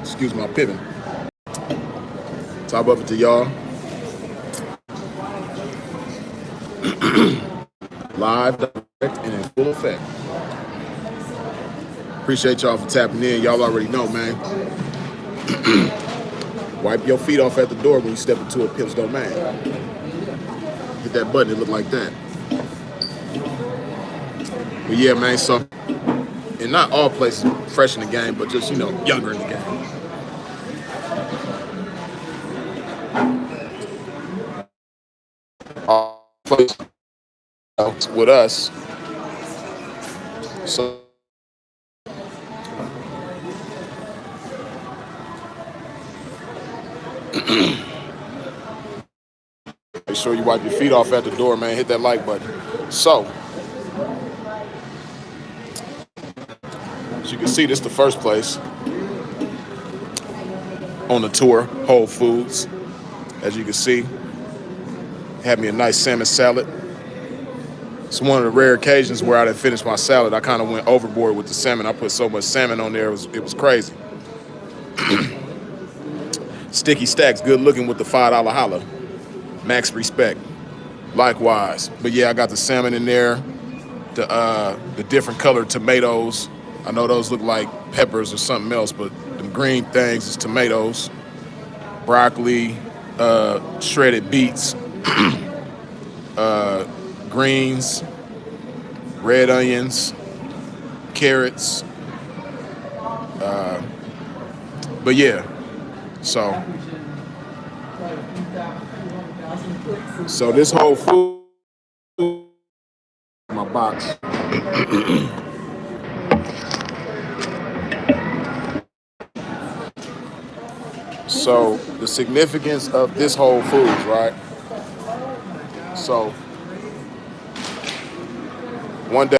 Excuse my pippin. Top of it to y'all. Live, direct, and in full effect. Appreciate y'all for tapping in. Y'all already know, man. Wipe your feet off at the door when you step into a pimp's domain. Hit that button, it look like that. But yeah, man, so, and not all places fresh in the game, but just, younger in the game. All places with us. So, make sure you wipe your feet off at the door, man. Hit that like button. So, as you can see, this is the first place on the tour, Whole Foods. As you can see, had me a nice salmon salad. It's one of the rare occasions where I didn't finish my salad. I kind of went overboard with the salmon. I put so much salmon on there, it was crazy. Sticky Stacks, good looking with the $5 holla. Max respect. Likewise. But yeah, I got the salmon in there, the different colored tomatoes. I know those look like peppers or something else, but the green things is tomatoes, broccoli, shredded beets, greens, red onions, carrots. But yeah, so this whole food, my box. So the significance of this Whole Foods, right? So one day,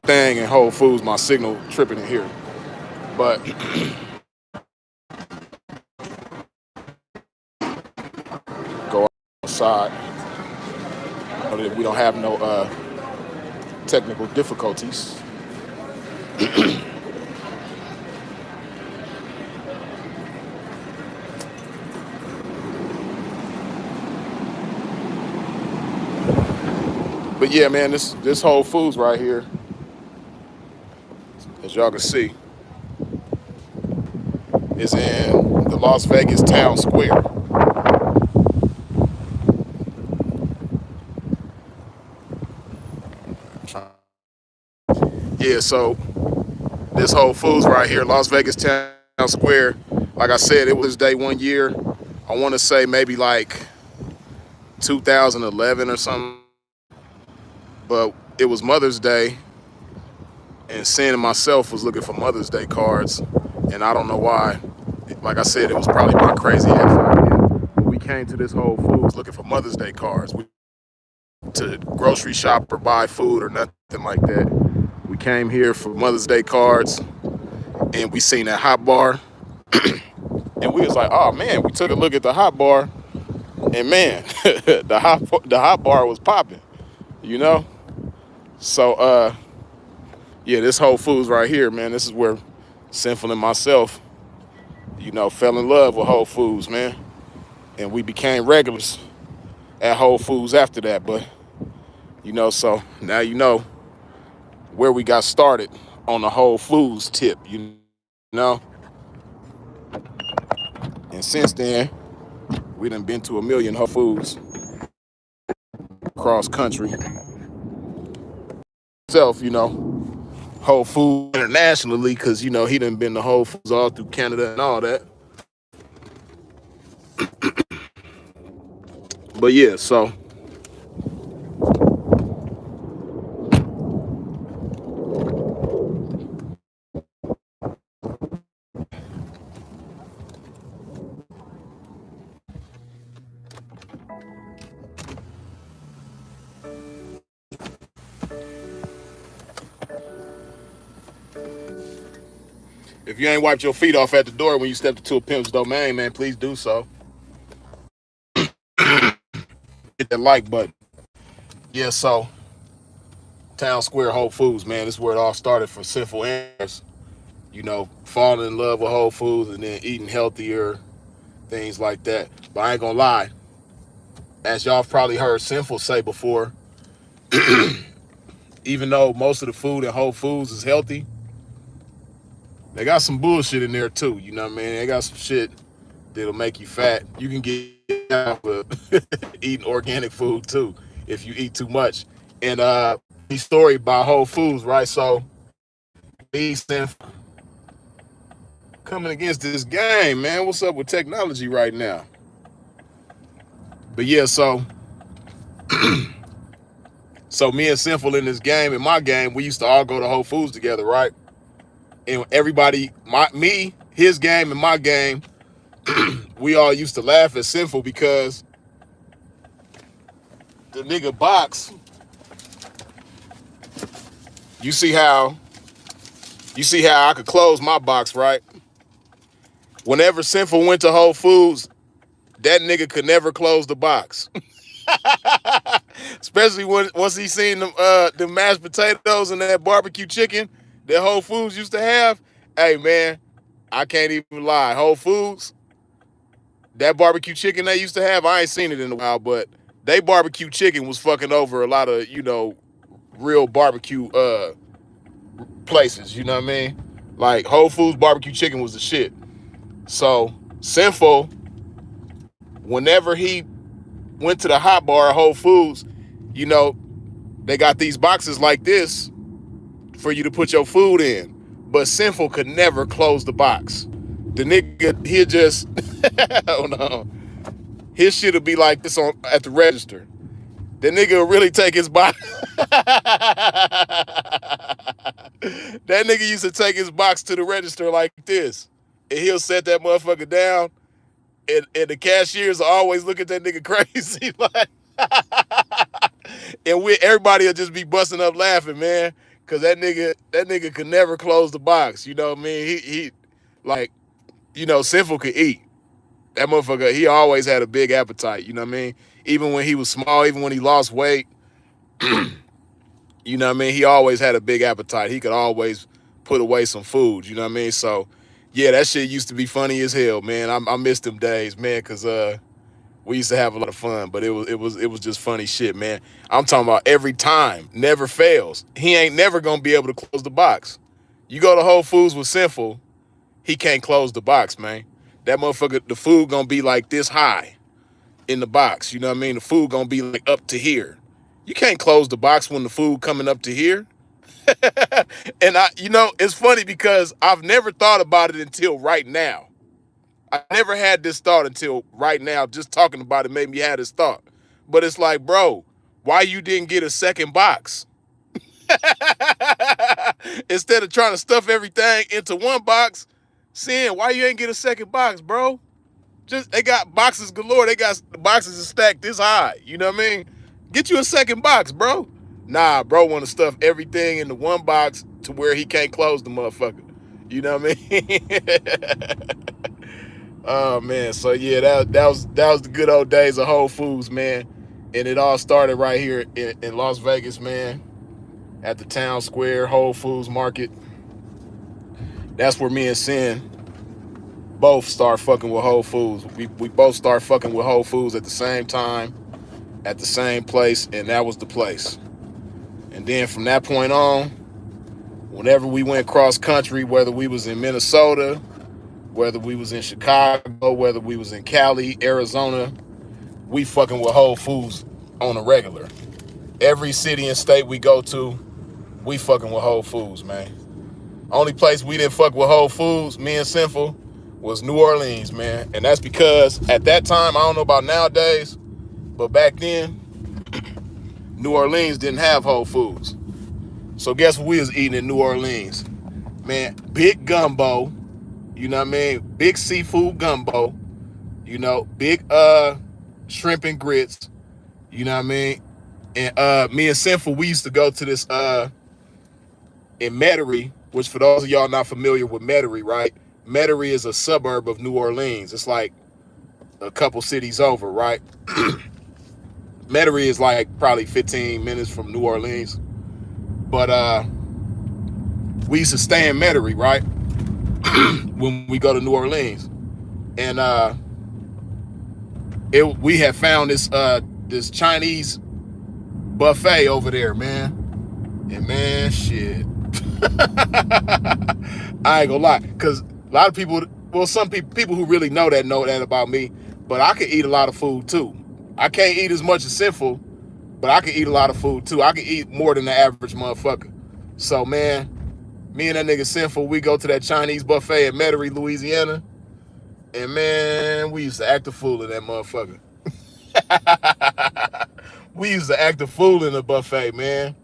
thing in Whole Foods, my signal tripping in here, but go outside. We don't have no technical difficulties. But yeah, man, this Whole Foods right here, as y'all can see, is in the Las Vegas town square. Yeah, so this Whole Foods right here, Las Vegas town square, like I said, it was day one year. I want to say maybe like 2011 or something. But it was Mother's Day, and Sin and myself was looking for Mother's Day cards, and I don't know why. Like I said, it was probably my crazy ass idea. We came to this Whole Foods looking for Mother's Day cards. We to grocery shop or buy food or nothing like that. We came here for Mother's Day cards, and we seen that hot bar, and we was like, oh man, we took a look at the hot bar, and man, the hot bar was popping, So, yeah, this Whole Foods right here, man, this is where Sinful and myself, fell in love with Whole Foods, man. And we became regulars at Whole Foods after that. But, so now you know where we got started on the Whole Foods tip, And since then, we done been to a million Whole Foods across country. Whole Foods internationally, because he done been to Whole Foods all through Canada and all that. But yeah, so if you ain't wiped your feet off at the door when you stepped into a pimp's domain, man, please do so. Hit that like button. Yeah, so Town Square Whole Foods, man. This is where it all started for Sinful Answers. You know, falling in love with Whole Foods and then eating healthier, things like that. But I ain't gonna lie, as y'all have probably heard Sinful say before, even though most of the food in Whole Foods is healthy, they got some bullshit in there too. You know what I mean? They got some shit that'll make you fat. You can get out for eating organic food too if you eat too much. And funny story about Whole Foods, right? So these coming against this game, man. What's up with technology right now? But yeah, so me and Sinful in this game, in my game, we used to all go to Whole Foods together, right? And everybody, his game and my game, we all used to laugh at Sinful because the nigga box, you see how I could close my box, right? Whenever Sinful went to Whole Foods, that nigga could never close the box. Especially once he seen the mashed potatoes and that barbecue chicken that Whole Foods used to have. Hey man, I can't even lie. Whole Foods, that barbecue chicken they used to have, I ain't seen it in a while, but they barbecue chicken was fucking over a lot of, real barbecue places, you know what I mean? Like Whole Foods barbecue chicken was the shit. So Sinful, whenever he went to the hot bar at Whole Foods, they got these boxes like this for you to put your food in. But Sinful could never close the box. The nigga, he'll just, hold on. His shit'll be like this at the register. The nigga will really take his box. That nigga used to take his box to the register like this. And he'll set that motherfucker down. And the cashiers always look at that nigga crazy. Like, and everybody will just be busting up laughing, man. Cause that nigga could never close the box. You know what I mean? He like, Sinful could eat. That motherfucker, he always had a big appetite, you know what I mean? Even when he was small, even when he lost weight, you know what I mean? He always had a big appetite. He could always put away some food, you know what I mean? So, yeah, that shit used to be funny as hell, man. I miss them days, man, because we used to have a lot of fun, but it was just funny shit, man. I'm talking about every time, never fails. He ain't never gonna be able to close the box. You go to Whole Foods with Sinful, he can't close the box, man. That motherfucker, the food gonna be like this high in the box. You know what I mean? The food gonna be like up to here. You can't close the box when the food coming up to here. And it's funny because I've never thought about it until right now. I never had this thought until right now. Just talking about it made me have this thought. But it's like, bro, why you didn't get a second box? Instead of trying to stuff everything into one box, saying, why you ain't get a second box, bro? Just they got boxes galore. They got the boxes stacked this high. You know what I mean? Get you a second box, bro. Nah, bro want to stuff everything into one box to where he can't close the motherfucker. You know what I mean? Oh man, so yeah, that was the good old days of Whole Foods, man. And it all started right here in Las Vegas, man, at the Town Square Whole Foods Market. That's where me and Sin both start fucking with Whole Foods. We both start fucking with Whole Foods at the same time, at the same place, and that was the place. And then from that point on, whenever we went cross country, whether we was in Minnesota, whether we was in Chicago, whether we was in Cali, Arizona, we fucking with Whole Foods on a regular. Every city and state we go to, we fucking with Whole Foods, man. Only place we didn't fuck with Whole Foods, me and Sinful, was New Orleans, man. And that's because at that time, I don't know about nowadays, but back then, New Orleans didn't have Whole Foods. So guess what we was eating in New Orleans? Man, big gumbo, you know what I mean? Big seafood gumbo, big shrimp and grits, you know what I mean? And me and Sinful, we used to go to this in Metairie, which for those of y'all not familiar with Metairie, right? Metairie is a suburb of New Orleans. It's like a couple cities over, right? Metairie is like probably 15 minutes from New Orleans. But we used to stay in Metairie, right? When we go to New Orleans. And we had found this Chinese buffet over there, man. And man, shit. I ain't gonna lie, because a lot of people, well, some people who really know that about me, but I can eat a lot of food too. I can't eat as much as Sinful, but I can eat a lot of food too. I can eat more than the average motherfucker. So man, me and that nigga Sinful, we go to that Chinese buffet in Metairie, Louisiana, and man, we used to act a fool in that motherfucker. We used to act a fool in the buffet, man.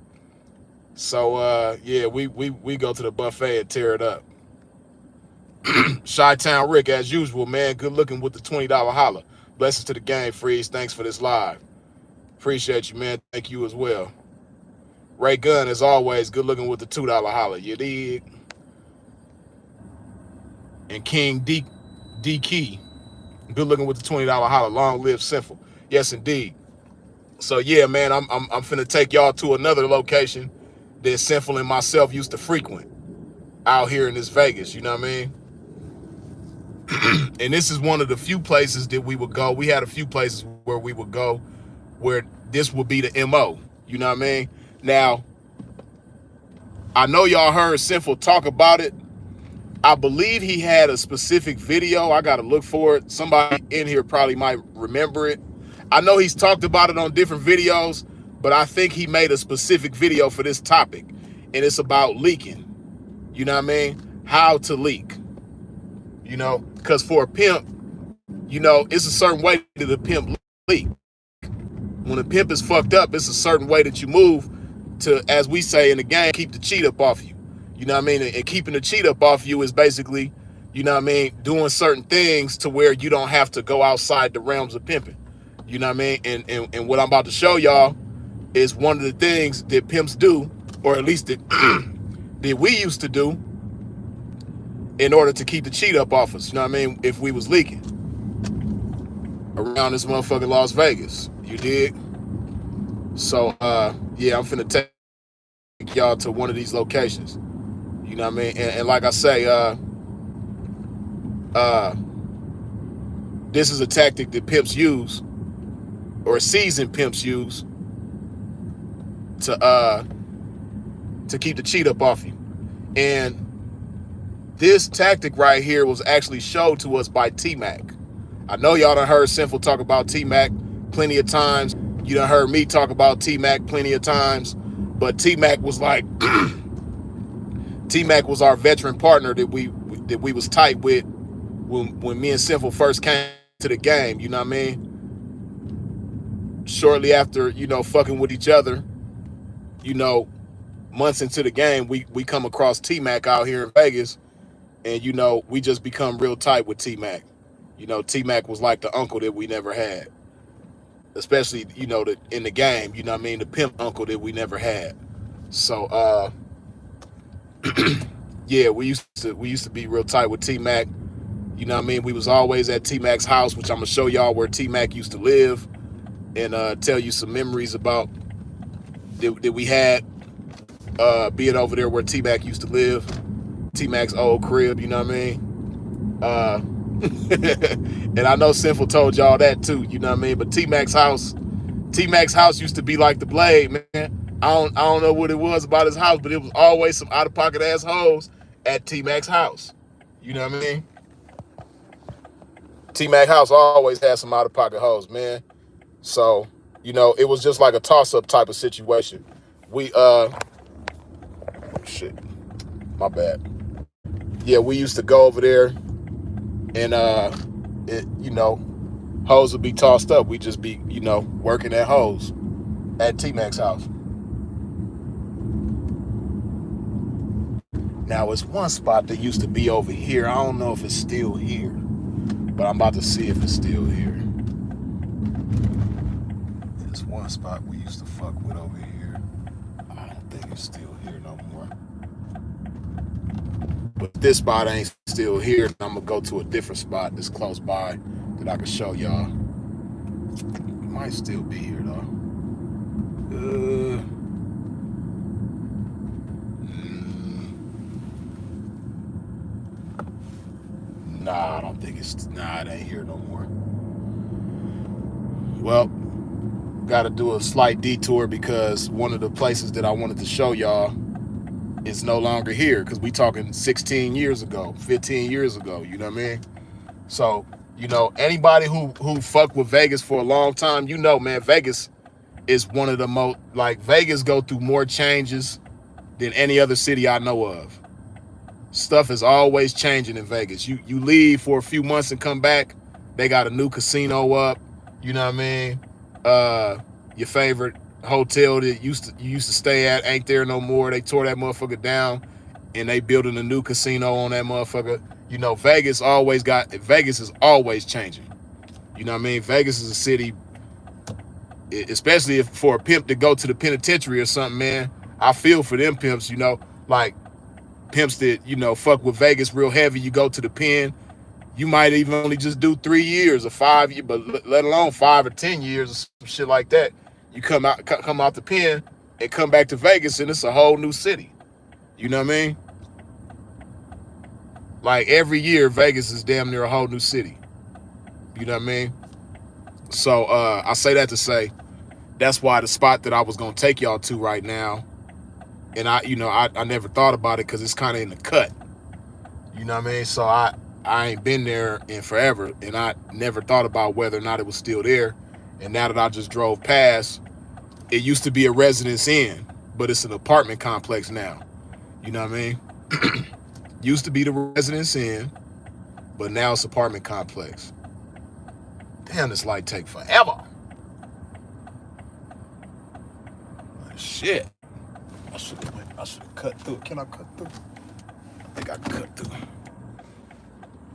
So yeah, we go to the buffet and tear it up. Chi-Town Rick, as usual, man. Good looking with the $20 holler. Blessings to the game, Freeze. Thanks for this live. Appreciate you, man. Thank you as well. Ray Gunn, as always, good looking with the $2 holler. You dig? And King D Key, good looking with the $20 holler. Long live Sinful. Yes, indeed. So yeah, man, I'm finna take y'all to another location that Sinful and myself used to frequent out here in this Vegas. You know what I mean? And this is one of the few places that we would go. We had a few places where we would go where this would be the MO. You know what I mean? Now, I know y'all heard Sinful talk about it. I believe he had a specific video. I got to look for it. Somebody in here probably might remember it. I know he's talked about it on different videos, but I think he made a specific video for this topic. And it's about leaking. You know what I mean? How to leak. You know, because for a pimp, you know, it's a certain way that a pimp leak. When a pimp is fucked up, it's a certain way that you move to, as we say in the game, keep the cheat up off you. You know what I mean? And keeping the cheat up off you is basically, you know what I mean, doing certain things to where you don't have to go outside the realms of pimping. You know what I mean? And what I'm about to show y'all is one of the things that pimps do, or at least that, that we used to do in order to keep the cheat up off us. You know what I mean? If we was leaking around this motherfucking Las Vegas. You dig? So, yeah, I'm finna take y'all to one of these locations. You know what I mean? And like I say, this is a tactic that pimps use, or seasoned pimps use, to keep the cheat up off you. And this tactic right here was actually showed to us by T-Mac. I know y'all done heard Sinful talk about T-Mac plenty of times. You done heard me talk about T-Mac plenty of times. But T-Mac was like, T-Mac was our veteran partner that we was tight with when me and Sinful first came to the game. You know what I mean? Shortly after, you know, fucking with each other, you know, months into the game, we come across T-Mac out here in Vegas, and, you know, we just become real tight with T-Mac. You know, T-Mac was like the uncle that we never had. Especially, you know, in the game, you know what I mean? The pimp uncle that we never had. So, yeah, we used to be real tight with T-Mac. You know what I mean? We was always at T-Mac's house, which I'm going to show y'all where T-Mac used to live, and tell you some memories about that we had being over there where T-Mac used to live. T-Mac's old crib, you know what I mean? And I know Sinful told y'all that too, you know what I mean? But T-Mac's house used to be like the Blade, man. I don't know what it was about his house, but it was always some out-of-pocket assholes at T-Mac's house. You know what I mean? T-Mac house always had some out-of-pocket hoes, man. So, you know, it was just like a toss-up type of situation. We shit, my bad. Yeah, we used to go over there, and you know, hoes would be tossed up. We'd just be, you know, working at hoes at T-Mac's house. Now, it's one spot that used to be over here. I don't know if it's still here, but I'm about to see if it's still here. There's one spot we used to fuck with over here. I don't think it's still here no more. But this spot ain't still here. I'm gonna go to a different spot that's close by that I can show y'all. It might still be here though. Nah, I don't think it's, nah, it ain't here no more. Well, got to do a slight detour because one of the places that I wanted to show y'all is no longer here, because we talking 16 years ago, 15 years ago, you know what I mean? So, anybody who fucked with Vegas for a long time, man, Vegas is one of the most, like, Vegas go through more changes than any other city I know of. Stuff is always changing in Vegas. You leave for a few months and come back, they got a new casino up. You know what I mean? Your favorite hotel that you used to stay at ain't there no more. They tore that motherfucker down, and they building a new casino on that motherfucker. Vegas is always changing. You know what I mean? Vegas is a city, especially if for a pimp to go to the penitentiary or something, man. I feel for them pimps. Like pimps that fuck with Vegas real heavy. You go to the pen, you might even only just do 3 years or 5 years, but let alone 5 or 10 years or some shit like that. You come out the pen and come back to Vegas, and it's a whole new city. You know what I mean? Like every year, Vegas is damn near a whole new city. You know what I mean? So I say that to say that's why the spot that I was gonna take y'all to right now, and I never thought about it because it's kind of in the cut. You know what I mean? So I ain't been there in forever, and I never thought about whether or not it was still there. And now that I just drove past, it used to be a residence inn, but it's an apartment complex now. You know what I mean? Used to be the residence inn, but now it's apartment complex. Damn, this light take forever. Shit. I should have cut through. Can I cut through? I think I can cut through.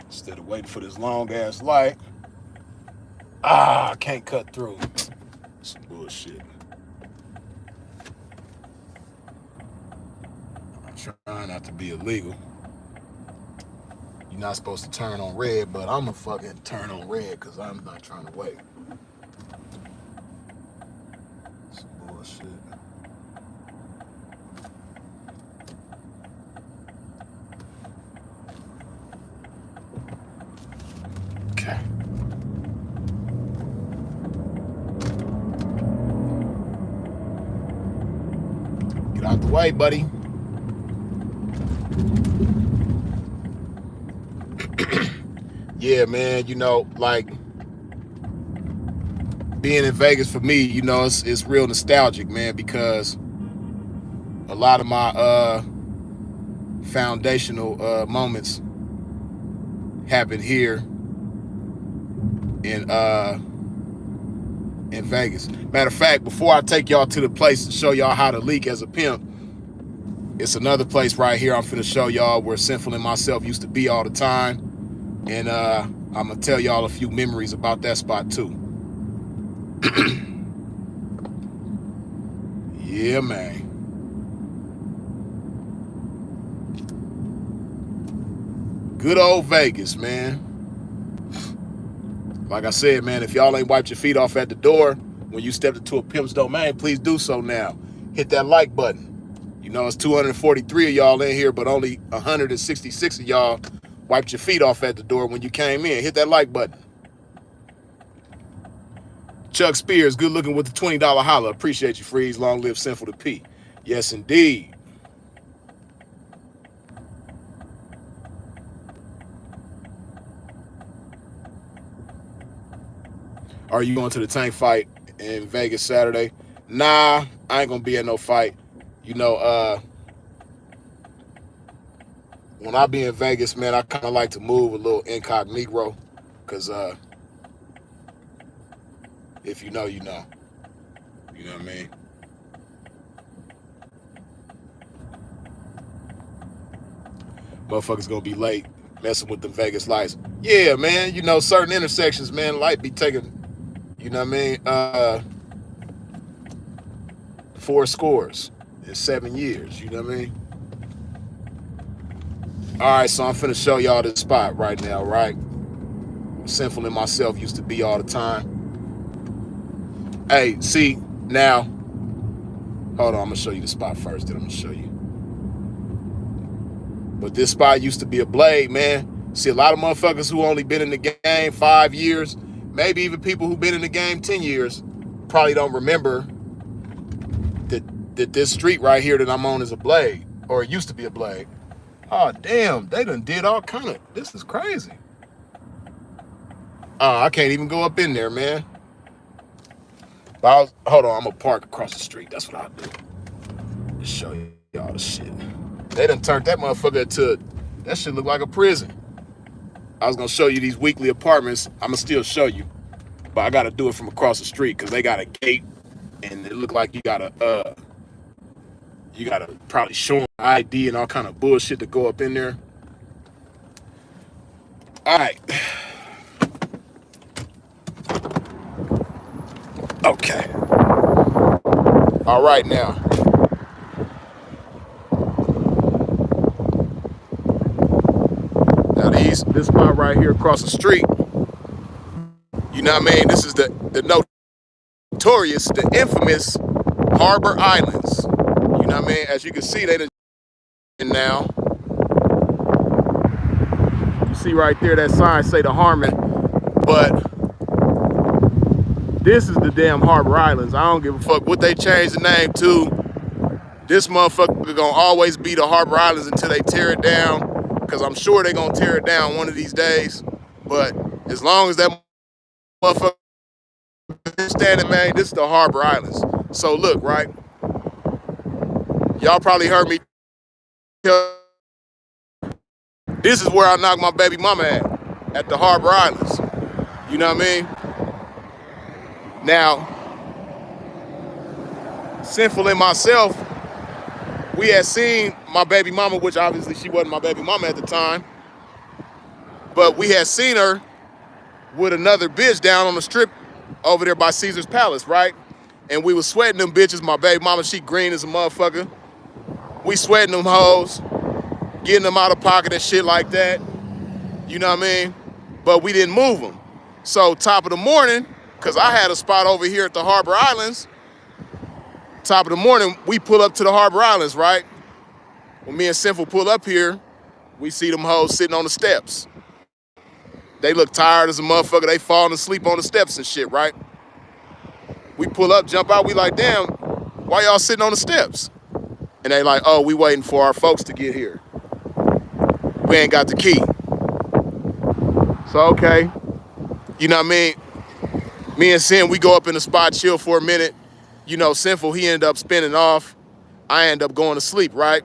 Instead of waiting for this long ass light. I can't cut through. Some bullshit. I'm trying not to be illegal. You're not supposed to turn on red, but I'm gonna fucking turn on red because I'm not trying to wait. Some bullshit. Okay. Get out the way, buddy. Yeah, man, like being in Vegas for me, it's real nostalgic, man, because a lot of my foundational moments happened here in Vegas. Matter of fact, before I take y'all to the place to show y'all how to leak as a pimp, it's another place right here I'm finna show y'all where Sinful and myself used to be all the time. And I'm gonna tell y'all a few memories about that spot too. Yeah, man. Good old Vegas, man. Like I said, man, if y'all ain't wiped your feet off at the door when you stepped into a pimp's domain, please do so now. Hit that like button. It's 243 of y'all in here, but only 166 of y'all wiped your feet off at the door when you came in. Hit that like button. Chuck Spears, good looking with the $20 holla. Appreciate you, Freeze. Long live Sinful to P. Yes, indeed. Are you going to the tank fight in Vegas Saturday? Nah, I ain't gonna be at no fight. When I be in Vegas, man, I kind of like to move a little incognito, cause if you know, you know. You know what I mean? Motherfuckers gonna be late messing with the Vegas lights. Yeah, man. Certain intersections, man, light be taking, you know what I mean? 4 scores in 7 years. You know what I mean? All right, so I'm finna show y'all this spot right now, right? Sinful and myself used to be all the time. Hey, see, now, hold on, I'm gonna show you the spot first, then I'm gonna show you. But this spot used to be a blade, man. See, a lot of motherfuckers who only been in the game 5 years, maybe even people who been in the game 10 years, probably don't remember that this street right here that I'm on is a blade, or it used to be a blade. Oh, damn, they done did all kind of, this is crazy. I can't even go up in there, man. But hold on, I'm gonna park across the street. That's what I'll do. Just show y'all the shit. They done turned that motherfucker into, that shit look like a prison. I was gonna show you these weekly apartments. I'ma still show you, but I gotta do it from across the street because they got a gate, and it look like you gotta probably show them ID and all kind of bullshit to go up in there. All right. Okay. All right now. Now this spot right here across the street, you know what I mean? This is the notorious, the infamous Harbor Islands. You know what I mean? As you can see, they done now. You see right there that sign say the Harmon, but this is the damn Harbor Islands. I don't give a fuck what they change the name to. This motherfucker gonna always be the Harbor Islands until they tear it down, because I'm sure they gonna tear it down one of these days. But as long as that motherfucker is standing, man, this is the Harbor Islands. So look, right? Y'all probably heard me tell, this is where I knocked my baby mama at the Harbor Islands. You know what I mean? Now, Sinful and myself, we had seen my baby mama, which obviously she wasn't my baby mama at the time, but we had seen her with another bitch down on the strip over there by Caesar's Palace, right? And we was sweating them bitches. My baby mama, she green as a motherfucker. We sweating them hoes, getting them out of pocket and shit like that. You know what I mean? But we didn't move them. So top of the morning, because I had a spot over here at the Harbor Islands, top of the morning, we pull up to the Harbor Islands, right? When me and Sinful pull up here, we see them hoes sitting on the steps. They look tired as a motherfucker. They falling asleep on the steps and shit, right? We pull up, jump out, we like, damn, why y'all sitting on the steps? And they like, oh, we waiting for our folks to get here. We ain't got the key. So, okay. You know what I mean? Me and Sin, we go up in the spot, chill for a minute. You know, Sinful, he ended up spinning off. I end up going to sleep, right?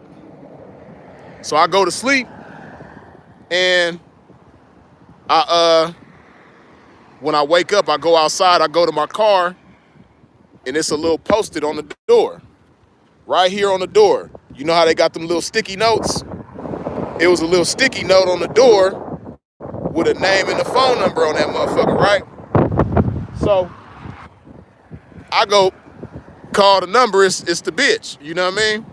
So I go to sleep, and when I wake up, I go outside, I go to my car, and it's a little post-it on the door. Right here on the door. You know how they got them little sticky notes? It was a little sticky note on the door with a name and a phone number on that motherfucker, right? So I go call the number, it's the bitch, you know what I mean?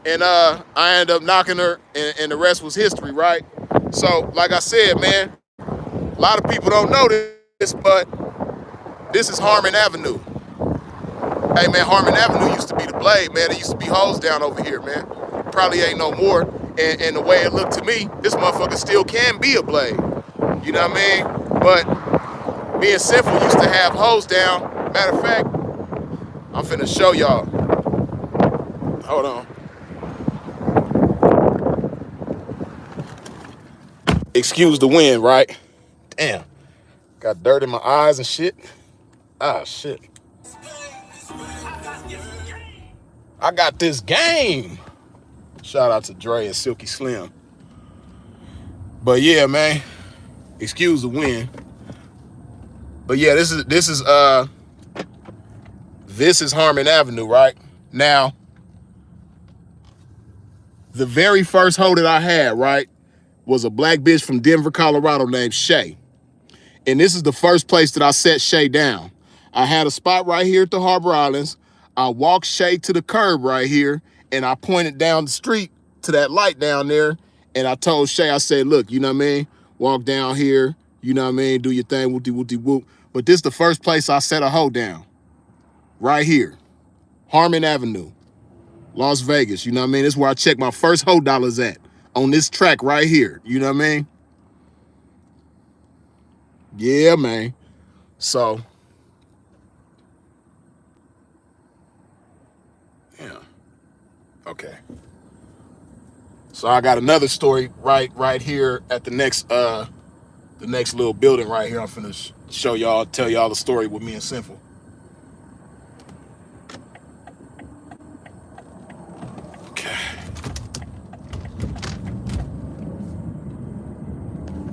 And I end up knocking her, and the rest was history, right? So, like I said, man, a lot of people don't know this, but this is Harmon Avenue. Hey, man, Harmon Avenue used to be the blade, man. There used to be hoes down over here, man. Probably ain't no more. And the way it looked to me, this motherfucker still can be a blade. You know what I mean? But me and Sinful used to have hoes down. Matter of fact, I'm finna show y'all. Hold on. Excuse the wind, right? Damn. Got dirt in my eyes and shit. Ah, shit. I got this game. Shout out to Dre and Silky Slim. But yeah, man. Excuse the wind. But yeah, this is Harmon Avenue, right? Now, the very first hoe that I had, right, was a black bitch from Denver, Colorado named Shay. And this is the first place that I set Shay down. I had a spot right here at the Harbor Islands. I walked Shay to the curb right here, and I pointed down the street to that light down there, and I told Shay, I said, look, you know what I mean? Walk down here, you know what I mean? Do your thing, whoop-de-whoop-de-whoop. But this is the first place I set a hoe down. Right here. Harmon Avenue, Las Vegas, you know what I mean? This is where I checked my first hoe dollars at. on this track right here. You know what I mean? Yeah, man. So, yeah. Okay. So I got another story right here at the next little building right here. I'm finna show y'all, tell y'all the story with me and Sinful. Okay.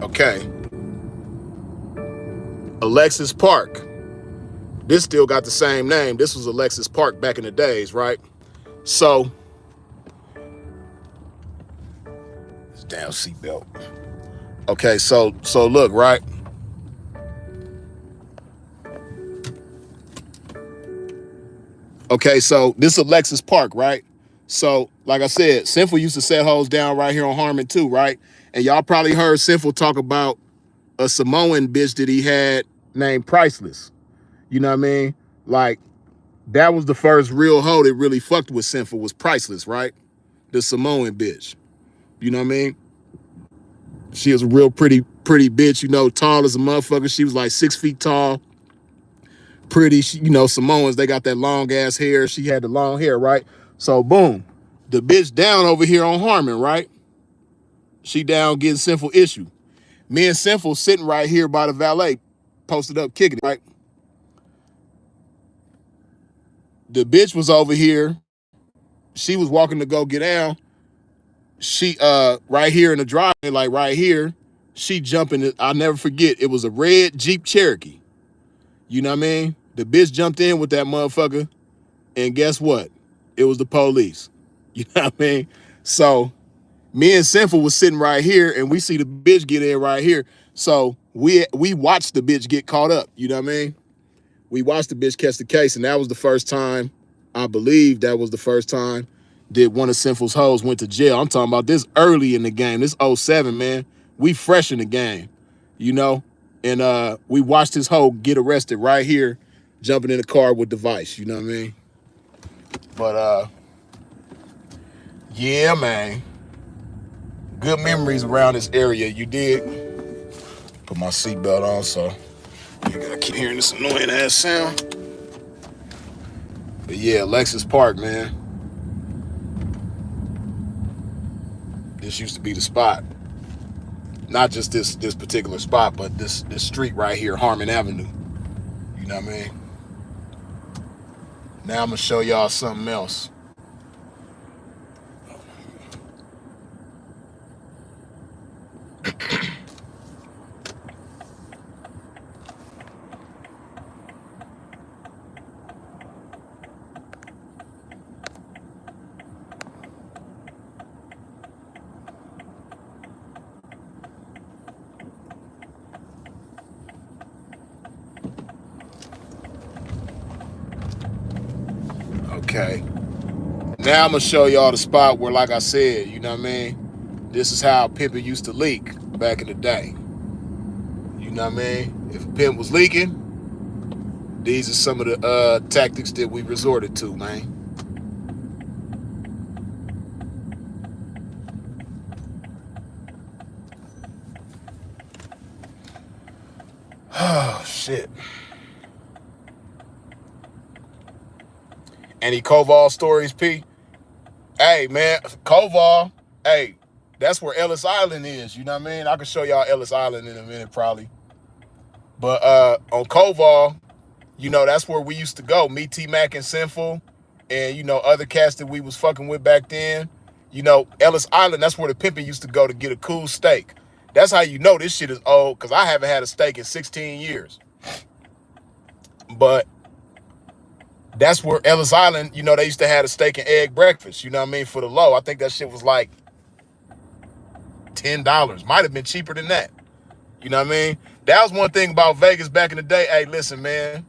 Okay. Alexis Park. This still got the same name. This was Alexis Park back in the days, right? So, this damn seatbelt. Okay, so look, right? Okay, so this is Alexis Park, right? So, like I said, Sinful used to set hoes down right here on Harmon too, right? And y'all probably heard Sinful talk about a Samoan bitch that he had named Priceless. You know what I mean? Like, that was the first real hoe that really fucked with Sinful was Priceless, right? The Samoan bitch. You know what I mean? She was a real pretty bitch, you know, tall as a motherfucker. She was like 6 feet tall, pretty. She, you know, Samoans, they got that long ass hair. She had the long hair, right? So boom, the bitch down over here on Harmon, right? She down getting Sinful issue. Me and Sinful sitting right here by the valet, posted up kicking it, right? The bitch was over here. She was walking to go get down. She right here in the driveway, like right here, she jumping. I'll never forget. It was a red Jeep Cherokee. You know what I mean? The bitch jumped in with that motherfucker, and guess what? It was the police. You know what I mean? So me and Sinful was sitting right here, and we see the bitch get in right here. So we watched the bitch get caught up. You know what I mean? We watched the bitch catch the case, and that was the first time, I believe that was the first time that one of Sinful's hoes went to jail. I'm talking about this early in the game. This '07, man. We fresh in the game, you know? And we watched his hoe get arrested right here, jumping in the car with Device, you know what I mean? But yeah, man. Good memories around this area, you dig? Put my seatbelt on, so you gotta keep hearing this annoying ass sound. But yeah, Alexis Park, man. This used to be the spot. Not just this particular spot, but this street right here, Harmon Avenue. You know what I mean? Now I'm gonna show y'all something else. Okay. Now I'm gonna show y'all the spot where, like I said, you know what I mean? This is how pimping used to leak back in the day. You know what I mean? If a pimp was leaking, these are some of the tactics that we resorted to, man. Oh, shit. Any Koval stories, P? Hey, man, Koval, hey, that's where Ellis Island is, you know what I mean? I can show y'all Ellis Island in a minute, probably. But on Koval, you know, that's where we used to go. Me, T-Mac, and Sinful, and, you know, other cats that we was fucking with back then. You know, Ellis Island, that's where the pimpin' used to go to get a cool steak. That's how you know this shit is old, because I haven't had a steak in 16 years. But that's where Ellis Island, you know, they used to have a steak and egg breakfast, you know what I mean, for the low. I think that shit was like $10. Might have been cheaper than that. You know what I mean? That was one thing about Vegas back in the day. Hey, listen, man.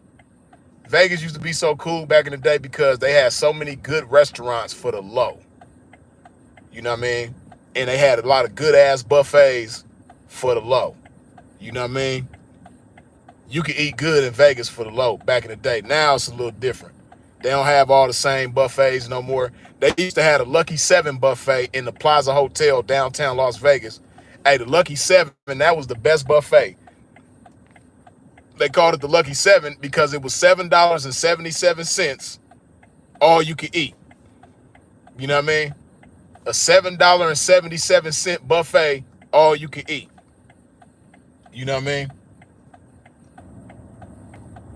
Vegas used to be so cool back in the day because they had so many good restaurants for the low. You know what I mean? And they had a lot of good-ass buffets for the low. You know what I mean? You could eat good in Vegas for the low back in the day. Now it's a little different. They don't have all the same buffets no more. They used to have a Lucky 7 buffet in the Plaza Hotel downtown Las Vegas. Hey, the Lucky 7, that was the best buffet. They called it the Lucky 7 because it was $7.77 all you could eat. You know what I mean? A $7.77 buffet, all you could eat. You know what I mean?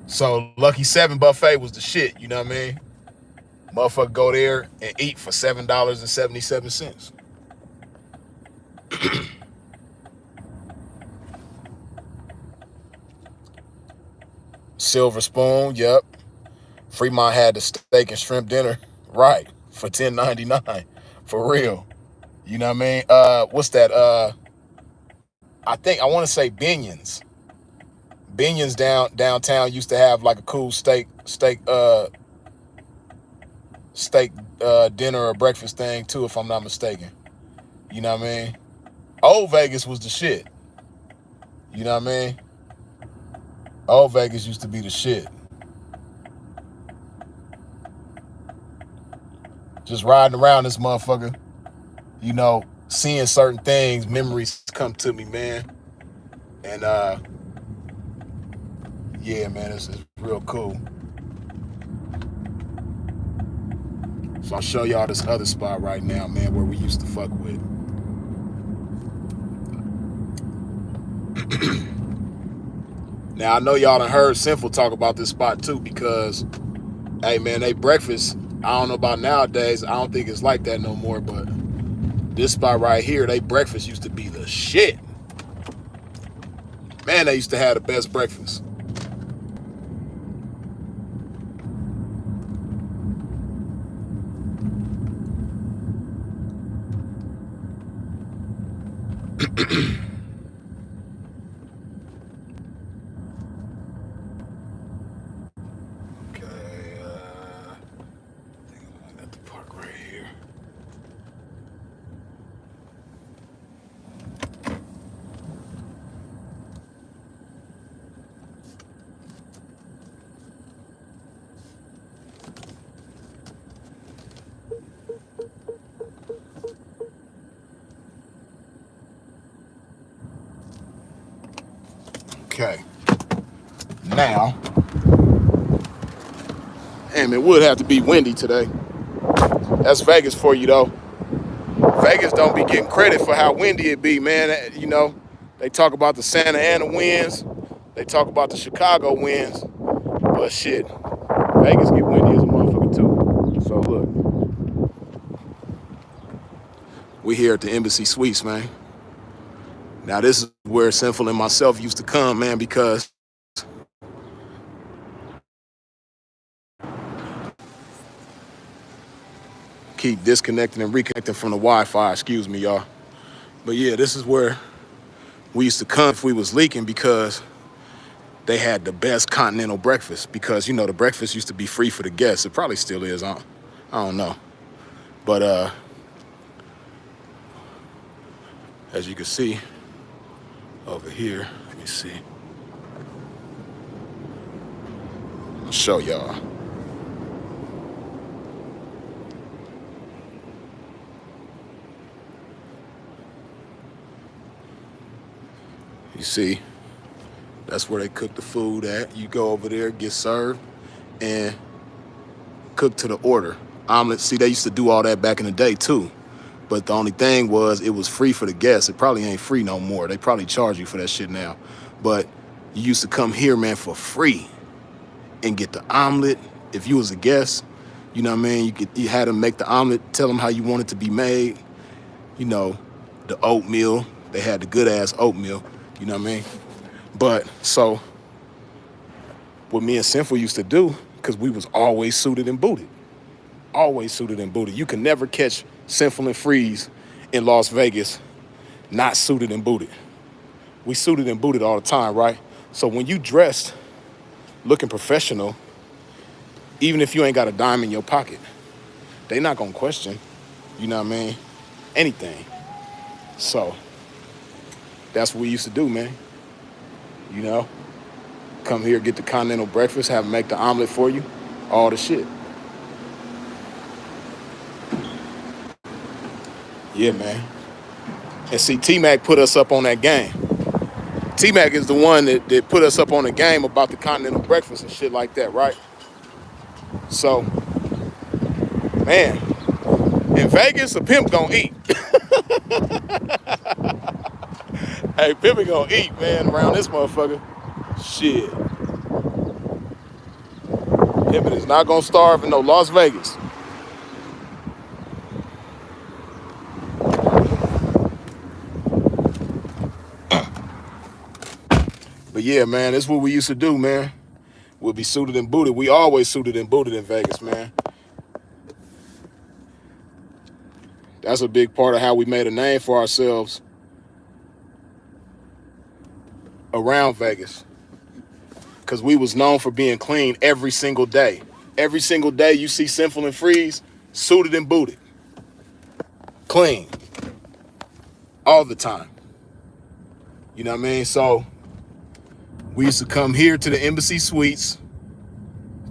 So Lucky 7 buffet was the shit, you know what I mean? Motherfucker go there and eat for $7.77. Silver Spoon, yep. Fremont had the steak and shrimp dinner, right, for $10.99. For real. You know what I mean? What's that? I want to say Binions. Binions downtown used to have like a cool steak dinner or breakfast thing too, if I'm not mistaken. You know what I mean? Old Vegas was the shit. You know what I mean? Old Vegas used to be the shit. Just riding around this motherfucker, you know, seeing certain things, memories come to me, man. And yeah, man, it's real cool. So I'll show y'all this other spot right now, man, where we used to fuck with. Now I know y'all done heard Sinful talk about this spot too, because hey man, they breakfast, I don't know about nowadays, I don't think it's like that no more, but this spot right here, they breakfast used to be the shit. Man, they used to have the best breakfast. Okay, I think I'm at the park right here. Okay. Now, damn, it would have to be windy today. That's Vegas for you, though. Vegas don't be getting credit for how windy it be, man. You know, they talk about the Santa Ana winds. They talk about the Chicago winds. But shit, Vegas get windy as a motherfucker, too. So, look. We here at the Embassy Suites, man. Now, this is where Sinful and myself used to come, man, because keep disconnecting and reconnecting from the Wi-Fi. Excuse me, y'all. But yeah, this is where we used to come if we was leaking, because they had the best continental breakfast, because, you know, the breakfast used to be free for the guests. It probably still is. I don't know. But as you can see over here, let me see. I'll show y'all. You see, that's where they cook the food at. You go over there, get served, and cook to the order. Omelets, see, they used to do all that back in the day too. But the only thing was, it was free for the guests. It probably ain't free no more. They probably charge you for that shit now. But you used to come here, man, for free and get the omelet. If you was a guest, you know what I mean? You had them make the omelet, tell them how you want it to be made. You know, the oatmeal. They had the good ass oatmeal. You know what I mean? But so what me and Sinful used to do, because we was always suited and booted. Always suited and booted. You can never catch Sinful and Freeze in Las Vegas not suited and booted. We suited and booted all the time, right? So when you dressed looking professional, even if you ain't got a dime in your pocket, they not gonna question, you know what I mean, anything. So that's what we used to do, man. You know, come here, get the continental breakfast, have them make the omelet for you, all the shit. Yeah, man. And see, T-Mac put us up on that game. T-Mac is the one that put us up on the game about the continental breakfast and shit like that, right? So, man, in Vegas, a pimp gonna eat. Hey, pimp gonna eat, man, around this motherfucker. Shit. Pimpin' is not gonna starve in no Las Vegas. But yeah, man, that's what we used to do, man. We'll be suited and booted. We always suited and booted in Vegas, man. That's a big part of how we made a name for ourselves around Vegas. Because we was known for being clean every single day. Every single day you see Sinful and Freeze, suited and booted. Clean. All the time. You know what I mean? So we used to come here to the Embassy Suites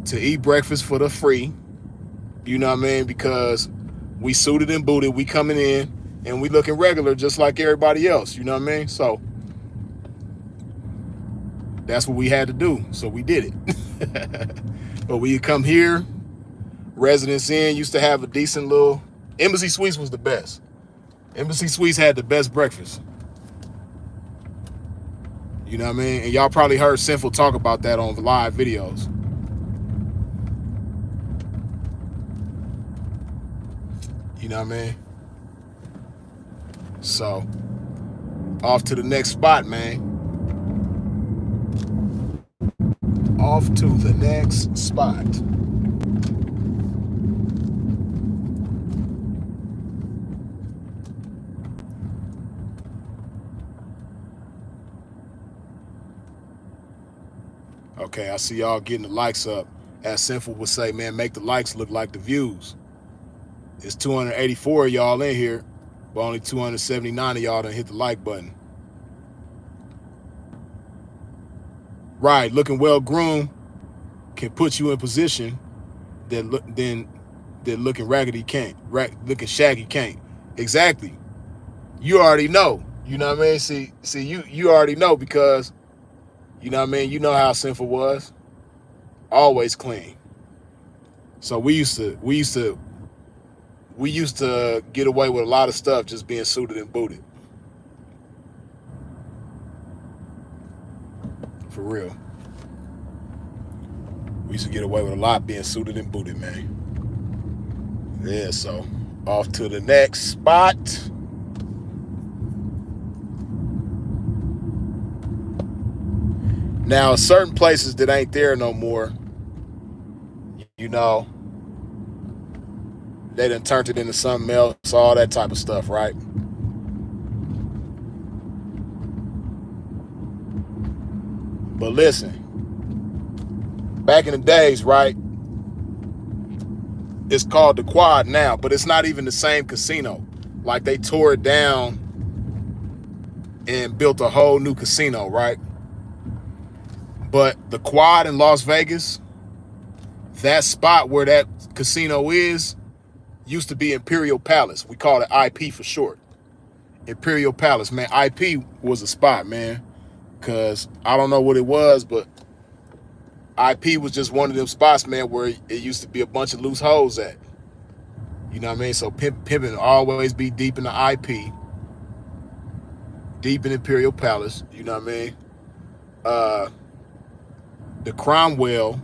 to eat breakfast for the free. You know what I mean? Because we suited and booted, we coming in and we looking regular just like everybody else. You know what I mean? So that's what we had to do. So we did it. But when you come here, Residence Inn used to have a decent little... Embassy Suites was the best. Embassy Suites had the best breakfast. You know what I mean? And y'all probably heard Sinful talk about that on the live videos. You know what I mean? So, off to the next spot, man. Off to the next spot. Okay, I see y'all getting the likes up. As Sinful would say, man, make the likes look like the views. It's 284 of y'all in here, but only 279 of y'all done hit the like button. Right, looking well groomed can put you in position that looking raggedy can't. Looking shaggy can't. Exactly. You already know. You know what I mean? See, you already know because, you know what I mean? You know how Sinful was. Always clean. So we used to get away with a lot of stuff just being suited and booted. For real. We used to get away with a lot being suited and booted, man. Yeah, so off to the next spot. Now, certain places that ain't there no more, you know, they done turned it into something else, all that type of stuff, right? But listen, back in the days, right, it's called the Quad now, but it's not even the same casino. Like, they tore it down and built a whole new casino, right? But the Quad in Las Vegas, that spot where that casino is, used to be Imperial Palace. We call it IP for short. Imperial Palace, man. IP was a spot, man. Because I don't know what it was, but IP was just one of them spots, man, where it used to be a bunch of loose hoes at. You know what I mean? So pimping always be deep in the IP. Deep in Imperial Palace. You know what I mean? The Cromwell,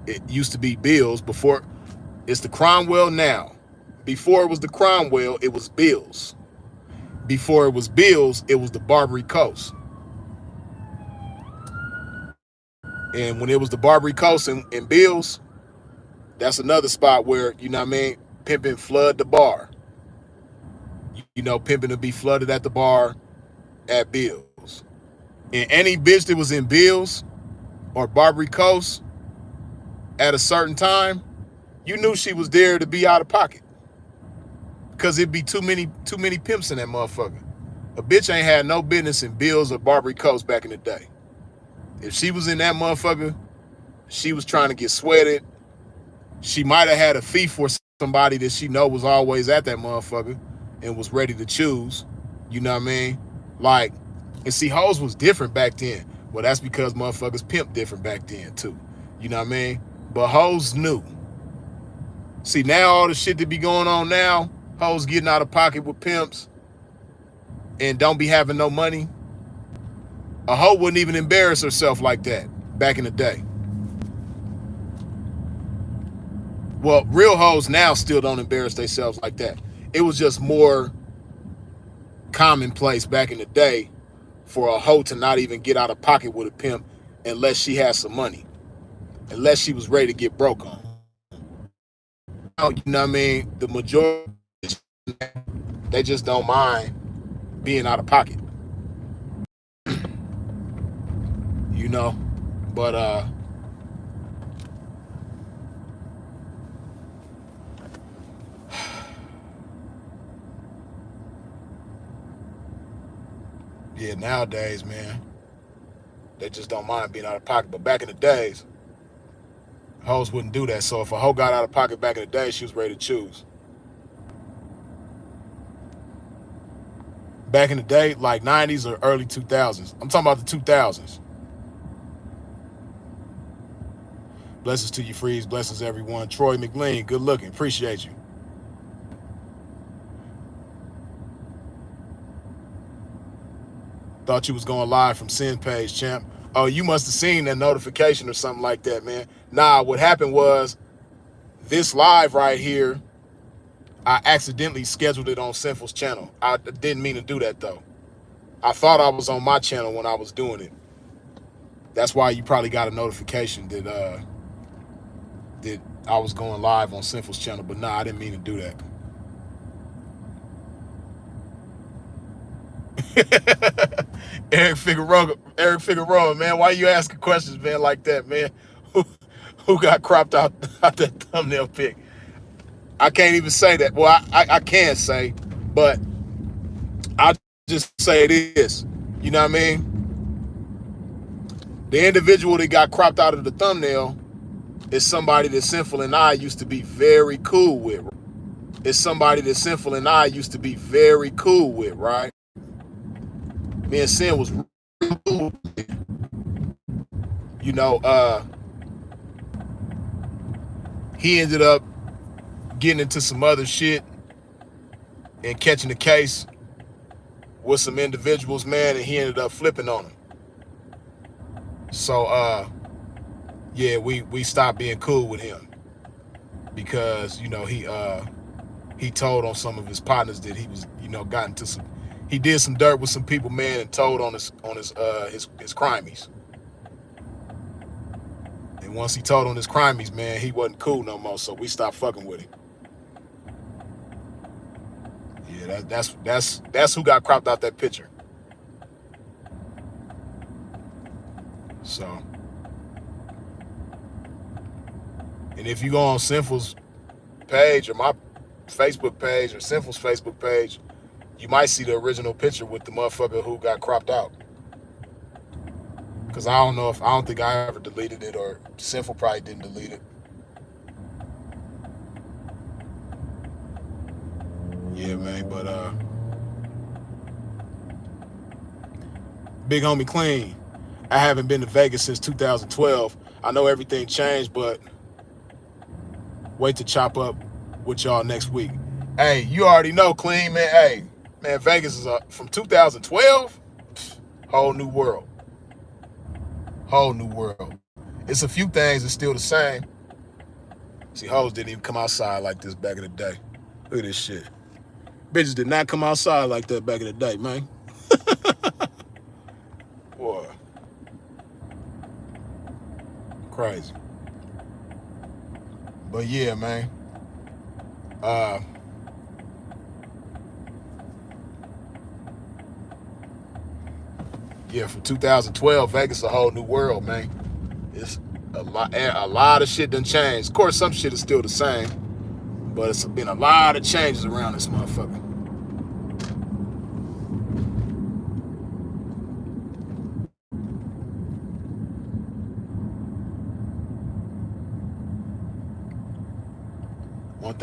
it used to be Bill's before. It's the Cromwell now. Before it was the Cromwell, it was Bill's. Before it was Bill's, it was the Barbary Coast. And when it was the Barbary Coast and Bill's, that's another spot where, you know what I mean, pimping flood the bar. You know, pimping to be flooded at the bar at Bill's. And any bitch that was in Bill's or Barbary Coast at a certain time, you knew she was there to be out of pocket. Because it'd be too many pimps in that motherfucker. A bitch ain't had no business in Bill's or Barbary Coast back in the day. If she was in that motherfucker, she was trying to get sweated. She might have had a fee for somebody that she know was always at that motherfucker and was ready to choose. You know what I mean? Like, and see, hoes was different back then. Well, that's because motherfuckers pimp different back then too. You know what I mean? But hoes knew. See, now all the shit that be going on now, hoes getting out of pocket with pimps and don't be having no money. A hoe wouldn't even embarrass herself like that back in the day. Well, real hoes now still don't embarrass themselves like that. It was just more commonplace back in the day for a hoe to not even get out of pocket with a pimp unless she has some money, unless she was ready to get broke on. Now, you know what I mean? The majority, they just don't mind being out of pocket, you know? But, yeah, nowadays, man, they just don't mind being out of pocket. But back in the days, hoes wouldn't do that. So if a hoe got out of pocket back in the day, she was ready to choose. Back in the day, like 90s or early 2000s. I'm talking about the 2000s. Blessings to you, Freeze. Blessings, everyone. Troy McLean, good looking. Appreciate you. Thought you was going live from Sin Page, champ. Oh, you must have seen that notification or something like that, man. Nah, what happened was this live right here, I accidentally scheduled it on Sinful's channel. I didn't mean to do that, though. I thought I was on my channel when I was doing it. That's why you probably got a notification that I was going live on Sinful's channel. But nah, I didn't mean to do that. Eric Figueroa, man, why you asking questions, man, like that, man? Who got cropped out that thumbnail pic? I can't even say that. Well, I can say, but I'll just say it is. You know what I mean? The individual that got cropped out of the thumbnail is somebody that Sinful and I used to be very cool with. It's somebody that Sinful and I used to be very cool with, right? Me and Sin was real cool. You know, he ended up getting into some other shit and catching a case with some individuals, man, and he ended up flipping on them. So, yeah, we stopped being cool with him because, you know, he told on some of his partners that he was, you know, got into some, he did some dirt with some people, man, and told on his crimies. And once he told on his crimies, man, he wasn't cool no more, so we stopped fucking with him. Yeah, that's who got cropped out that picture. So, and if you go on Sinful's page or my Facebook page or Sinful's Facebook page, you might see the original picture with the motherfucker who got cropped out. Because I don't think I ever deleted it, or Sinful probably didn't delete it. Yeah, man, but Big Homie Clean, I haven't been to Vegas since 2012. I know everything changed, but wait to chop up with y'all next week. Hey, you already know, Clean, man. Hey, man, Vegas is from 2012, whole new world. Whole new world. It's a few things that's still the same. See, hoes didn't even come outside like this back in the day. Look at this shit. Bitches did not come outside like that back in the day, man. Boy. Crazy. But yeah, man. Yeah, from 2012, Vegas is a whole new world, man. It's a lot of shit done changed. Of course, some shit is still the same, but it's been a lot of changes around this motherfucker.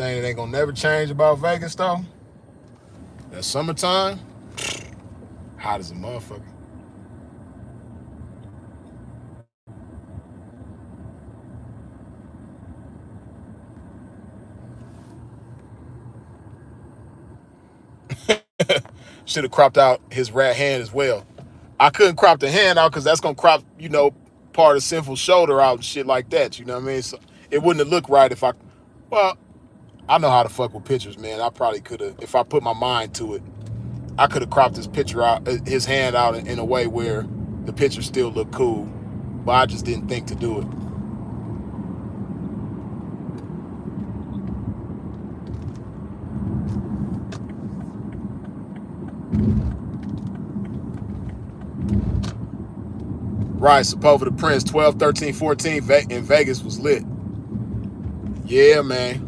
thing that ain't gonna never change about Vegas though, that summertime, hot as a motherfucker. Should have cropped out his rat hand as well. I couldn't crop the hand out because that's gonna crop, part of Sinful shoulder out and shit like that. You know what I mean? So it wouldn't have looked right if I. Well, I know how to fuck with pictures, man. I probably could have, if I put my mind to it, I could have cropped his picture out, his hand out in a way where the picture still looked cool, but I just didn't think to do it. Right, Sepulveda the Prince, 12, 13, 14 in Vegas was lit. Yeah, man.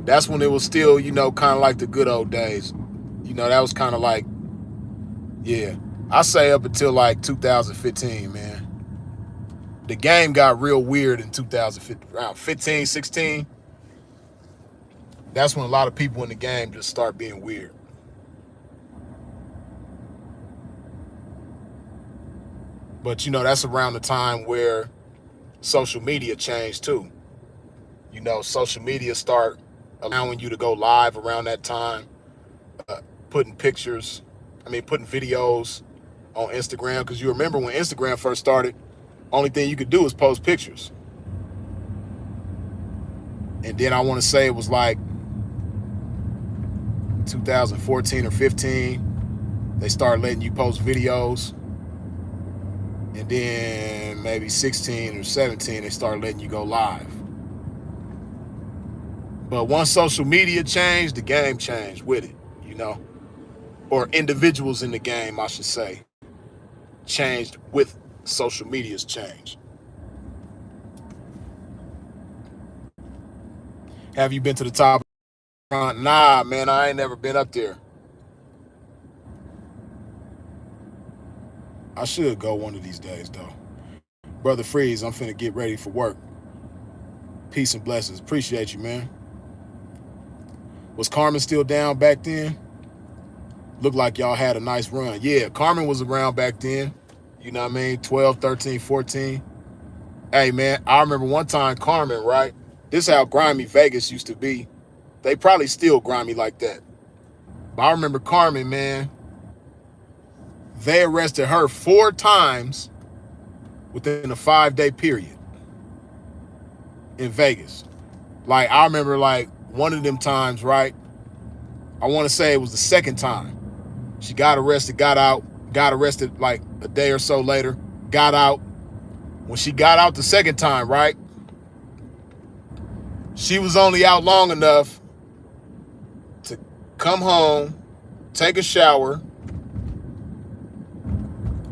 That's when it was still, kind of like the good old days. That was kind of like, yeah. I say up until like 2015, man. The game got real weird in 2015, around 15, 16. That's when a lot of people in the game just start being weird. But, that's around the time where social media changed too. Social media start allowing you to go live around that time, putting putting videos on Instagram. Because you remember when Instagram first started, only thing you could do is post pictures. And then I want to say it was like 2014 or 15, they started letting you post videos. And then maybe 16 or 17, they started letting you go live. But once social media changed, the game changed with it, or individuals in the game, I should say, changed with social media's change. Have you been to the top? Nah, man, I ain't never been up there. I should go one of these days, though. Brother Freeze, I'm finna get ready for work. Peace and blessings. Appreciate you, man. Was Carmen still down back then? Looked like y'all had a nice run. Yeah, Carmen was around back then. You know what I mean? 12, 13, 14. Hey, man, I remember one time Carmen, right? This is how grimy Vegas used to be. They probably still grimy like that. But I remember Carmen, man. They arrested her 4 times within a 5-day period in Vegas. Like, I remember, like, one of them times, right? I want to say it was the second time. She got arrested, got out, got arrested like a day or so later, got out. When she got out the second time, right? She was only out long enough to come home, take a shower,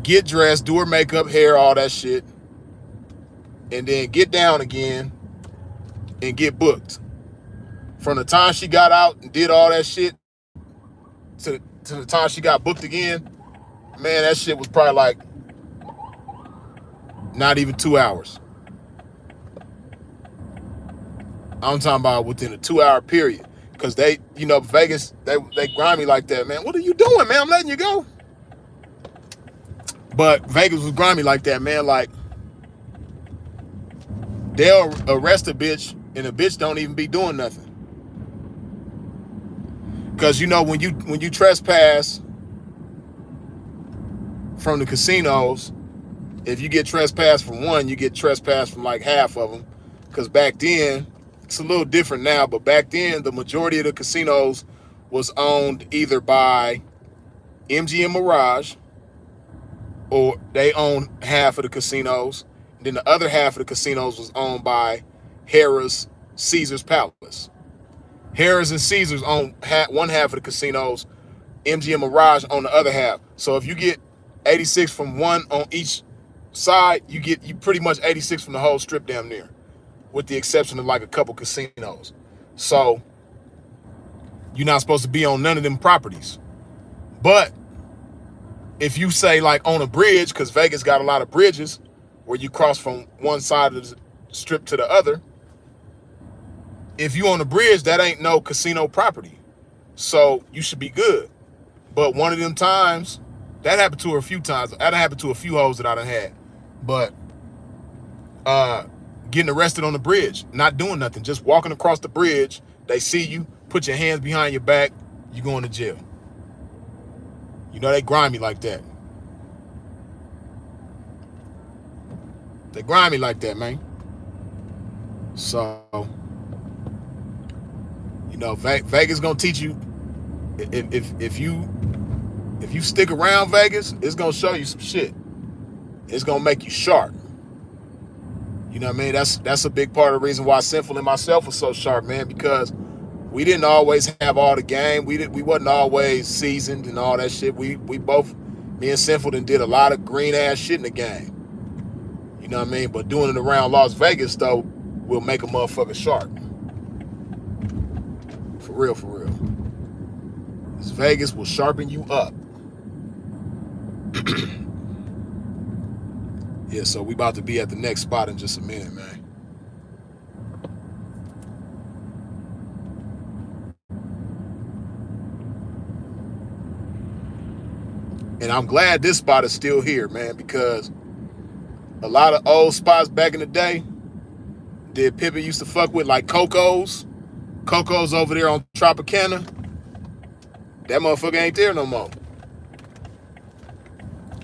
get dressed, do her makeup, hair, all that shit, and then get down again and get booked. From the time she got out and did all that shit to the time she got booked again, man, that shit was probably like not even 2 hours. I'm talking about within a 2-hour period. Because they, Vegas, they grimy like that, man. What are you doing, man? I'm letting you go. But Vegas was grimy like that, man. Like, they'll arrest a bitch and the bitch don't even be doing nothing. Because, when you trespass from the casinos, if you get trespassed from one, you get trespassed from like half of them. Because back then, it's a little different now, but back then, the majority of the casinos was owned either by MGM Mirage, or they owned half of the casinos. And then the other half of the casinos was owned by Harrah's Caesar's Palace. Harrah's and Caesar's own one half of the casinos. MGM Mirage on the other half. So if you get 86 from one on each side, you pretty much 86 from the whole strip damn near, with the exception of like a couple casinos. So you're not supposed to be on none of them properties. But if you say like on a bridge, because Vegas got a lot of bridges where you cross from one side of the strip to the other, if you on the bridge, that ain't no casino property. So you should be good. But one of them times, that happened to her a few times. That happened to a few hoes that I done had. But getting arrested on the bridge, not doing nothing, just walking across the bridge, they see you, put your hands behind your back, you going to jail. You know, they grimy like that. They grimy like that, man. So, you know, Vegas gonna teach you. If you stick around Vegas, it's gonna show you some shit. It's gonna make you sharp. You know what I mean? That's a big part of the reason why Sinful and myself was so sharp, man, because we didn't always have all the game. We wasn't always seasoned and all that shit. We both, me and Sinful, did a lot of green ass shit in the game. You know what I mean? But doing it around Las Vegas though will make a motherfucker sharp. For real, for real. This Vegas will sharpen you up. Yeah, so we about to be at the next spot in just a minute, man. And I'm glad this spot is still here, man, because a lot of old spots back in the day that Pippin used to fuck with, like Coco's. Coco's over there on Tropicana. That motherfucker ain't there no more.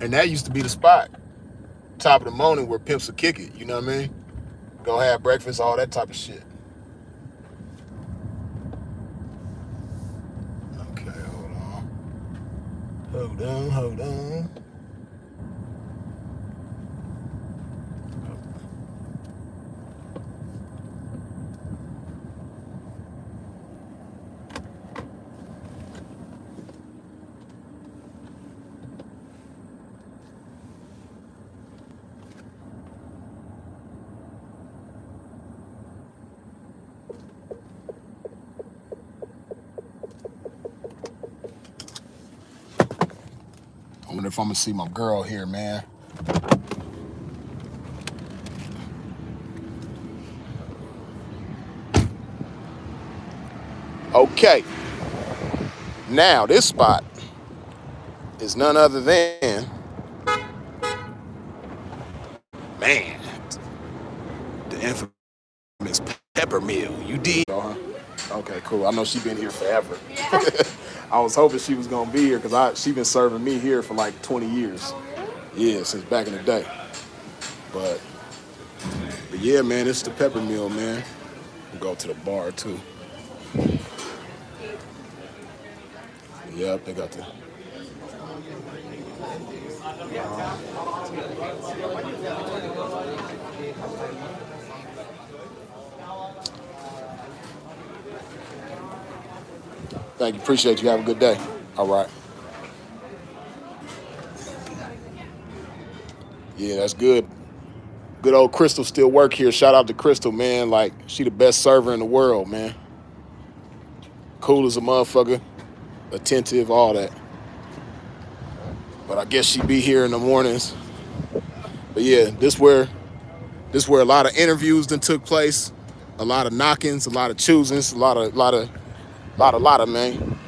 And that used to be the spot. Top of the morning where pimps will kick it, you know what I mean? Go have breakfast, all that type of shit. Okay, hold on. I wonder if I'm gonna see my girl here, man. Okay. Now, this spot is none other than, man, the infamous Pepper Mill. You did? Okay, cool. I know she been here forever. I was hoping she was gonna be here because she been serving me here for like 20 years. Yeah, since back in the day. But yeah, man, it's the Pepper Mill, man. We'll go to the bar too. Yep, they got the. Thank you. Appreciate you. Have a good day. All right. Yeah, that's good. Good old Crystal still work here. Shout out to Crystal, man. Like, she the best server in the world, man. Cool as a motherfucker. Attentive, all that. But I guess she be here in the mornings. But yeah, this where a lot of interviews then took place. A lot of knockings, a lot of choosings, a lot of, man.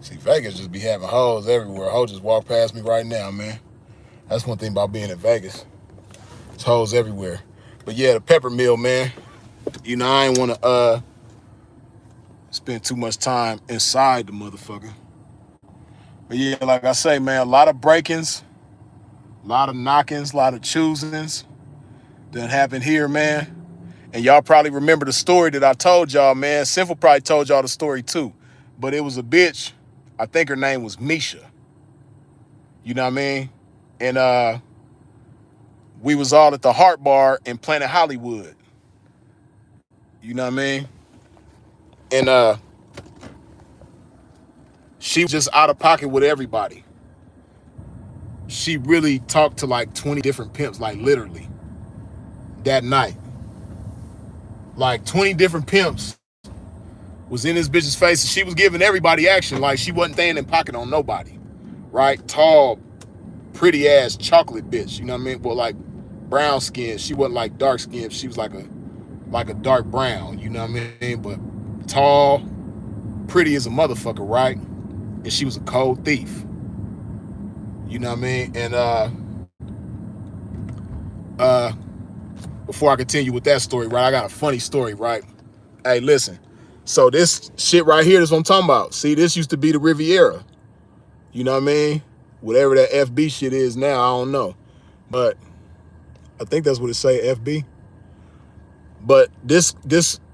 See, Vegas just be having hoes everywhere. Hoes just walk past me right now, man. That's one thing about being in Vegas. There's hoes everywhere. But yeah, the Pepper Mill, man. You know, I ain't want to spend too much time inside the motherfucker. But yeah, like I say, man, a lot of break-ins, a lot of knockings, a lot of choosings that happened here, man. And y'all probably remember the story that I told y'all, man. Sinful probably told y'all the story too. But it was a bitch, I think her name was Misha. You know what I mean? And we was all at the Heart Bar in Planet Hollywood. You know what I mean? And she was just out of pocket with everybody. She really talked to like 20 different pimps, like literally, that night. like 20 different pimps was in this bitch's face, and she was giving everybody action. Like, she wasn't staying in pocket on nobody, right? Tall, pretty ass chocolate bitch, you know what I mean? Well, like brown skin. She wasn't like dark skin. She was like a dark brown, you know what I mean? But tall, pretty as a motherfucker, right? And she was a cold thief, you know what I mean? And before I continue with that story, right, I got a funny story, right? Hey, listen. So this shit right here is what I'm talking about. See, this used to be the Riviera. You know what I mean? Whatever that FB shit is now, I don't know. But I think that's what it say, FB. But this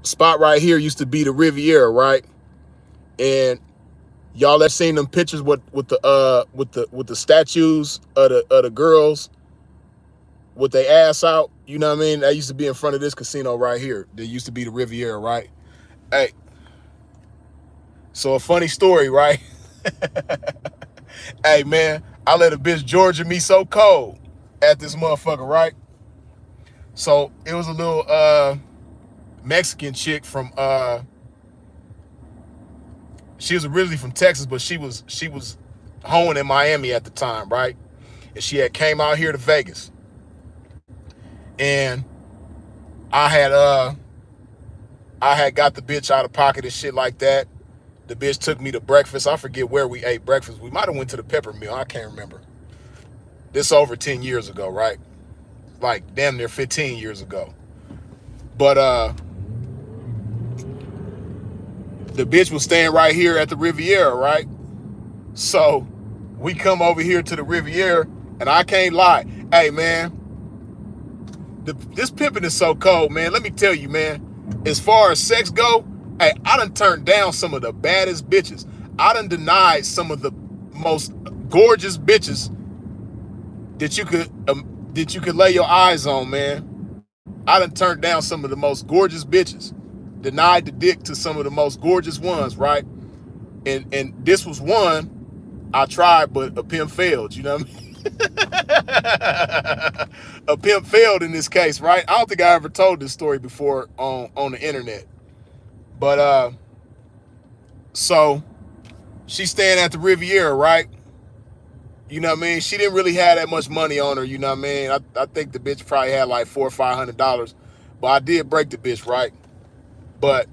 spot right here used to be the Riviera, right? And y'all have seen them pictures with the statues of the girls with their ass out. You know what I mean? That used to be in front of this casino right here. That used to be the Riviera, right? Hey, so a funny story, right? Hey, man, I let a bitch Georgia me so cold at this motherfucker, right? So it was a little Mexican chick from she was originally from Texas, but she was hoeing in Miami at the time, right? And she had came out here to Vegas. And I had got the bitch out of pocket and shit like that. The bitch took me to breakfast. I forget where we ate breakfast. We might have went to the Pepper Mill. I can't remember. This over 10 years ago, right? Like damn near 15 years ago. But the bitch was staying right here at the Riviera, right? So we come over here to the Riviera, and I can't lie. Hey, man, this pimping is so cold, man. Let me tell you, man, as far as sex go, hey, I done turned down some of the baddest bitches. I done denied some of the most gorgeous bitches that you could lay your eyes on, man. I done turned down some of the most gorgeous bitches. Denied the dick to some of the most gorgeous ones, right? And this was one I tried, but a pimp failed, you know what I mean? A pimp failed in this case, right? I don't think I ever told this story before on the internet. But so she's staying at the Riviera, right? You know what I mean? She didn't really have that much money on her, you know what I mean? I think the bitch probably had like $400 or $500. But I did break the bitch, right? But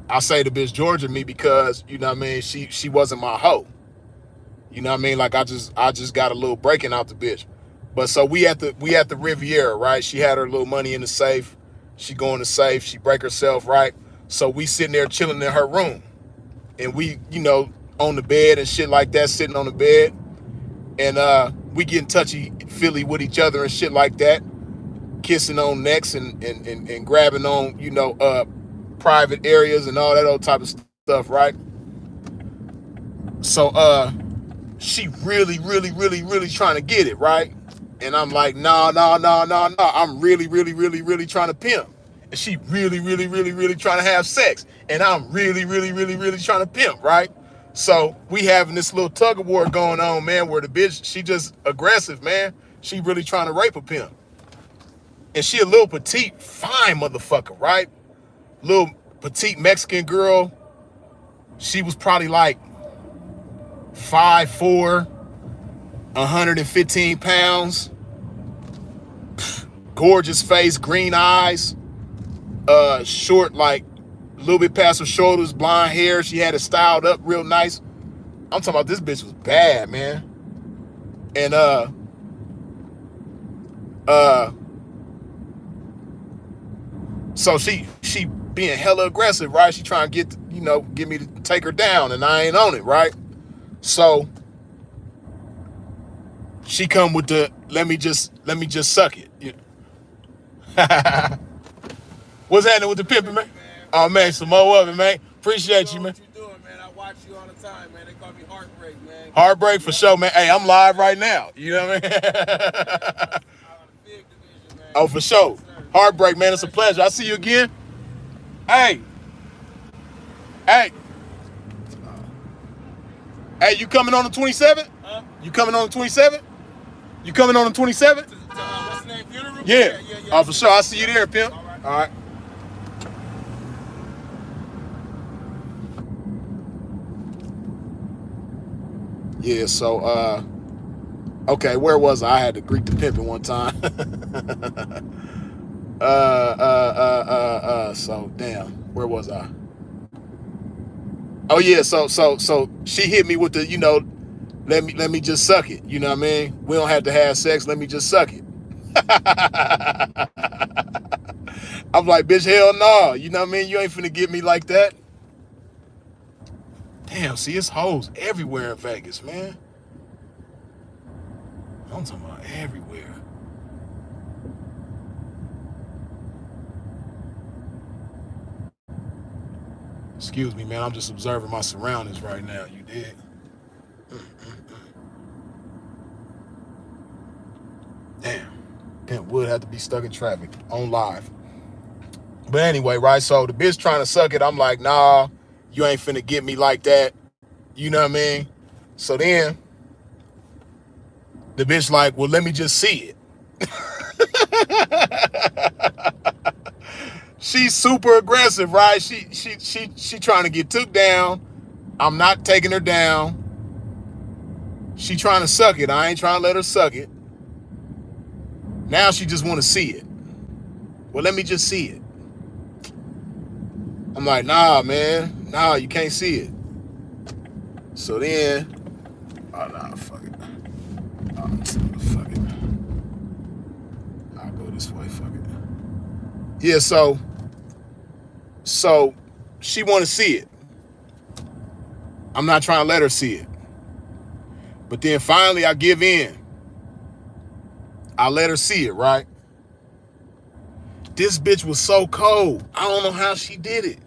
I say the bitch Georgia me because, you know what I mean, she wasn't my hoe. You know what I mean? Like I just got a little breaking out the bitch. But so we at the Riviera, right? She had her little money in the safe. She go in the safe, she break herself, right? So we sitting there chilling in her room. And we, you know, on the bed and shit like that, sitting on the bed. And we getting touchy-feely with each other and shit like that. Kissing on necks and grabbing on, you know, private areas and all that old type of stuff, right? So she really trying to get it, right? And I'm like, no. I'm really trying to pimp. And she really trying to have sex. And I'm really trying to pimp, right? So we having this little tug of war going on, man, where the bitch, she just aggressive, man. She really trying to rape a pimp. And she a little petite, fine motherfucker, right? Little petite Mexican girl. She was probably like 5'4", 115 pounds. Gorgeous face, green eyes. Short, like a little bit past her shoulders, blonde hair. She had it styled up real nice. I'm talking about this bitch was bad, man. And so she being hella aggressive, right? She trying to get me to take her down, and I ain't on it, right? So she come with the let me just suck it. What's happening with the pimping, man? Oh man, some more of it, man. Appreciate you, man. What you doing, man? I watch you all the time, man. They call me Heartbreak, man. Heartbreak for sure, man. Hey, I'm live right now. You know what I mean? Oh, for sure. Heartbreak, man. It's a pleasure. I see you again. Hey, you coming on the 27th? Huh? You coming on the 27th? You coming on the 27th? What's the name? Funeral? Yeah. Oh, for sure. I'll see you there, pimp. All right. All right. Yeah, so okay, where was I? I had to greet the pimpin' one time. So damn, where was I? Oh yeah, so she hit me with the, let me just suck it. You know what I mean? We don't have to have sex. Let me just suck it. I'm like, bitch, hell no. You know what I mean? You ain't finna get me like that. Damn, see, it's hoes everywhere in Vegas, man. I'm talking about everywhere. Excuse me, man. I'm just observing my surroundings right now. You did. Damn. Pimp would have to be stuck in traffic on live. But anyway, right? So the bitch trying to suck it. I'm like, nah, you ain't finna get me like that. You know what I mean? So then the bitch like, well, let me just see it. She's super aggressive, right? She trying to get took down. I'm not taking her down. She trying to suck it. I ain't trying to let her suck it. Now she just want to see it. Well, let me just see it. I'm like, nah, man. Nah, you can't see it. So then, oh, nah, fuck it. Oh, fuck it. I'll go this way, fuck it. Yeah, so she want to see it. I'm not trying to let her see it. But then finally I give in. I let her see it, right? This bitch was so cold. I don't know how she did it.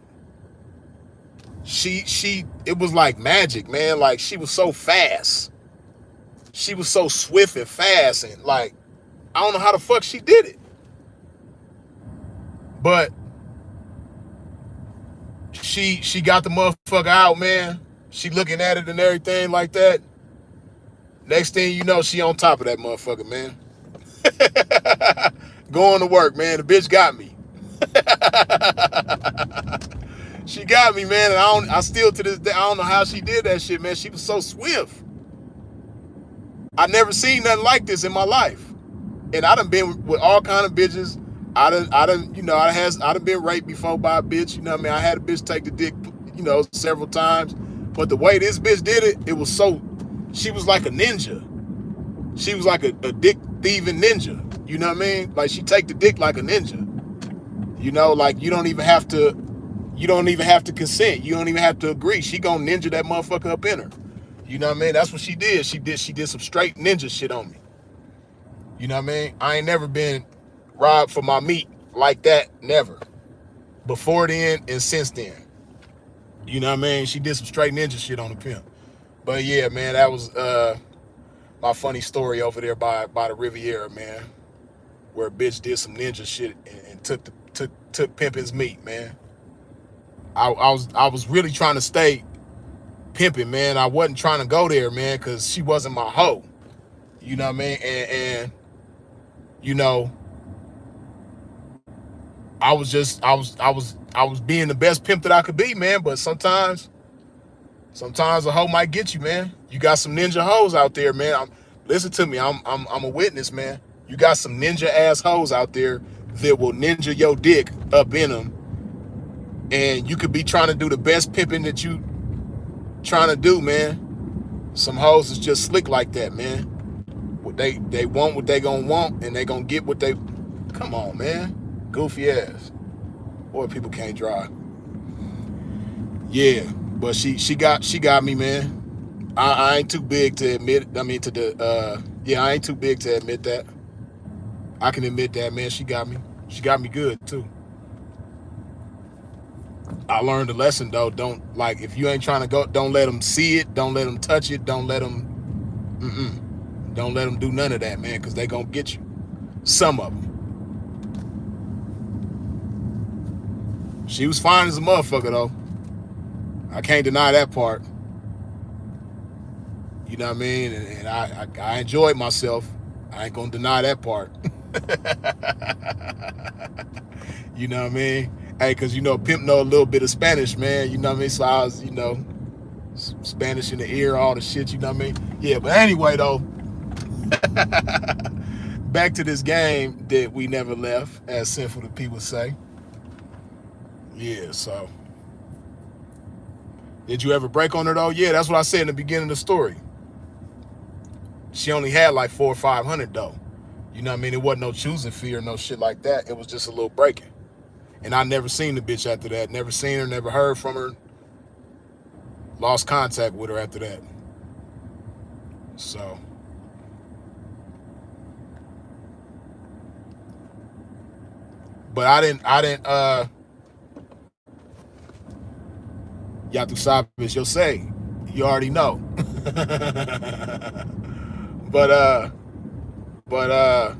It was like magic, man. Like, she was so fast. She was so swift and fast, and like, I don't know how the fuck she did it. But she got the motherfucker out, man. She looking at it and everything like that. Next thing you know, she on top of that motherfucker, man. Going to work, man. The bitch got me. She got me, man, and I still to this day, I don't know how she did that shit, man. She was so swift. I never seen nothing like this in my life. And I done been with all kind of bitches. I done been raped before by a bitch. You know what I mean? I had a bitch take the dick, several times. But the way this bitch did it, it was so, she was like a ninja. She was like a dick thieving ninja. You know what I mean? Like, she take the dick like a ninja. Like, you don't even have to consent. You don't even have to agree. She gonna ninja that motherfucker up in her. You know what I mean? That's what she did. She did some straight ninja shit on me. You know what I mean? I ain't never been robbed for my meat like that. Never. Before then and since then. You know what I mean? She did some straight ninja shit on the pimp. But yeah, man, that was my funny story over there by the Riviera, man. Where a bitch did some ninja shit and took pimpin's meat, man. I was really trying to stay pimping, man. I wasn't trying to go there, man, because she wasn't my hoe. You know what I mean? And you know, I was being the best pimp that I could be, man. But sometimes a hoe might get you, man. You got some ninja hoes out there, man. Listen to me. I'm a witness, man. You got some ninja ass hoes out there that will ninja your dick up in them, and you could be trying to do the best pimping that you trying to do, man. Some hoes is just slick like that, man. What they want what they gonna want, and they gonna get what they. Come on, man. Goofy ass. Boy, people can't drive. Yeah, but she got me, man. I ain't too big to admit. I mean, I ain't too big to admit that. I can admit that, man. She got me. She got me good too. I learned a lesson though. Don't, like, if you ain't trying to go, don't let them see it. Don't let them touch it. Don't let them. Don't let them do none of that, man, because they gonna get you. Some of them. She was fine as a motherfucker though. I can't deny that part. You know what I mean? And I enjoyed myself. I ain't gonna deny that part. You know what I mean? Hey, cause pimp know a little bit of Spanish, man. You know what I mean? So I was, Spanish in the ear, all the shit, you know what I mean? Yeah, but anyway, though, back to this game that we never left, as Sinful the people say. Yeah, so. Did you ever break on her, though? Yeah, that's what I said in the beginning of the story. She only had like 400 or 500, though. You know what I mean? It wasn't no choosing fee or no shit like that. It was just a little breaking. And I never seen the bitch after that. Never seen her, never heard from her. Lost contact with her after that. So. But I didn't, ya tu sabes, yo say. You already know. but, but,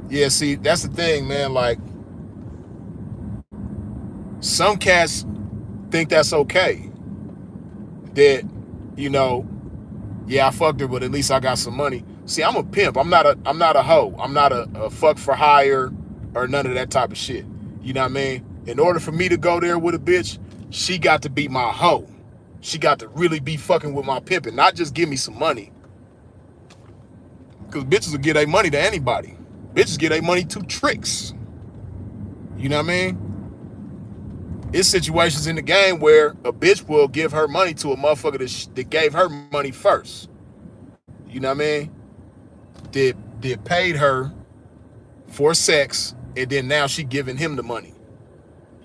yeah, see, that's the thing, man. Like, some cats think that's okay. That, you know, yeah, I fucked her, but at least I got some money. See, I'm a pimp. I'm not a hoe. I'm not a fuck for hire or none of that type of shit. You know what I mean? In order for me to go there with a bitch, she got to be my hoe. She got to really be fucking with my pimping, not just give me some money. Because bitches will give their money to anybody. Bitches give their money to tricks. You know what I mean? It's situations in the game where a bitch will give her money to a motherfucker that gave her money first. You know what I mean? That paid her for sex, and then now she giving him the money.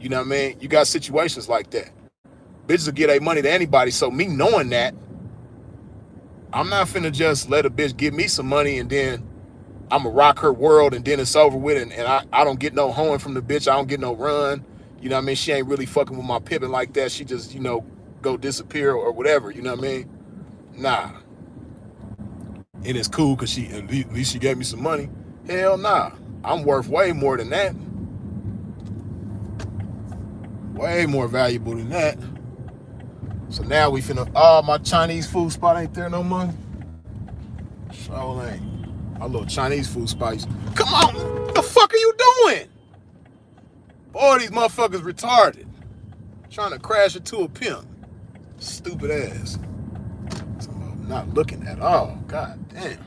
You know what I mean? You got situations like that. Bitches will give their money to anybody, so me knowing that, I'm not finna just let a bitch give me some money and then I'm going to rock her world and then it's over with and I don't get no hoeing from the bitch. I don't get no run. You know what I mean? She ain't really fucking with my pimping like that. She just, you know, go disappear or whatever. You know what I mean? Nah. And it's cool because at least she gave me some money. Hell nah. I'm worth way more than that. Way more valuable than that. So now we finna, my Chinese food spot ain't there no more. So ain't. My little Chinese food spot. Come on, what the fuck are you doing? Boy, these motherfuckers retarded. Trying to crash into a pimp. Stupid ass. I'm not looking at all. God damn.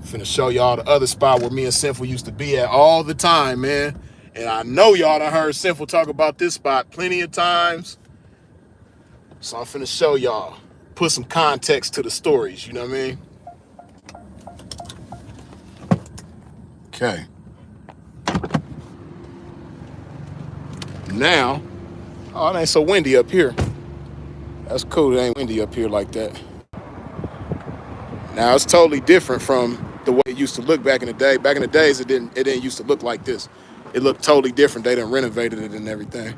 Finna show y'all the other spot where me and Sinful used to be at all the time, man. And I know y'all done heard Sinful talk about this spot plenty of times. So I'm finna show y'all. Put some context to the stories, you know what I mean? Okay. Now, oh, it ain't so windy up here. That's cool. It ain't windy up here like that. Now it's totally different from the way it used to look back in the day. Back in the days, it didn't used to look like this. It looked totally different. They done renovated it and everything.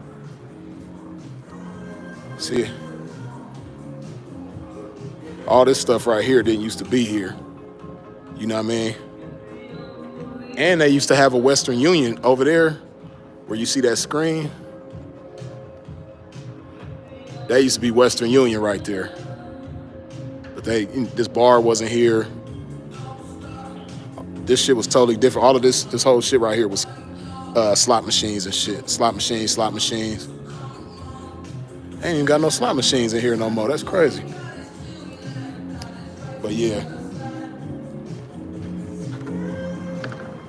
See, all this stuff right here didn't used to be here. You know what I mean? And they used to have a Western Union over there where you see that screen. That used to be Western Union right there. But this bar wasn't here. This shit was totally different. All of this whole shit right here was slot machines and shit. Slot machines. Ain't even got no slot machines in here no more. That's crazy. But yeah.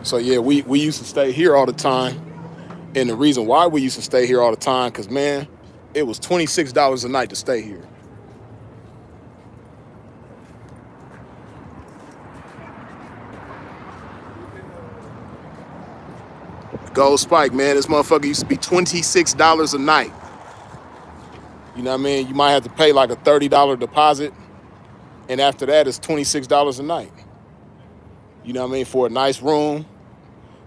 So yeah, we used to stay here all the time. And the reason why we used to stay here all the time, because man, it was $26 a night to stay here. Gold Spike, man, this motherfucker used to be $26 a night. You know what I mean? You might have to pay like a $30 deposit. And after that, it's $26 a night. You know what I mean? For a nice room.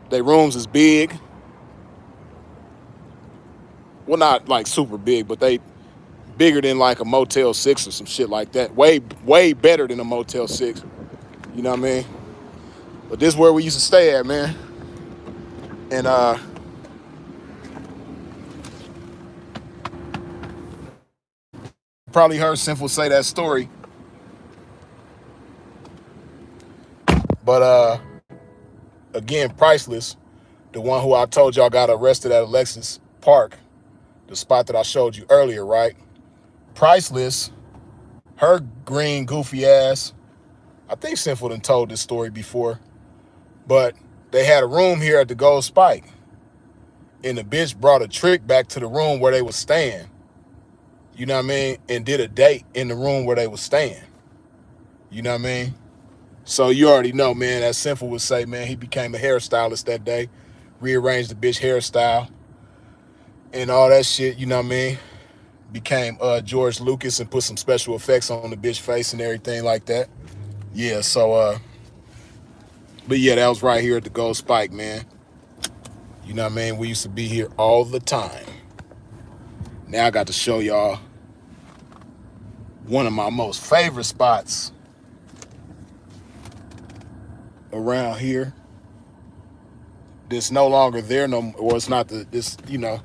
Their rooms is big. Well, not like super big, but they bigger than like a Motel 6 or some shit like that. Way better than a Motel 6. You know what I mean? But this is where we used to stay at, man. And probably heard Sinful say that story. But again, priceless. the one who I told y'all got arrested at Alexis Park, the spot that I showed you earlier, right? Priceless, her green goofy ass. I think Sinful done told this story before, but they had a room here at the Gold Spike, and the bitch brought a trick back to the room where they was staying. You know what I mean? And did a date in the room where they was staying. You know what I mean? So you already know, man, as Sinful would say, man, he became a hairstylist that day, rearranged the bitch hairstyle and all that shit, you know what I mean? Became George Lucas and put some special effects on the bitch face and everything like that. Yeah, so but yeah, that was right here at the Gold Spike, man. You know what I mean? We used to be here all the time. Now I got to show y'all one of my most favorite spots around here. That's no longer there no, or it's not this, you know,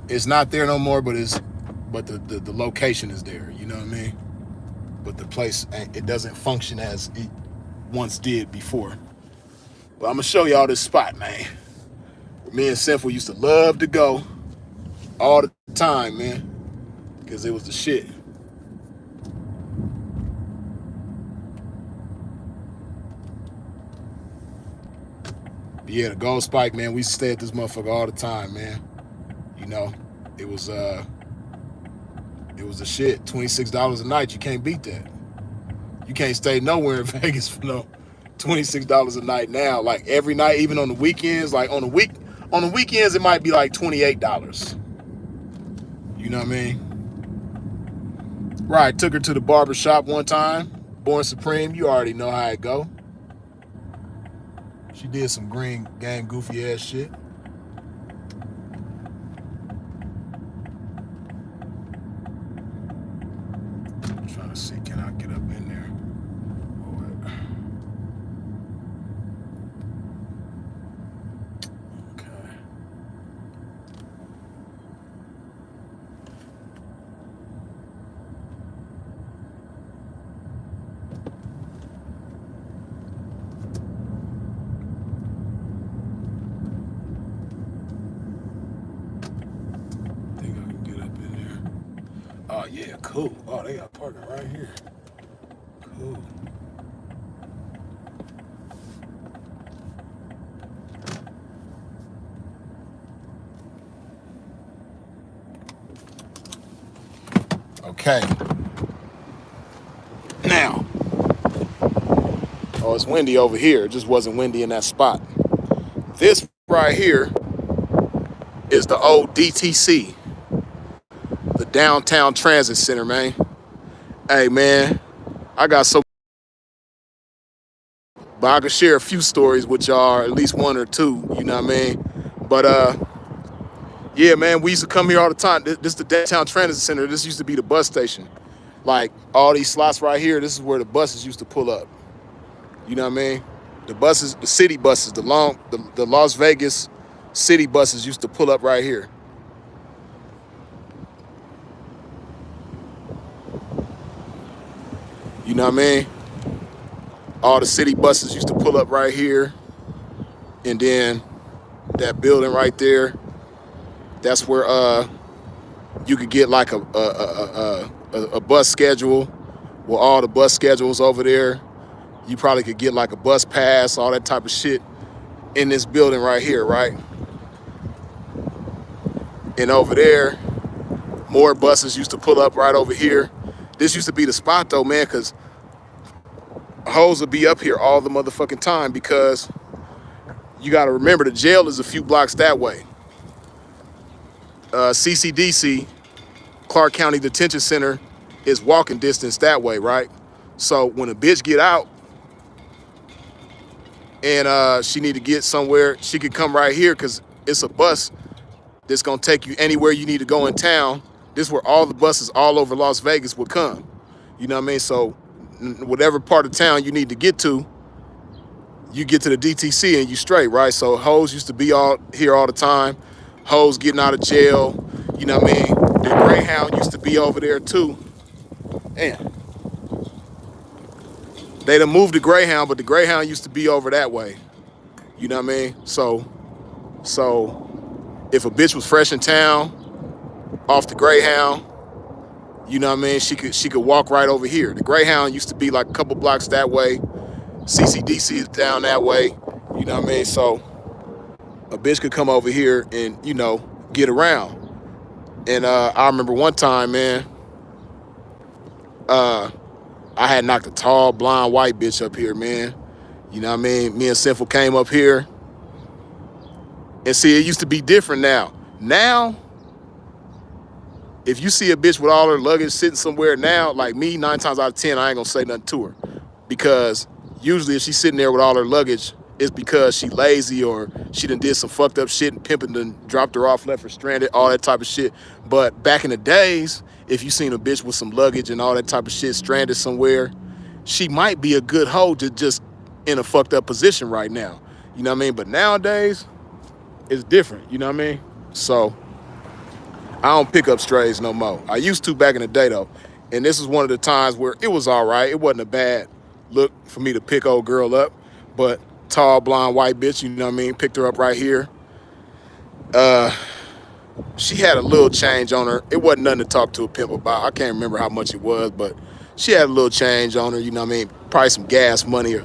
it's not there no more, but the location is there. You know what I mean? But the place, it doesn't function as it once did before. But I'm gonna show y'all this spot, man. Me and Sinful used to love to go all the time, man, because it was the shit. But yeah, the Gold Spike, man. We used to stay at this motherfucker all the time, man. You know, it was the shit. $26 a night. You can't beat that. You can't stay nowhere in Vegas for no $26 a night now. Like every night, even on the weekends. Like on the weekends it might be like $28. You know what I mean? Right. Took her to the barber shop one time. Born Supreme. You already know how it go. She did some green game goofy ass shit. I'm trying to see, can I get up in there? Okay. Oh yeah, cool. Oh, they got parking right here. Cool. Okay. Now. Oh, it's windy over here. It just wasn't windy in that spot. This right here is the old DTC, the Downtown Transit Center, man. Hey, man, I got so, but I could share a few stories with y'all, at least one or two, you know what I mean? But yeah, man, we used to come here all the time. This is the Downtown Transit Center. This used to be the bus station. Like all these slots right here, this is where the buses used to pull up. You know what I mean? The buses, the city buses, the Las Vegas city buses used to pull up right here. You know what I mean? All the city buses used to pull up right here. And then that building right there, that's where you could get like a bus schedule with all the bus schedules over there. You probably could get like a bus pass, all that type of shit in this building right here, right? And over there, more buses used to pull up right over here. This used to be the spot though, man, because hoes would be up here all the motherfucking time because you got to remember the jail is a few blocks that way. CCDC, Clark County Detention Center, is walking distance that way, right? So when a bitch get out and she need to get somewhere, she could come right here because it's a bus that's gonna take you anywhere you need to go in town. This is where all the buses all over Las Vegas would come. You know what I mean? So whatever part of town you need to get to, you get to the DTC and you straight, right? So hoes used to be all here all the time. Hoes getting out of jail, you know what I mean? The Greyhound used to be over there too. Damn. They done moved the Greyhound, but the Greyhound used to be over that way. You know what I mean? So if a bitch was fresh in town off the Greyhound, you know what I mean, she could walk right over here. The Greyhound used to be like a couple blocks that way. CCDC is down that way. You know what I mean? So a bitch could come over here and, get around. And I remember one time, man, uh, I had knocked a tall, blonde, white bitch up here, man. You know what I mean? Me and Sinful came up here. And see, it used to be different now. Now, if you see a bitch with all her luggage sitting somewhere now, like me, 9 times out of 10, I ain't gonna say nothing to her. Because usually if she's sitting there with all her luggage, it's because she lazy or she done did some fucked up shit and pimping done dropped her off, left her stranded, all that type of shit. But back in the days, if you seen a bitch with some luggage and all that type of shit stranded somewhere, she might be a good hoe to just in a fucked up position right now. You know what I mean? But nowadays, it's different. You know what I mean? So I don't pick up strays no more. I used to back in the day though. And this is one of the times where it was all right. It wasn't a bad look for me to pick old girl up. But tall, blonde, white bitch, you know what I mean? Picked her up right here. She had a little change on her. It wasn't nothing to talk to a pimp about. I can't remember how much it was, but she had a little change on her, you know what I mean? Probably some gas money or,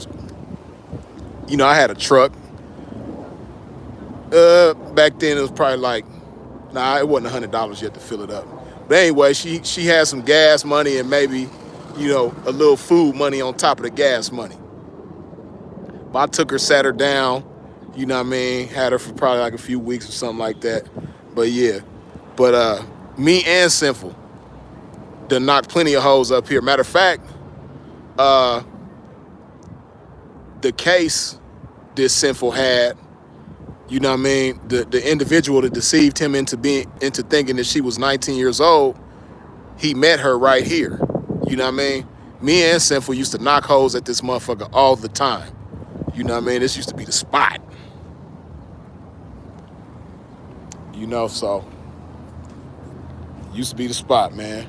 I had a truck. Back then it was probably like, nah, it wasn't $100 yet to fill it up. But anyway, she had some gas money and maybe, a little food money on top of the gas money. But I took her, sat her down, you know what I mean, had her for probably like a few weeks or something like that. But yeah. But me and Sinful done knocked plenty of hoes up here. Matter of fact, the case this Sinful had, you know what I mean, the individual that deceived him into thinking that she was 19 years old, he met her right here. You know what I mean? Me and Sinful used to knock hoes at this motherfucker all the time. You know what I mean? This used to be the spot. So used to be the spot, man.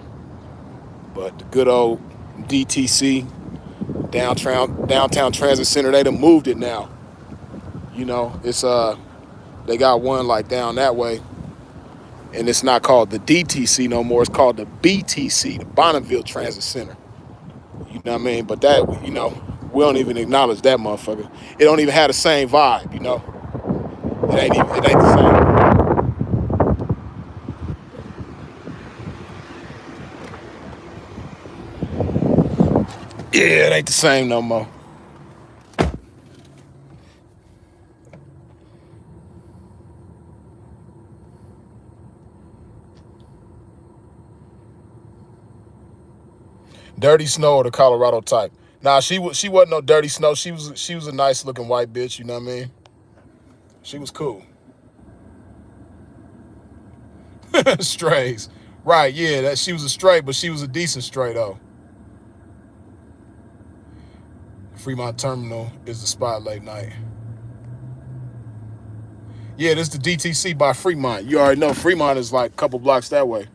But the good old DTC, downtown transit center, they done moved it now. It's they got one like down that way. And it's not called the DTC no more. It's called the BTC, the Bonneville Transit Center. You know what I mean? But that, we don't even acknowledge that motherfucker. It don't even have the same vibe, It ain't the same. Yeah, it ain't the same no more. Dirty Snow or the Colorado type. Nah, she wasn't no Dirty Snow. She was a nice looking white bitch, you know what I mean? She was cool. Strays. Right, yeah, that she was a stray, but she was a decent stray though. Fremont Terminal is the spot late night. Yeah, this is the DTC by Fremont. You already know Fremont is like a couple blocks that way.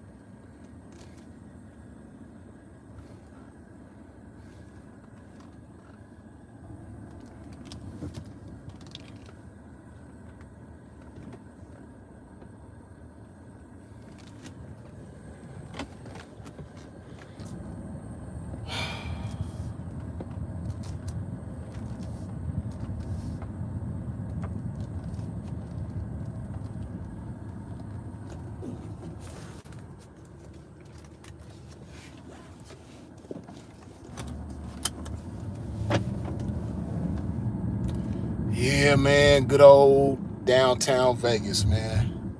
Yeah, man, good old downtown Vegas, man.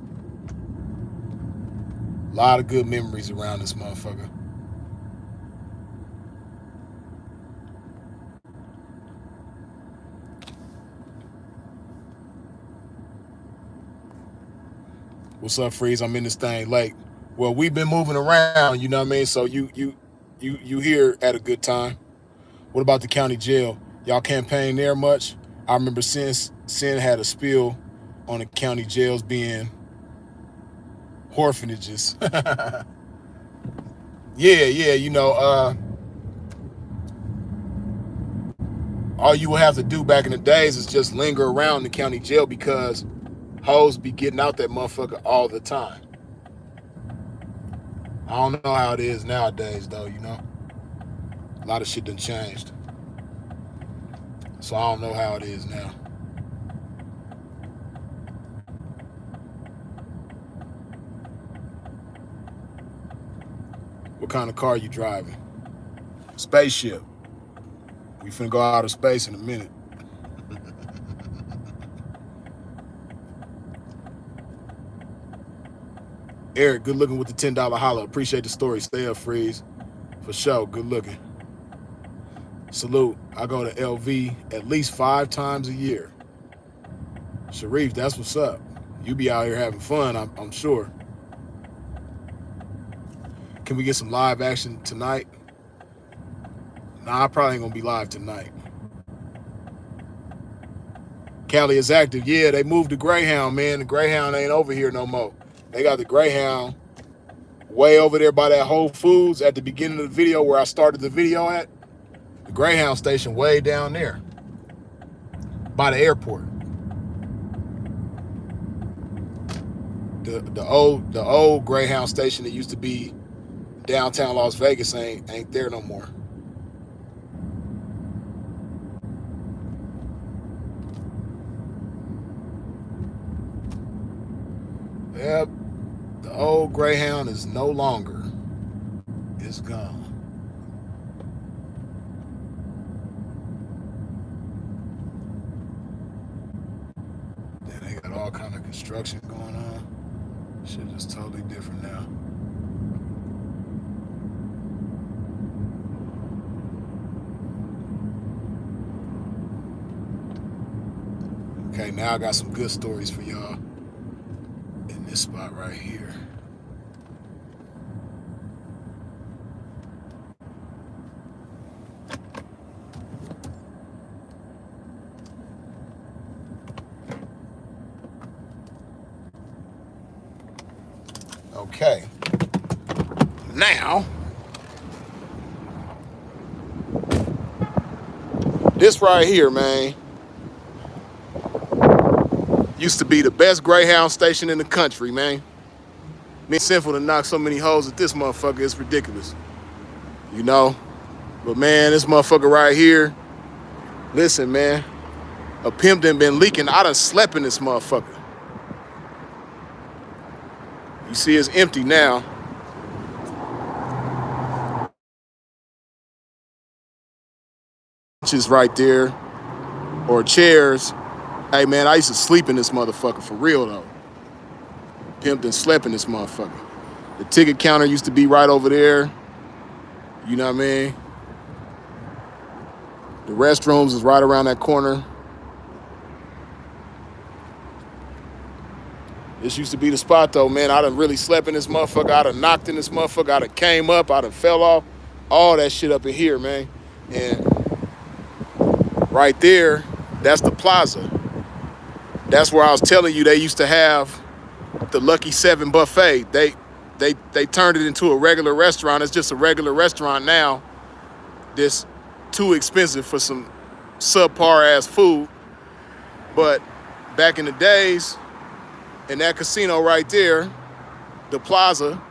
A lot of good memories around this motherfucker. What's up, Freeze? I'm in this thing late. Well, we've been moving around, you know what I mean? So you here at a good time. What about the county jail? Y'all campaign there much? I remember Sin had a spill on the county jails being orphanages. Yeah, All you would have to do back in the days is just linger around the county jail because hoes be getting out that motherfucker all the time. I don't know how it is nowadays, though, you know? A lot of shit done changed. So I don't know how it is now. What kind of car you driving? Spaceship. We finna go out of space in a minute. Eric, good looking with the $10 holla. Appreciate the story. Stay up, Freeze. For sure, good looking. Salute. I go to LV at least 5 times a year. Sharif, that's what's up. You be out here having fun, I'm sure. Can we get some live action tonight? Nah, I probably ain't gonna be live tonight. Cali is active. Yeah, they moved the Greyhound, man. The Greyhound ain't over here no more. They got the Greyhound way over there by that Whole Foods at the beginning of the video where I started the video at. The Greyhound station way down there by the airport. The old Greyhound station that used to be downtown Las Vegas ain't there no more. Yep, the old Greyhound is no longer. It's gone. Then they got all kind of construction going on. Shit is totally different now. Okay, now I got some good stories for y'all in this spot right here. Okay. Now, this right here, man, used to be the best Greyhound station in the country, man. Me and Sinful to knock so many holes at this motherfucker, it's ridiculous. You know? But man, this motherfucker right here, listen, man, a pimp done been leaking. I done slept in this motherfucker. You see it's empty now. Benches right there, or chairs. Hey man, I used to sleep in this motherfucker for real though. Pimp done slept in this motherfucker. The ticket counter used to be right over there. You know what I mean? The restrooms is right around that corner. This used to be the spot though, man. I done really slept in this motherfucker. I done knocked in this motherfucker. I done came up. I done fell off. All that shit up in here, man. And right there, that's the plaza. That's where I was telling you they used to have the Lucky 7 buffet. They turned it into a regular restaurant. It's just a regular restaurant now. This too expensive for some subpar ass food. But back in the days, in that casino right there, the plaza,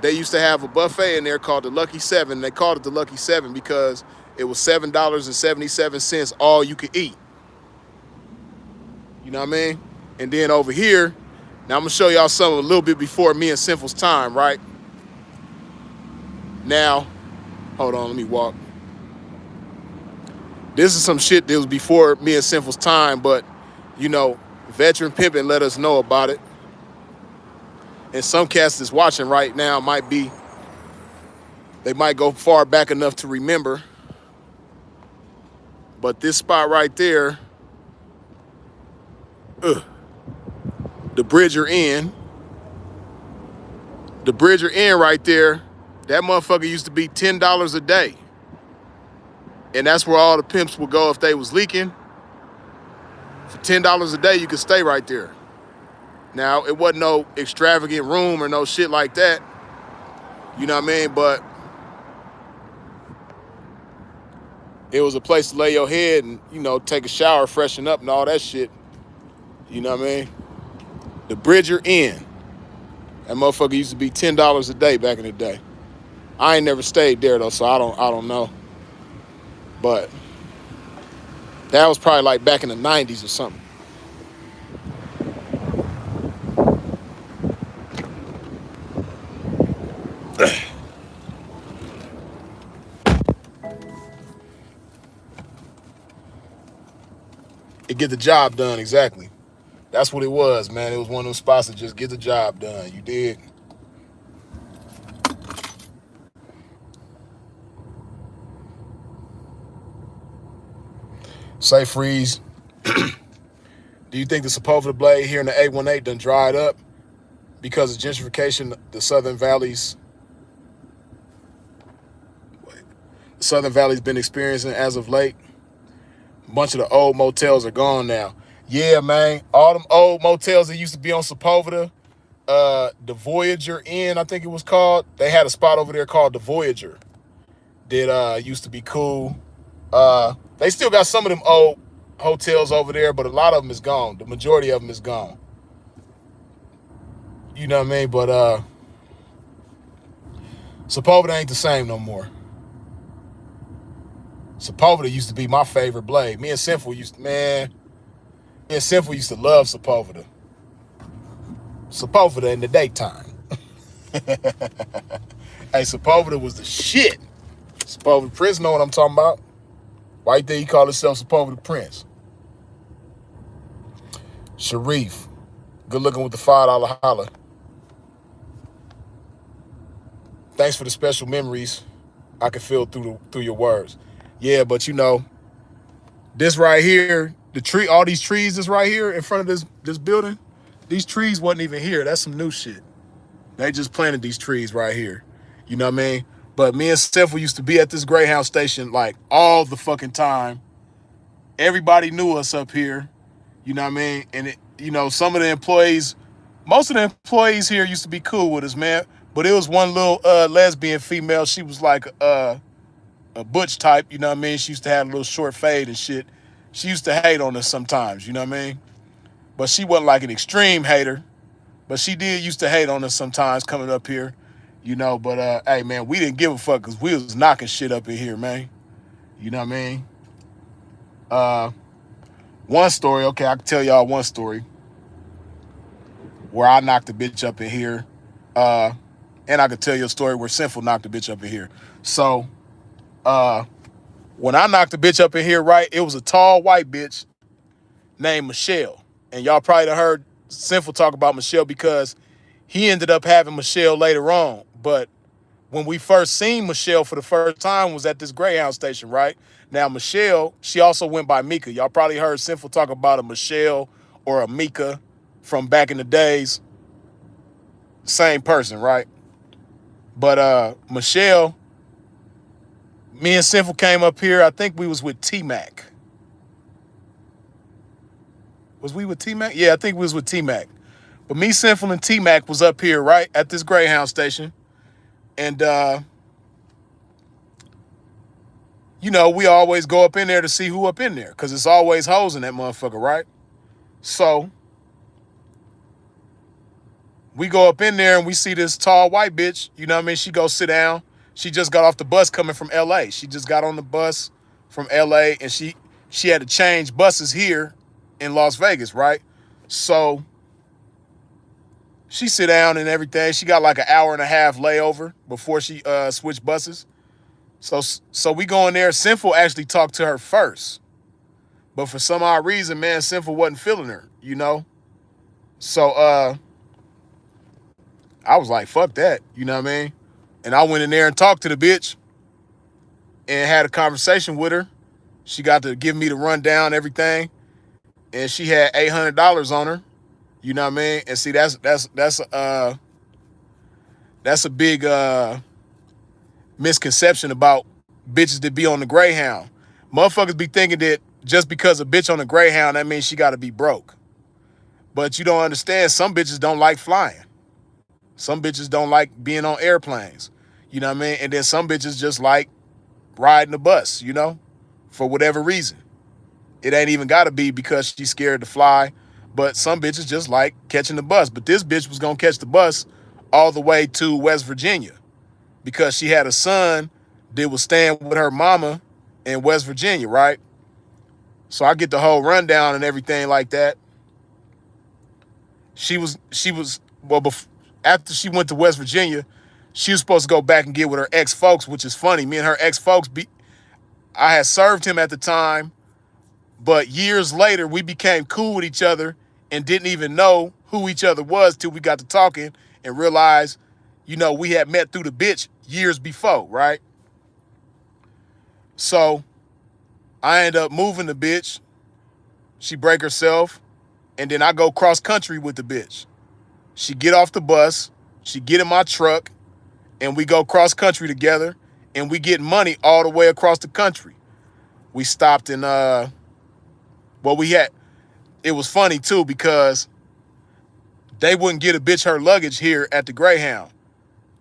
they used to have a buffet in there called the Lucky 7. They called it the Lucky 7 because it was $7.77 all you could eat. You know what I mean? And then over here, now I'm gonna show y'all something a little bit before me and Sinful's time, right? Now, hold on, let me walk. This is some shit that was before me and Sinful's time, but you know, Veteran Pimpin' let us know about it. And some cats that's watching right now they might go far back enough to remember. But this spot right there, the Bridger Inn. The Bridger Inn right there, that motherfucker used to be $10 a day. And that's where all the pimps would go if they was leaking. For $10 a day, you could stay right there. Now, it wasn't no extravagant room or no shit like that. You know what I mean? But It was a place to lay your head and, take a shower, freshen up and all that shit. You know what I mean? The Bridger Inn. That motherfucker used to be $10 a day back in the day. I ain't never stayed there though, so I don't know. But that was probably like back in the 90s or something. It get the job done, exactly. That's what it was, man. It was one of those spots that just get the job done. You did. Say Freeze. Do you think the Sepulveda blade here in the 818 done dried up because of gentrification? The Southern Valley's been experiencing as of late. A bunch of the old motels are gone now. Yeah, man. All them old motels that used to be on Sepulveda, the Voyager Inn, I think it was called. They had a spot over there called the Voyager that used to be cool. They still got some of them old hotels over there, but a lot of them is gone. The majority of them is gone. You know what I mean? But Sepulveda ain't the same no more. Sepulveda used to be my favorite blade. Me and Sinful used to love Sepulveda. Sepulveda in the daytime. Hey, Sepulveda was the shit. Sepulveda Prince know what I'm talking about. Why you think he called himself Sepulveda Prince? Sharif, good looking with the $5 holla. Thanks for the special memories I can feel through your words. Yeah, but this right here, the tree, all these trees that's right here in front of this building, these trees wasn't even here. That's some new shit. They just planted these trees right here. You know what I mean? But me and Sinful used to be at this Greyhound station like all the fucking time. Everybody knew us up here. You know what I mean? And some of the employees, most of the employees here used to be cool with us, man. But it was one little lesbian female. She was like a butch type, you know what I mean? She used to have a little short fade and shit. She used to hate on us sometimes, you know what I mean? But she wasn't like an extreme hater. But she did used to hate on us sometimes coming up here, But hey, man, we didn't give a fuck because we was knocking shit up in here, man. You know what I mean? One story, okay, I can tell y'all one story where I knocked a bitch up in here. And I could tell you a story where Sinful knocked a bitch up in here. So, when I knocked a bitch up in here, right, it was a tall white bitch named Michelle. And y'all probably done heard Sinful talk about Michelle because he ended up having Michelle later on. But when we first seen Michelle for the first time was at this Greyhound station, right? Now, Michelle, she also went by Mika. Y'all probably heard Sinful talk about a Michelle or a Mika from back in the days. Same person, right? But Michelle, me and Sinful came up here. I think we was with T-Mac. Was we with T-Mac? Yeah, I think we was with T-Mac. But me, Sinful, and T-Mac was up here, right, at this Greyhound station. And, we always go up in there to see who up in there. Because it's always hoes in that motherfucker, right? So, we go up in there and we see this tall white bitch. You know what I mean? She goes sit down. She just got off the bus coming from L.A. She just got on the bus from L.A. and she had to change buses here in Las Vegas, right? So she sit down and everything. She got like an hour and a half layover before she switched buses. So we go in there. Sinful actually talked to her first. But for some odd reason, man, Sinful wasn't feeling her, So I was like, fuck that, you know what I mean? And I went in there and talked to the bitch and had a conversation with her. She got to give me the rundown, everything. And she had $800 on her. You know what I mean? And see, that's a big misconception about bitches that be on the Greyhound. Motherfuckers be thinking that just because a bitch on the Greyhound, that means she got to be broke. But you don't understand, some bitches don't like flying. Some bitches don't like being on airplanes. You know what I mean? And then some bitches just like riding the bus, for whatever reason. It ain't even got to be because she's scared to fly, but some bitches just like catching the bus. But this bitch was going to catch the bus all the way to West Virginia because she had a son that was staying with her mama in West Virginia, right? So I get the whole rundown and everything like that. She was well after she went to West Virginia, she was supposed to go back and get with her ex folks, which is funny. Me and her ex folks, I had served him at the time, but years later we became cool with each other and didn't even know who each other was till we got to talking and realized, we had met through the bitch years before, right? So I end up moving the bitch. She break herself, and then I go cross country with the bitch. She get off the bus, she get in my truck, and we go cross country together, and we get money all the way across the country. We stopped in it was funny too because they wouldn't get a bitch her luggage here at the Greyhound.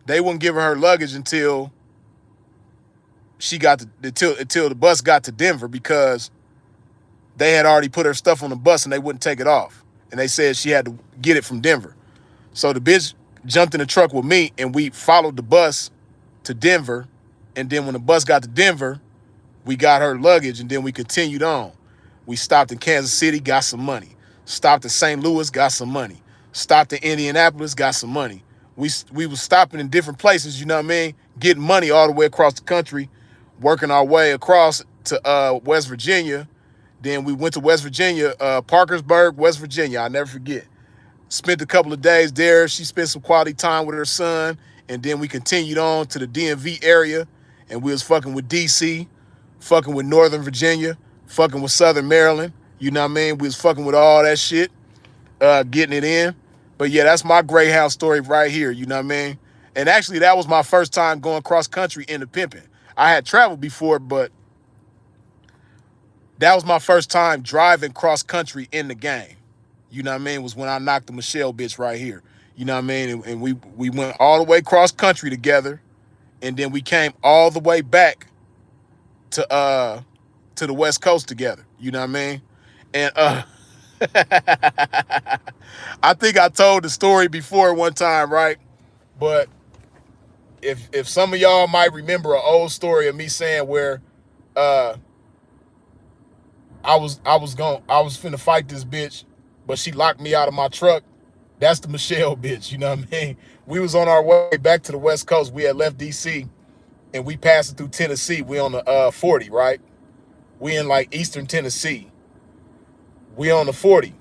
They wouldn't give her luggage until until the bus got to Denver because they had already put her stuff on the bus and they wouldn't take it off. And they said she had to get it from Denver. So the bitch jumped in the truck with me and we followed the bus to Denver. And then when the bus got to Denver, we got her luggage and then we continued on. We stopped in Kansas City, got some money. Stopped in St. Louis, got some money. Stopped in Indianapolis, got some money. We was stopping in different places, you know what I mean? Getting money all the way across the country, working our way across to West Virginia. Then we went to West Virginia, Parkersburg, West Virginia. I'll never forget. Spent a couple of days there. She spent some quality time with her son. And then we continued on to the DMV area. And we was fucking with DC, fucking with Northern Virginia, fucking with Southern Maryland. You know what I mean? We was fucking with all that shit, getting it in. But yeah, that's my Greyhound story right here. You know what I mean? And actually, that was my first time going cross country in the pimping. I had traveled before, but that was my first time driving cross country in the game. You know what I mean? Was when I knocked the Michelle bitch right here. You know what I mean? And we went all the way cross country together, and then we came all the way back to the West Coast together. You know what I mean? And I think I told the story before one time, right? But if some of y'all might remember an old story of me saying where I was finna fight this bitch, but she locked me out of my truck. That's the Michelle bitch, you know what I mean? We was on our way back to the West Coast. We had left DC and we passed it through Tennessee. We on the 40, right? We in like Eastern Tennessee. We on the 40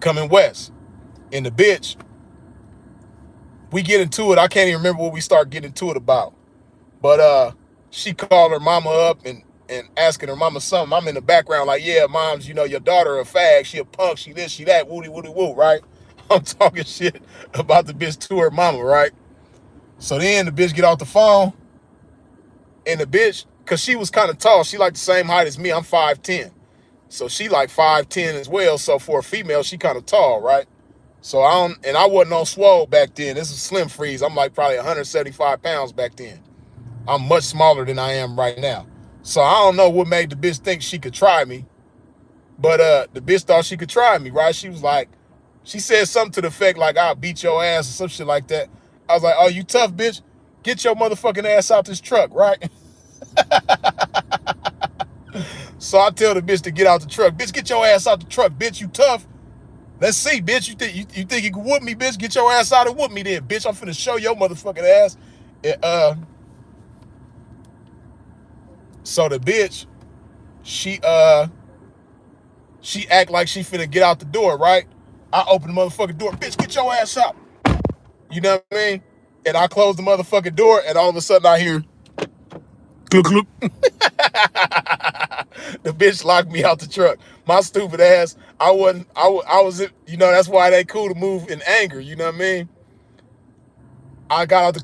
coming west. And the bitch, we get into it. I can't even remember what we start getting into it about. But she called her mama up and asking her mama something. I'm in the background like, yeah, moms, your daughter a fag. She a punk. She this, she that, woody, woody, woo, right? I'm talking shit about the bitch to her mama, right? So then the bitch get off the phone and the bitch, because she was kind of tall. She like the same height as me. I'm 5'10". So she like 5'10" as well. So for a female, she kind of tall, right? So I wasn't on swole back then. This is Slim Freeze. I'm like probably 175 pounds back then. I'm much smaller than I am right now. So I don't know what made the bitch think she could try me. But the bitch thought she could try me, right? She was like, she said something to the effect like, I'll beat your ass or some shit like that. I was like, oh, you tough, bitch? Get your motherfucking ass out this truck, right? So I tell the bitch to get out the truck. Bitch, get your ass out the truck, bitch. You tough? Let's see, bitch. You think you can whoop me, bitch? Get your ass out and whoop me then, bitch. I'm finna show your motherfucking ass. And, so the bitch, she act like she finna get out the door, right? I open the motherfucking door. Bitch, get your ass out. You know what I mean? And I close the motherfucking door, and all of a sudden I hear clunk, clunk. The bitch locked me out the truck. My stupid ass. I was, that's why it ain't cool to move in anger. You know what I mean? I got out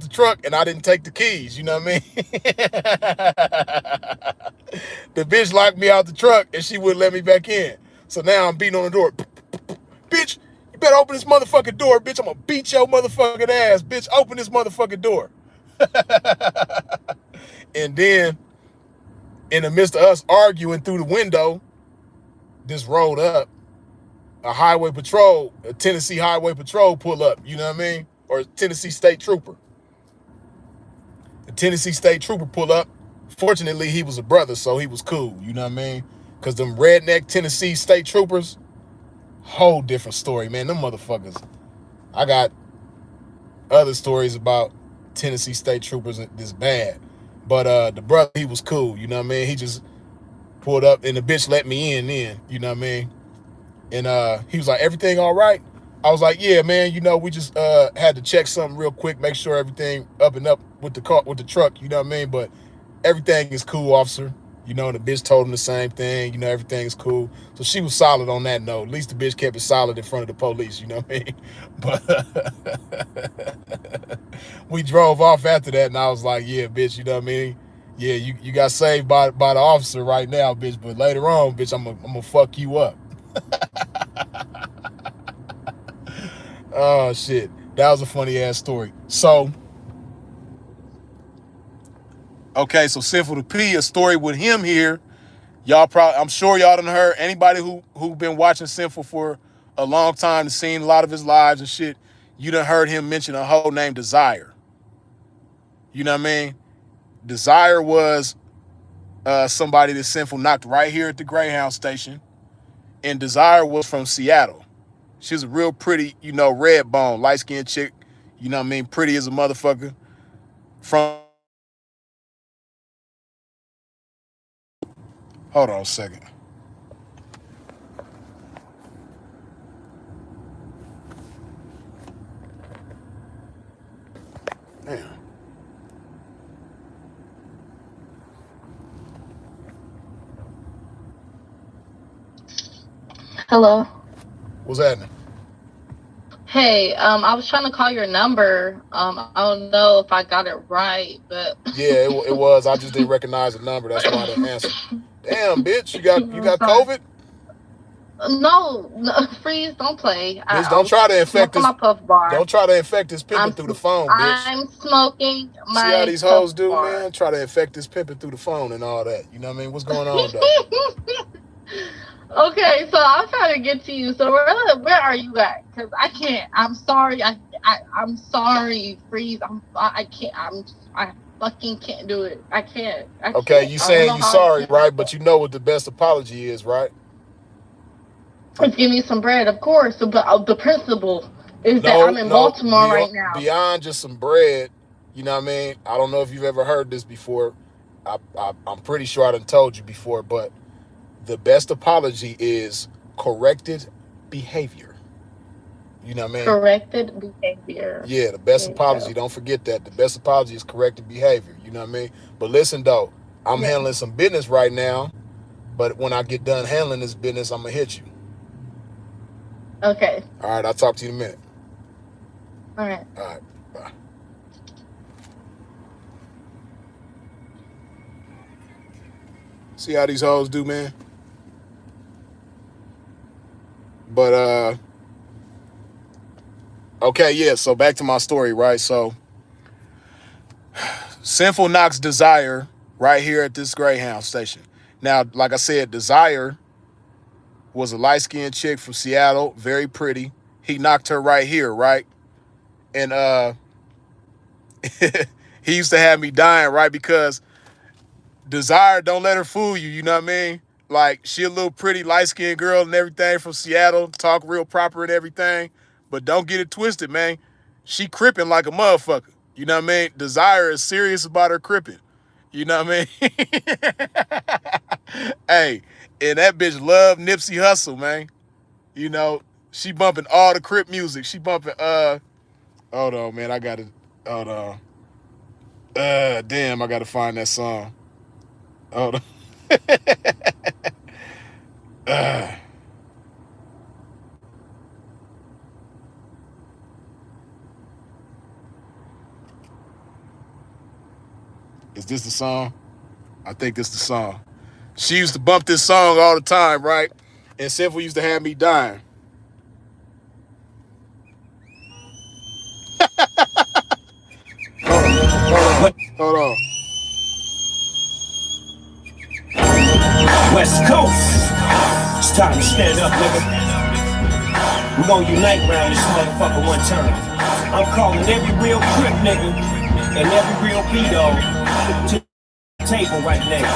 the truck, and I didn't take the keys. You know what I mean? The bitch locked me out the truck, and she wouldn't let me back in. So now I'm beating on the door. Bitch, you better open this motherfucking door, bitch. I'm gonna beat your motherfucking ass, bitch. Open this motherfucking door. And then In the midst of us arguing through the window, this rolled up. A highway patrol, a Tennessee highway patrol pull up, you know what I mean? Or a Tennessee state trooper. The Tennessee state trooper pull up. Fortunately, he was a brother, so he was cool, you know what I mean? Because them redneck Tennessee state troopers, whole different story, man. Them motherfuckers. I got other stories about Tennessee state troopers this bad. But the brother, he was cool, you know what I mean? He just pulled up and the bitch let me in then, you know what I mean? And he was like, everything all right? I was like, yeah, man, you know, we just had to check something real quick, make sure everything up and up with the car, with the truck, you know what I mean? But everything is cool, officer. You know, and the bitch told him the same thing, you know, everything is cool. So she was solid on that note. At least the bitch kept it solid in front of the police, you know what I mean? But we drove off after that, and I was like, yeah, bitch, you know what I mean? Yeah, you got saved by the officer right now, bitch, but later on, bitch, I'm gonna fuck you up. Oh shit, that was a funny ass story. So, okay, so Sinful to P, a story with him here. Y'all probably, I'm sure y'all done heard, anybody who been watching Sinful for a long time and seen a lot of his lives and shit, you done heard him mention a whole name Desire. You know what I mean? Desire was somebody that Sinful knocked right here at the Greyhound station, and Desire was from Seattle. She was a real pretty, you know, red bone, light skinned chick. You know what I mean? Pretty as a motherfucker. From, hold on a second. Damn. Hello. What's happening? Hey, I was trying to call your number. I don't know if I got it right, but Yeah, it was. I just didn't recognize the number. That's why I didn't answer. Damn, bitch, you I'm got sorry. COVID? No, freeze, don't play. Bitch, I was smoking my Puff Bar. don't try to infect this pimping I'm through the sm- phone, bitch. I'm smoking See how my these Puff hoes do, Bar. man? Try to infect this pimping through the phone and all that. You know what I mean? What's going on though? Okay, so I'm trying to get to you. So where are you at? Because I can't. I'm sorry. I'm sorry. Freeze. I can't. I fucking can't do it. I can't. I Okay, can't. you I don't saying know you how I sorry, can't. right? But you know what the best apology is, right? Give me some bread, of course. But the principle is that I'm No, in no, Baltimore right now. beyond just some bread. You know what I mean? I don't know if you've ever heard this before. I'm pretty sure I done told you before, but the best apology is corrected behavior. You know what I mean? Corrected behavior. Yeah, the best There you apology, go. don't forget that. The best apology is corrected behavior. You know what I mean? But listen, though, I'm Yeah. handling some business right now, but when I get done handling this business, I'm going to hit you. Okay. All right, I'll talk to you in a minute. All right. All right, bye. See how these hoes do, man? But, okay, yeah, so back to my story, right? So, Sinful knocks Desire right here at this Greyhound station. Now, like I said, Desire was a light-skinned chick from Seattle, very pretty. He knocked her right here, right? And he used to have me dying, right? Because Desire, don't let her fool you, you know what I mean? Like, she a little pretty light-skinned girl and everything from Seattle, talk real proper and everything. But don't get it twisted, man. She crippin' like a motherfucker. You know what I mean? Desire is serious about her crippin'. You know what I mean? Hey, and that bitch love Nipsey Hussle, man. You know, she bumping all the Crip music. She bumping, hold on, man. I gotta, hold on. Damn, I gotta find that song. Hold on. Uh, is this the song? I think this the song. She used to bump this song all the time, right? And Sinful used to have me dying. Hold on. Hold on. We gon' unite round this motherfucker one time. I'm calling every real crip nigga and every real B-dog to the table right now.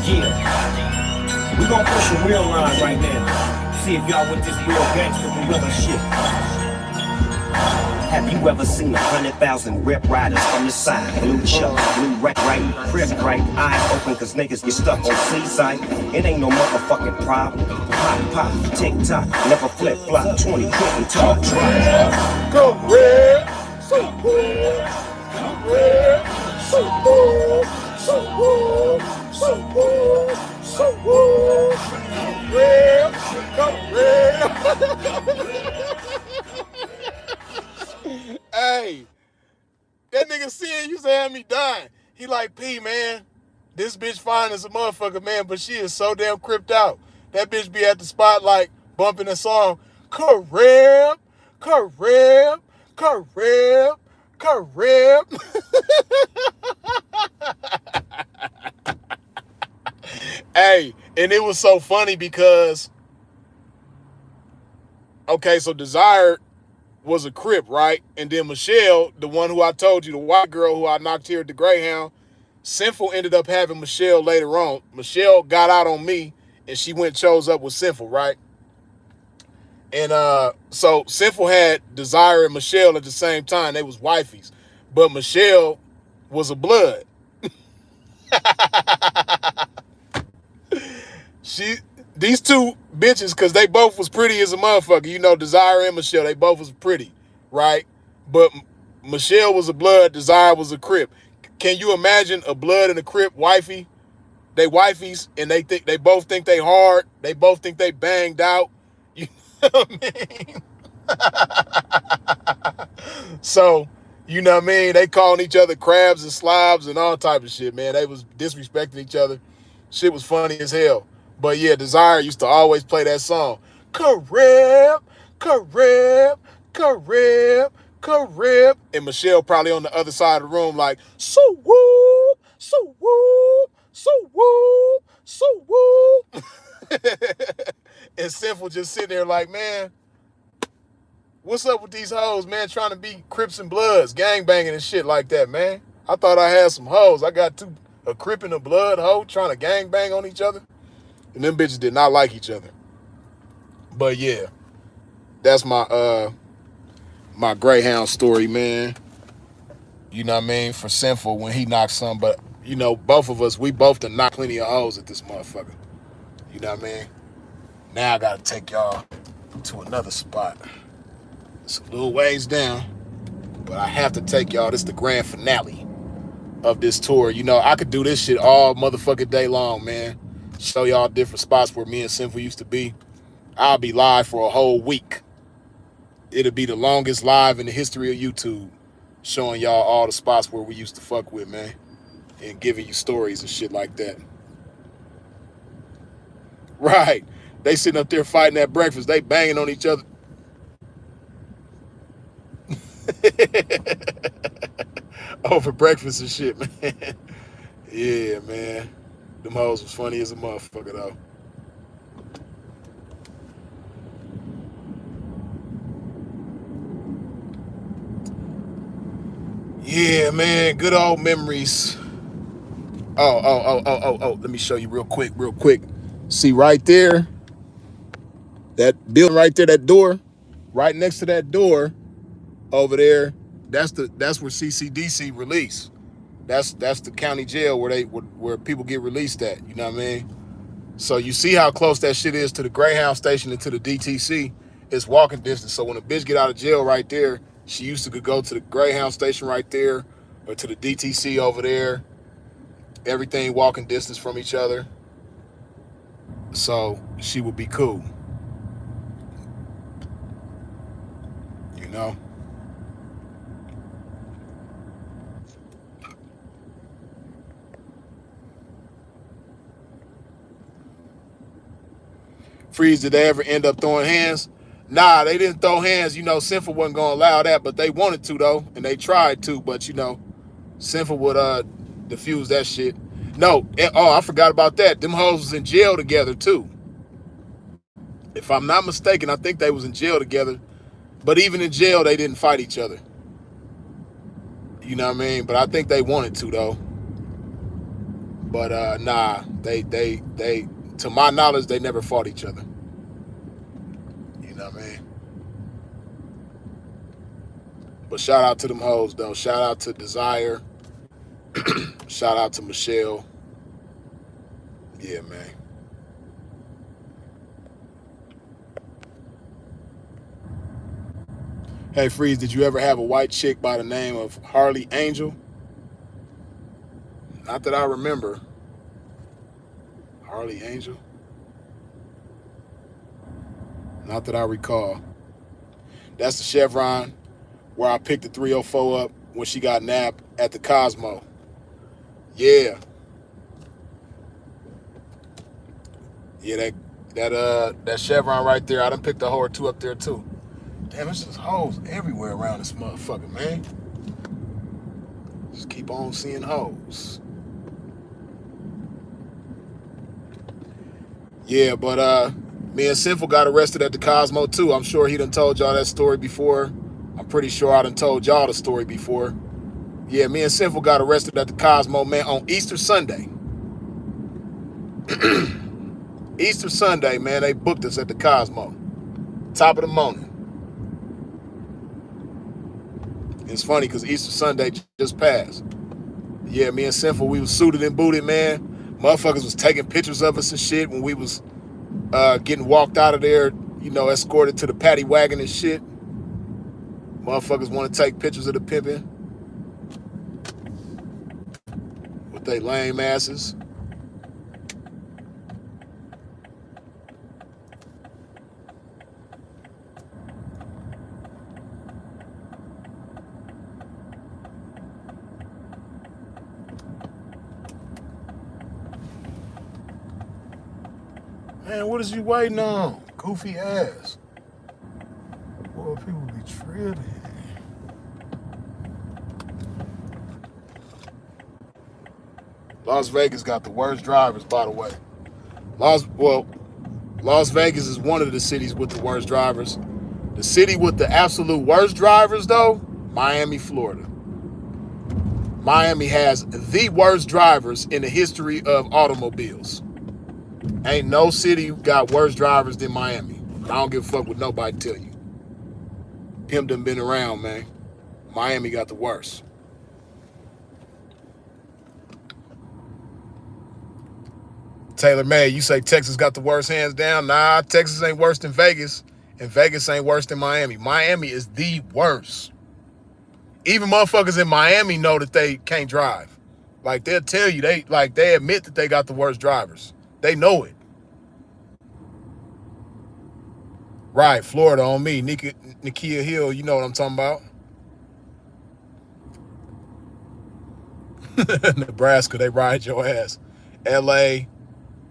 Yeah. We gon' push a real line right now. See if y'all with this real gangster gorilla shit. Have you ever seen 100,000 rip riders from the side? Blue chuck, blue right, crib right, eyes open cause niggas get stuck on seaside. It ain't no motherfucking problem. Pop, tick tock, never flip flop, 20 quick and talk drop. Go red, so red, go red, so red, so red, so red, so red, go red. Hey, that nigga seeing used to have me dying. He like, P, man, this bitch fine as a motherfucker, man, but she is so damn cripped out. That bitch be at the spotlight bumping the song, Carib, Carib, Carib, Carib. Hey, and it was so funny because, okay, so Desire was a Crip, right? And then Michelle, the one who I told you, the white girl who I knocked here at the Greyhound, Sinful ended up having Michelle later on. Michelle got out on me, and she went chose up with Sinful, right? And so Sinful had Desire and Michelle at the same time. They was wifeys. But Michelle was a blood. she These two bitches, because they both was pretty as a motherfucker. You know, Desire and Michelle, they both was pretty, right? But Michelle was a blood, Desire was a Crip. Can you imagine a blood and a Crip wifey? They wifeys, and they both think they hard. They both think they banged out. You know what I mean? So, you know what I mean? They calling each other crabs and slobs and all type of shit, man. They was disrespecting each other. Shit was funny as hell. But yeah, Desire used to always play that song. Carib, Carib, Carib, Carib. And Michelle probably on the other side of the room like, so woo, so woo, so woo, so woo. And Sinful just sitting there like, man, what's up with these hoes, man, trying to be Crips and Bloods, gang banging and shit like that, man. I thought I had some hoes. I got a Crip and a Blood hoe trying to gang bang on each other. And them bitches did not like each other. But yeah, that's my Greyhound story, man. You know what I mean? For Sinful when he knocked some, but you know, both of us, we both done knocked plenty of hoes at this motherfucker. You know what I mean? Now I gotta take y'all to another spot. It's a little ways down, but I have to take y'all. This is the grand finale of this tour. You know, I could do this shit all motherfucking day long, man. Show y'all different spots where me and Sinful used to be. I'll be live for a whole week. It'll be the longest live in the history of YouTube, showing y'all all the spots where we used to fuck with, man, and giving you stories and shit like that. Right. They sitting up there fighting at breakfast. They banging on each other. Over breakfast and shit, man. Yeah, man. Them hoes was funny as a motherfucker, though. Yeah, man. Good old memories. Oh. Let me show you real quick. See right there? That building right there, that door, right next to that door over there, that's where CCDC release. That's the county jail where people get released at. You know what I mean? So you see how close that shit is to the Greyhound station and to the DTC. It's walking distance. So when a bitch get out of jail right there, she used to could go to the Greyhound station right there or to the DTC over there. Everything walking distance from each other. So she would be cool. You know? Freeze, did they ever end up throwing hands? Nah, they didn't throw hands. You know, Sinful wasn't going to allow that, but they wanted to, though, and they tried to, but, you know, Sinful would diffuse that shit. No, I forgot about that. Them hoes was in jail together, too. If I'm not mistaken, I think they was in jail together. But even in jail, they didn't fight each other. You know what I mean? But I think they wanted to though. But nah, they to my knowledge, they never fought each other. You know what I mean? But shout out to them hoes though. Shout out to Desire. Shout out to Michelle. Yeah, man. Hey, Freeze, did you ever have a white chick by the name of Harley Angel? Not that I remember. Harley Angel? Not that I recall. That's the Chevron where I picked the 304 up when she got nabbed at the Cosmo. Yeah. Yeah, that Chevron right there. I done picked a hoe or two up there too. Damn, it's just hoes everywhere around this motherfucker, man. Just keep on seeing hoes. Yeah, but me and Sinful got arrested at the Cosmo too. I'm sure he done told y'all that story before. I'm pretty sure I done told y'all the story before. Yeah, me and Sinful got arrested at the Cosmo, man, on Easter Sunday. Easter Sunday, man, they booked us at the Cosmo. Top of the morning. It's funny because Easter Sunday just passed. Yeah, me and Sinful, we was suited and booted, man. Motherfuckers was taking pictures of us and shit when we was getting walked out of there, you know, escorted to the paddy wagon and shit. Motherfuckers want to take pictures of the pimping with they lame asses. Man, what is you waiting on? Goofy ass. Boy, people be tripping. Las Vegas got the worst drivers, by the way. Las Vegas is one of the cities with the worst drivers. The city with the absolute worst drivers, though, Miami, Florida. Miami has the worst drivers in the history of automobiles. Ain't no city got worse drivers than Miami. I don't give a fuck what nobody tell you. Him done been around, man. Miami got the worst. Taylor May, you say Texas got the worst hands down? Nah, Texas ain't worse than Vegas. And Vegas ain't worse than Miami. Miami is the worst. Even motherfuckers in Miami know that they can't drive. Like, they'll tell you, they admit that they got the worst drivers. They know it. Right, Florida on me. Nikia Hill, you know what I'm talking about. Nebraska, they ride your ass. LA,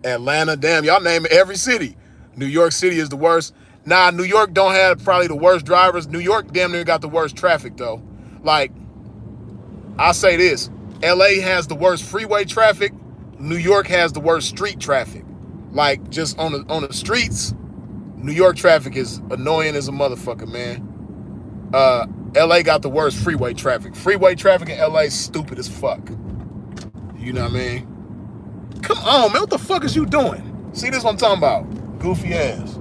Atlanta, damn, y'all name every city. New York City is the worst. Nah, New York don't have probably the worst drivers. New York damn near got the worst traffic, though. Like, I'll say this. LA has the worst freeway traffic. New York has the worst street traffic. Like, just on the streets, New York traffic is annoying as a motherfucker, man. LA got the worst freeway traffic. Freeway traffic in LA is stupid as fuck. You know what I mean? Come on, man. What the fuck is you doing? See, this is what I'm talking about. Goofy ass.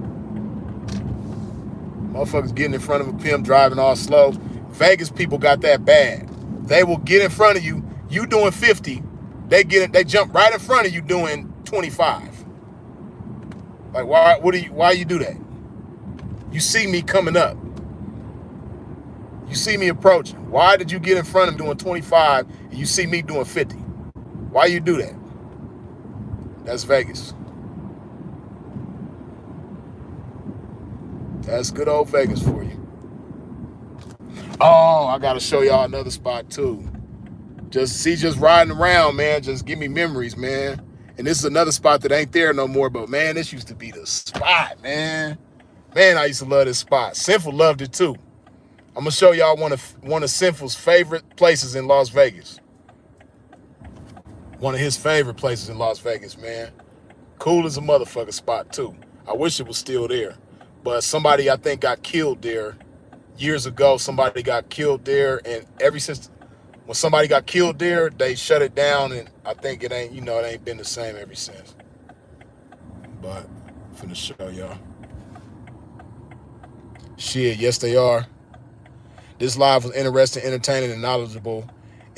Motherfuckers getting in front of a pimp, driving all slow. Vegas people got that bad. They will get in front of you. You doing 50. They jump right in front of you doing 25. Like, why you do that? You see me coming up. You see me approaching. Why did you get in front of me doing 25 and you see me doing 50? Why you do that? That's Vegas. That's good old Vegas for you. Oh, I gotta show y'all another spot too. Just riding around, man. Just give me memories, man. And this is another spot that ain't there no more, but man, this used to be the spot, man. Man, I used to love this spot. Sinful loved it too. I'm gonna show y'all one of Sinful's favorite places in Las Vegas. One of his favorite places in Las Vegas, man. Cool as a motherfucker spot too. I wish it was still there. But somebody I think got killed there years ago. Somebody got killed there, and ever since when somebody got killed there, they shut it down, and I think it ain't been the same ever since. But I'm finna show y'all. Shit, yes they are. This live was interesting, entertaining, and knowledgeable,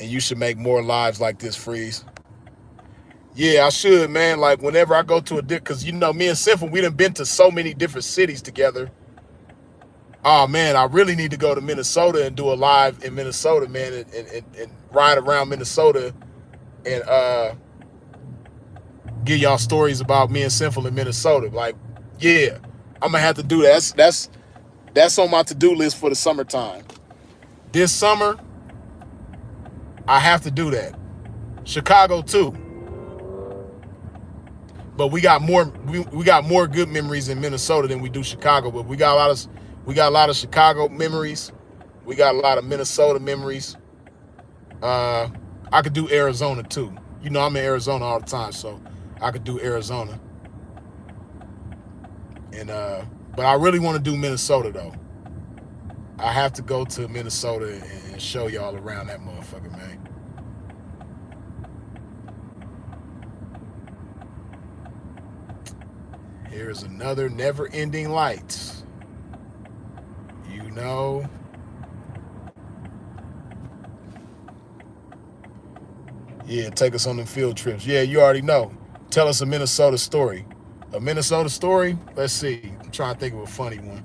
and you should make more lives like this, Freeze. Yeah, I should, man. Like whenever I go to cause me and Sinful, we done been to so many different cities together. Oh man, I really need to go to Minnesota and do a live in Minnesota, man, and ride around Minnesota and give y'all stories about me and Sinful in Minnesota. Like, yeah, I'm gonna have to do that. That's on my to-do list for the summertime. This summer, I have to do that. Chicago too. But we got more good memories in Minnesota than we do Chicago. But we got a lot of Chicago memories. We got a lot of Minnesota memories. I could do Arizona too. I'm in Arizona all the time, so I could do Arizona. And but I really want to do Minnesota though. I have to go to Minnesota and show y'all around that motherfucker, man. Here's another never-ending lights. Yeah, take us on them field trips. Yeah, you already know. Tell us a Minnesota story. A Minnesota story? Let's see. I'm trying to think of a funny one.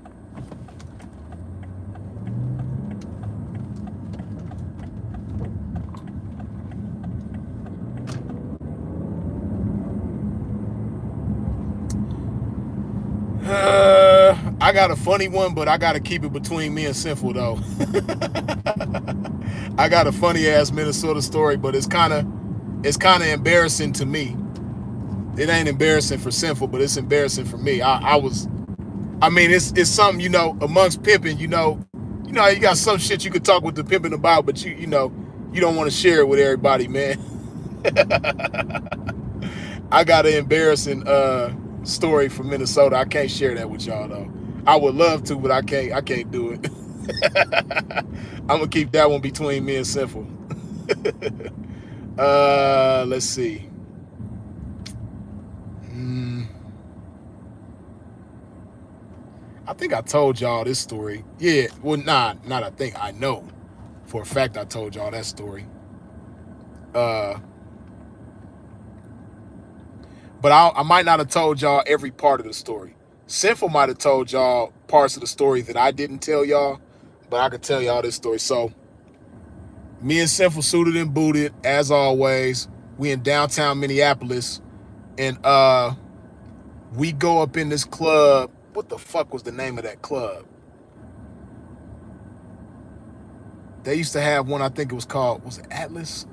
I got a funny one, but I got to keep it between me and Sinful, though. I got a funny-ass Minnesota story, but it's kind of embarrassing to me. It ain't embarrassing for Sinful, but it's embarrassing for me. It's something, amongst pimping, you got some shit you could talk with the pimping about, but you don't want to share it with everybody, man. I got an embarrassing story from Minnesota. I can't share that with y'all though. I would love to, but I can't do it. I'm gonna keep that one between me and Sinful. Let's see. I think I told y'all this story. Yeah, well, not I think. I know for a fact I told y'all that story. But I might not have told y'all every part of the story. Sinful might have told y'all parts of the story that I didn't tell y'all, but I could tell y'all this story. So, me and Sinful suited and booted, as always. We in downtown Minneapolis, and we go up in this club. What the fuck was the name of that club? They used to have one, I think it was called, was it Atlas?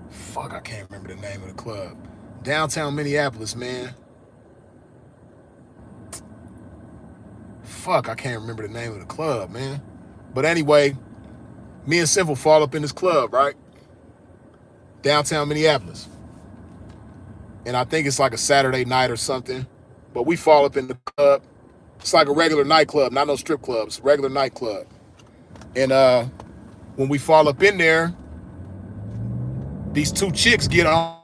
Fuck, I can't remember the name of the club. Downtown Minneapolis, man. Fuck, I can't remember the name of the club, man. But anyway, me and Sinful fall up in this club, right? Downtown Minneapolis. And I think it's like a Saturday night or something. But we fall up in the club. It's like a regular nightclub, not no strip clubs, regular nightclub. And when we fall up in there, these two chicks get on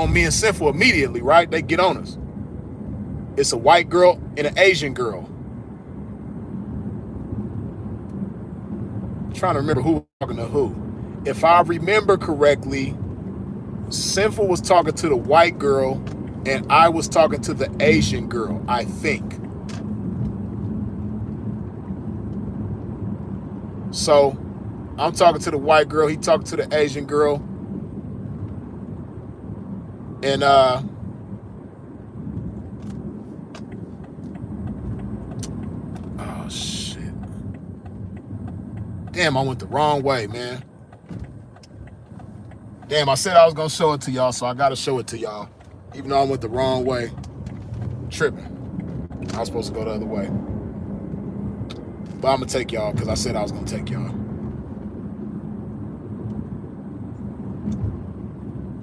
me and Sinful immediately, right? They get on us. It's a white girl and an Asian girl. I'm trying to remember who was talking to who. If I remember correctly, Sinful was talking to the white girl and I was talking to the Asian girl, I think. So I'm talking to the white girl, he talking to the Asian girl. And oh shit. Damn, I went the wrong way, man. Damn, I said I was gonna show it to y'all, so I gotta show it to y'all. Even though I went the wrong way. Tripping. I was supposed to go the other way. But I'm gonna take y'all because I said I was gonna take y'all.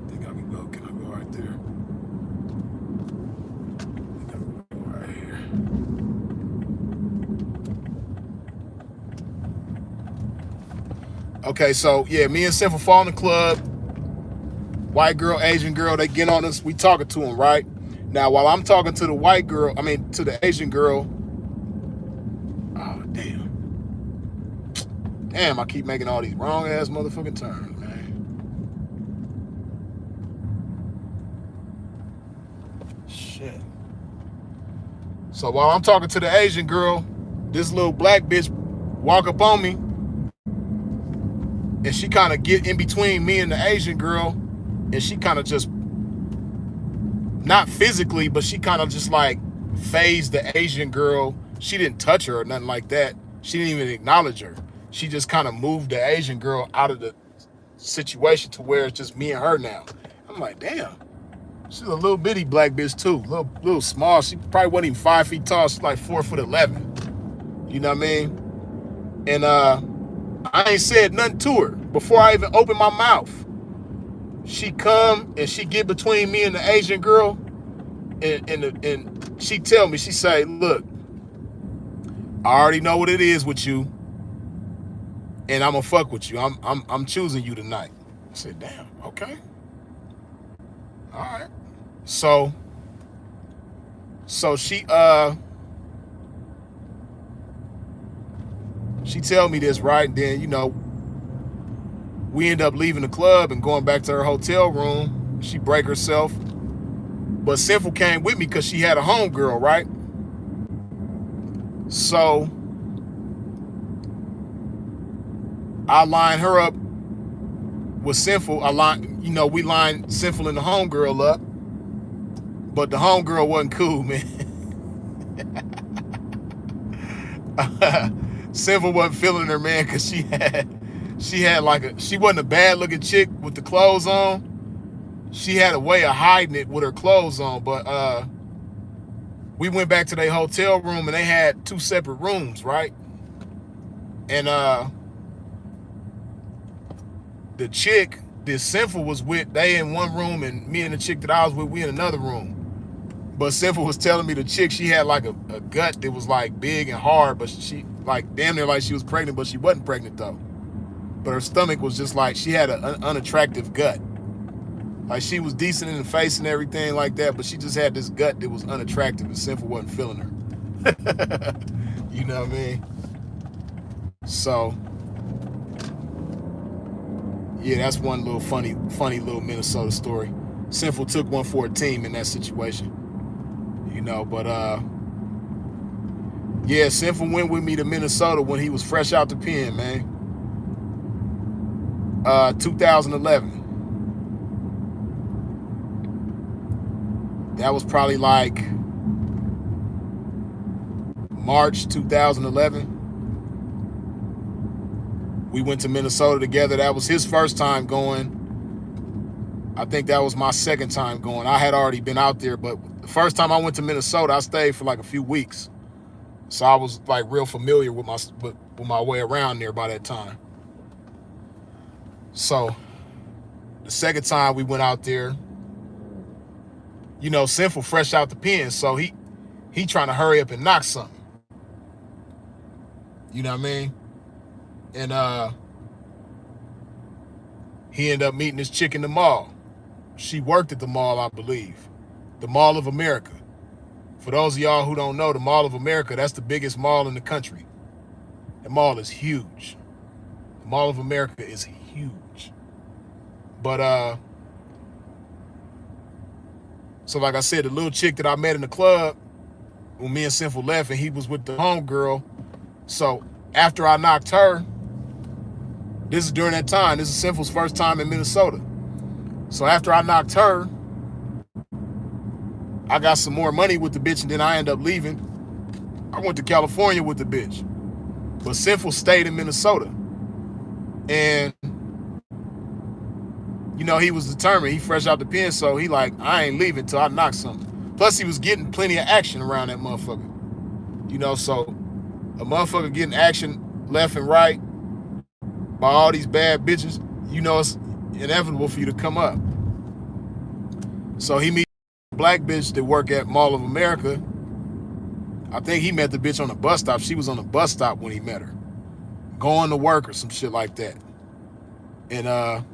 Think I can go right there. Okay, so yeah, me and Sinful fall in the club. White girl, Asian girl, they get on us. We talking to them, right? Now, while I'm talking to the white girl, to the Asian girl. Oh, damn! I keep making all these wrong ass motherfucking turns, man. Shit. So while I'm talking to the Asian girl, this little black bitch walk up on me, and she kind of get in between me and the Asian girl, and she kind of just, not physically, but she kind of just like phased the Asian girl. She didn't touch her or nothing like that. She didn't even acknowledge her. She just kind of moved the Asian girl out of the situation to where it's just me and her now. I'm like, damn. She's a little bitty black bitch too. Little small. She probably wasn't even 5 feet tall. She's like 4'11". You know what I mean? And I ain't said nothing to her before I even opened my mouth. She come and she get between me and the Asian girl, and she tell me, she say, look, I already know what it is with you, and I'm gonna fuck with you. I'm choosing you tonight. I said, damn, okay. All right. So she tell me this, right? And then, we end up leaving the club and going back to her hotel room. She break herself. But Sinful came with me because she had a homegirl, right? So I line her up with Sinful. We lined Sinful and the homegirl up. But the homegirl wasn't cool, man. Sinful wasn't feeling her, man, because she had she wasn't a bad looking chick with the clothes on. She had a way of hiding it with her clothes on. But we went back to their hotel room and they had 2 separate rooms, right? And the chick that Sinful was with, they in one room, and me and the chick that I was with, we in another room. But Sinful was telling me the chick, she had like a gut that was like big and hard, but she like damn near like she was pregnant, but she wasn't pregnant though. But her stomach was just like, she had an unattractive gut. Like she was decent in the face and everything like that, but she just had this gut that was unattractive, and Sinful wasn't feeling her. You know what I mean? So yeah, that's one little funny little Minnesota story. Sinful took one for a team in that situation. But yeah, Sinful went with me to Minnesota when he was fresh out the pen, man. 2011. That was probably like March 2011. We went to Minnesota together. That was his first time going. I think that was my second time going. I had already been out there, but the first time I went to Minnesota, I stayed for like a few weeks. So I was like real familiar with my way around there by that time. So the second time we went out there, Sinful fresh out the pen, so he trying to hurry up and knock something. You know what I mean? And he ended up meeting this chick in the mall. She worked at the mall, I believe. The Mall of America. For those of y'all who don't know, the Mall of America, that's the biggest mall in the country. The mall is huge. The Mall of America is huge. But so like I said, the little chick that I met in the club, when me and Sinful left, and he was with the homegirl. So after I knocked her, this is during that time. This is Sinful's first time in Minnesota. So after I knocked her, I got some more money with the bitch, and then I ended up leaving. I went to California with the bitch. But Sinful stayed in Minnesota. And, he was determined. He fresh out the pen, so he like, I ain't leaving till I knock something. Plus, he was getting plenty of action around that motherfucker. So a motherfucker getting action left and right by all these bad bitches, it's inevitable for you to come up. So he meets a black bitch that work at Mall of America. I think he met the bitch on the bus stop. She was on the bus stop when he met her, going to work or some shit like that. And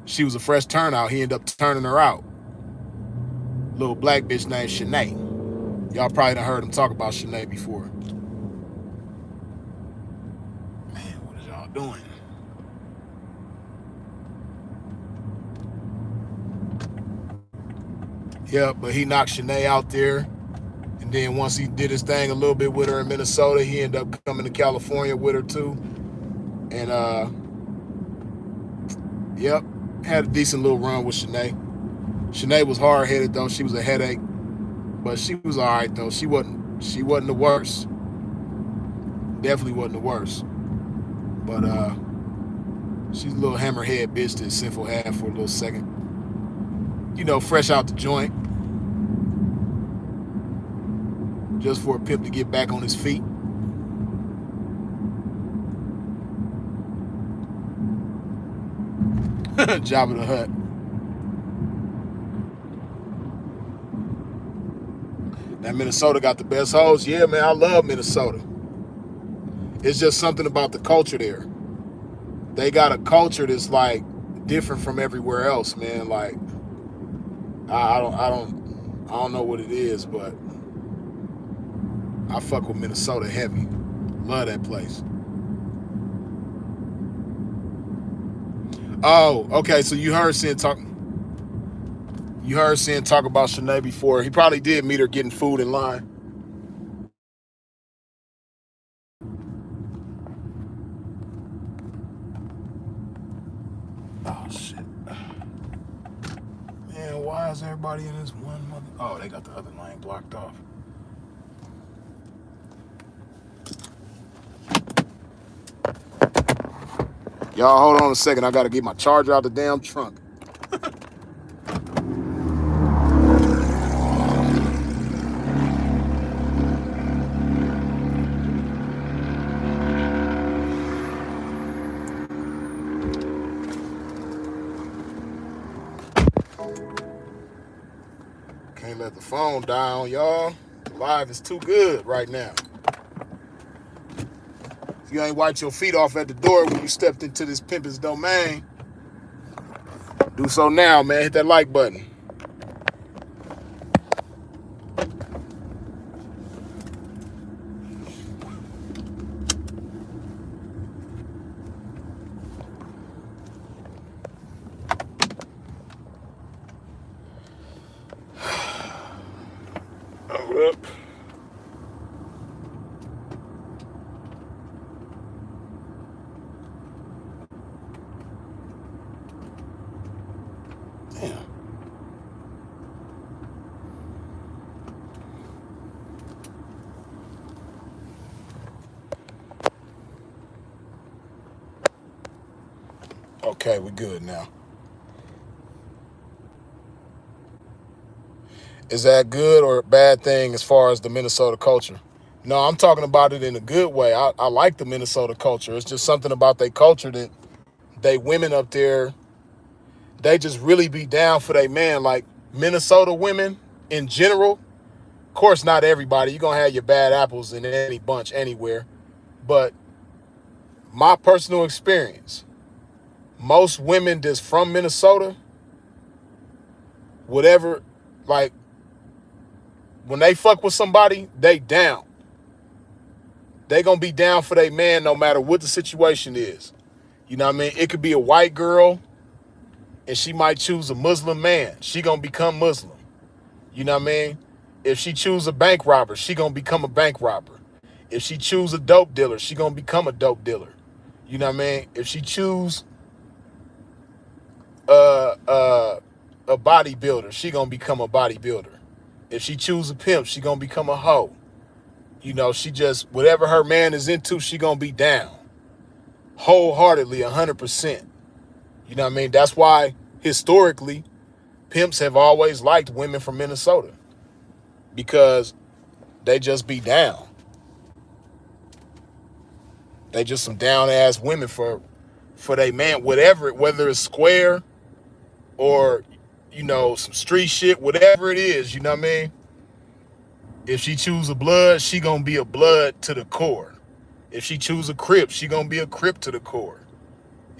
she was a fresh turnout. He ended up turning her out. Little black bitch named Shanae. Y'all probably done heard him talk about Shanae before. Man, what is y'all doing? Yeah, but he knocked Shanae out there. And then once he did his thing a little bit with her in Minnesota, he ended up coming to California with her too. And yep, had a decent little run with Shanae. Shanae was hard headed though. She was a headache, but she was all right though. She wasn't the worst. Definitely wasn't the worst. But she's a little hammerhead bitch that Sinful had for a little second. You know, fresh out the joint. Just for a pimp to get back on his feet. Jabba the Hutt. That Minnesota got the best hoes. Yeah, man, I love Minnesota. It's just something about the culture there. They got a culture that's like different from everywhere else, man. Like I don't know what it is, but I fuck with Minnesota heavy. Love that place. Oh, okay. So you heard Sin talk about Shanae before. He probably did meet her getting food in line. Oh shit. Man, why is everybody in this one mother? Oh, they got the other lane blocked off. Y'all hold on a second. I gotta get my charger out the damn trunk. Can't let the phone down, y'all. Live is too good right now. If you ain't wiped your feet off at the door when you stepped into this pimpin's domain, do so now, man. Hit that like button. Hold up. Damn. Okay, we good now. Is that good or a bad thing as far as the Minnesota culture? No, I'm talking about it in a good way. I like the Minnesota culture. It's just something about their culture that they women up there, they just really be down for their man. Like Minnesota women in general, of course not everybody. You're going to have your bad apples in any bunch anywhere. But my personal experience, most women that's from Minnesota, whatever, like when they fuck with somebody, they down. They gonna be down for their man no matter what the situation is. You know what I mean? It could be a white girl and she might choose a Muslim man. She gonna become Muslim. You know what I mean? If she choose a bank robber, she gonna become a bank robber. If she choose a dope dealer, she gonna become a dope dealer. You know what I mean? If she choose a bodybuilder, she gonna become a bodybuilder. If she choose a pimp, she gonna become a hoe. You know, she just, whatever her man is into, she gonna be down. Wholeheartedly, 100%. You know what I mean? That's why, historically, pimps have always liked women from Minnesota. Because they just be down. They just some down-ass women for their man, whatever, whether it's square or, you know, some street shit, whatever it is, you know what I mean? If she choose a blood, she gonna be a blood to the core. If she choose a Crip, she gonna be a Crip to the core.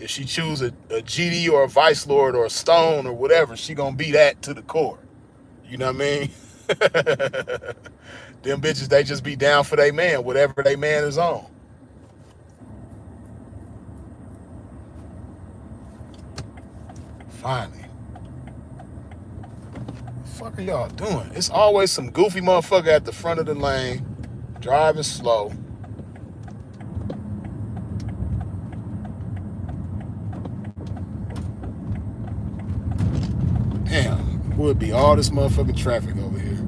If she choose a GD or a Vice Lord or a Stone or whatever, she gonna be that to the core. You know what I mean? Them bitches, they just be down for their man, whatever they man is on. Finally. What the fuck are y'all doing? It's always some goofy motherfucker at the front of the lane, driving slow. Damn, would be all this motherfucking traffic over here.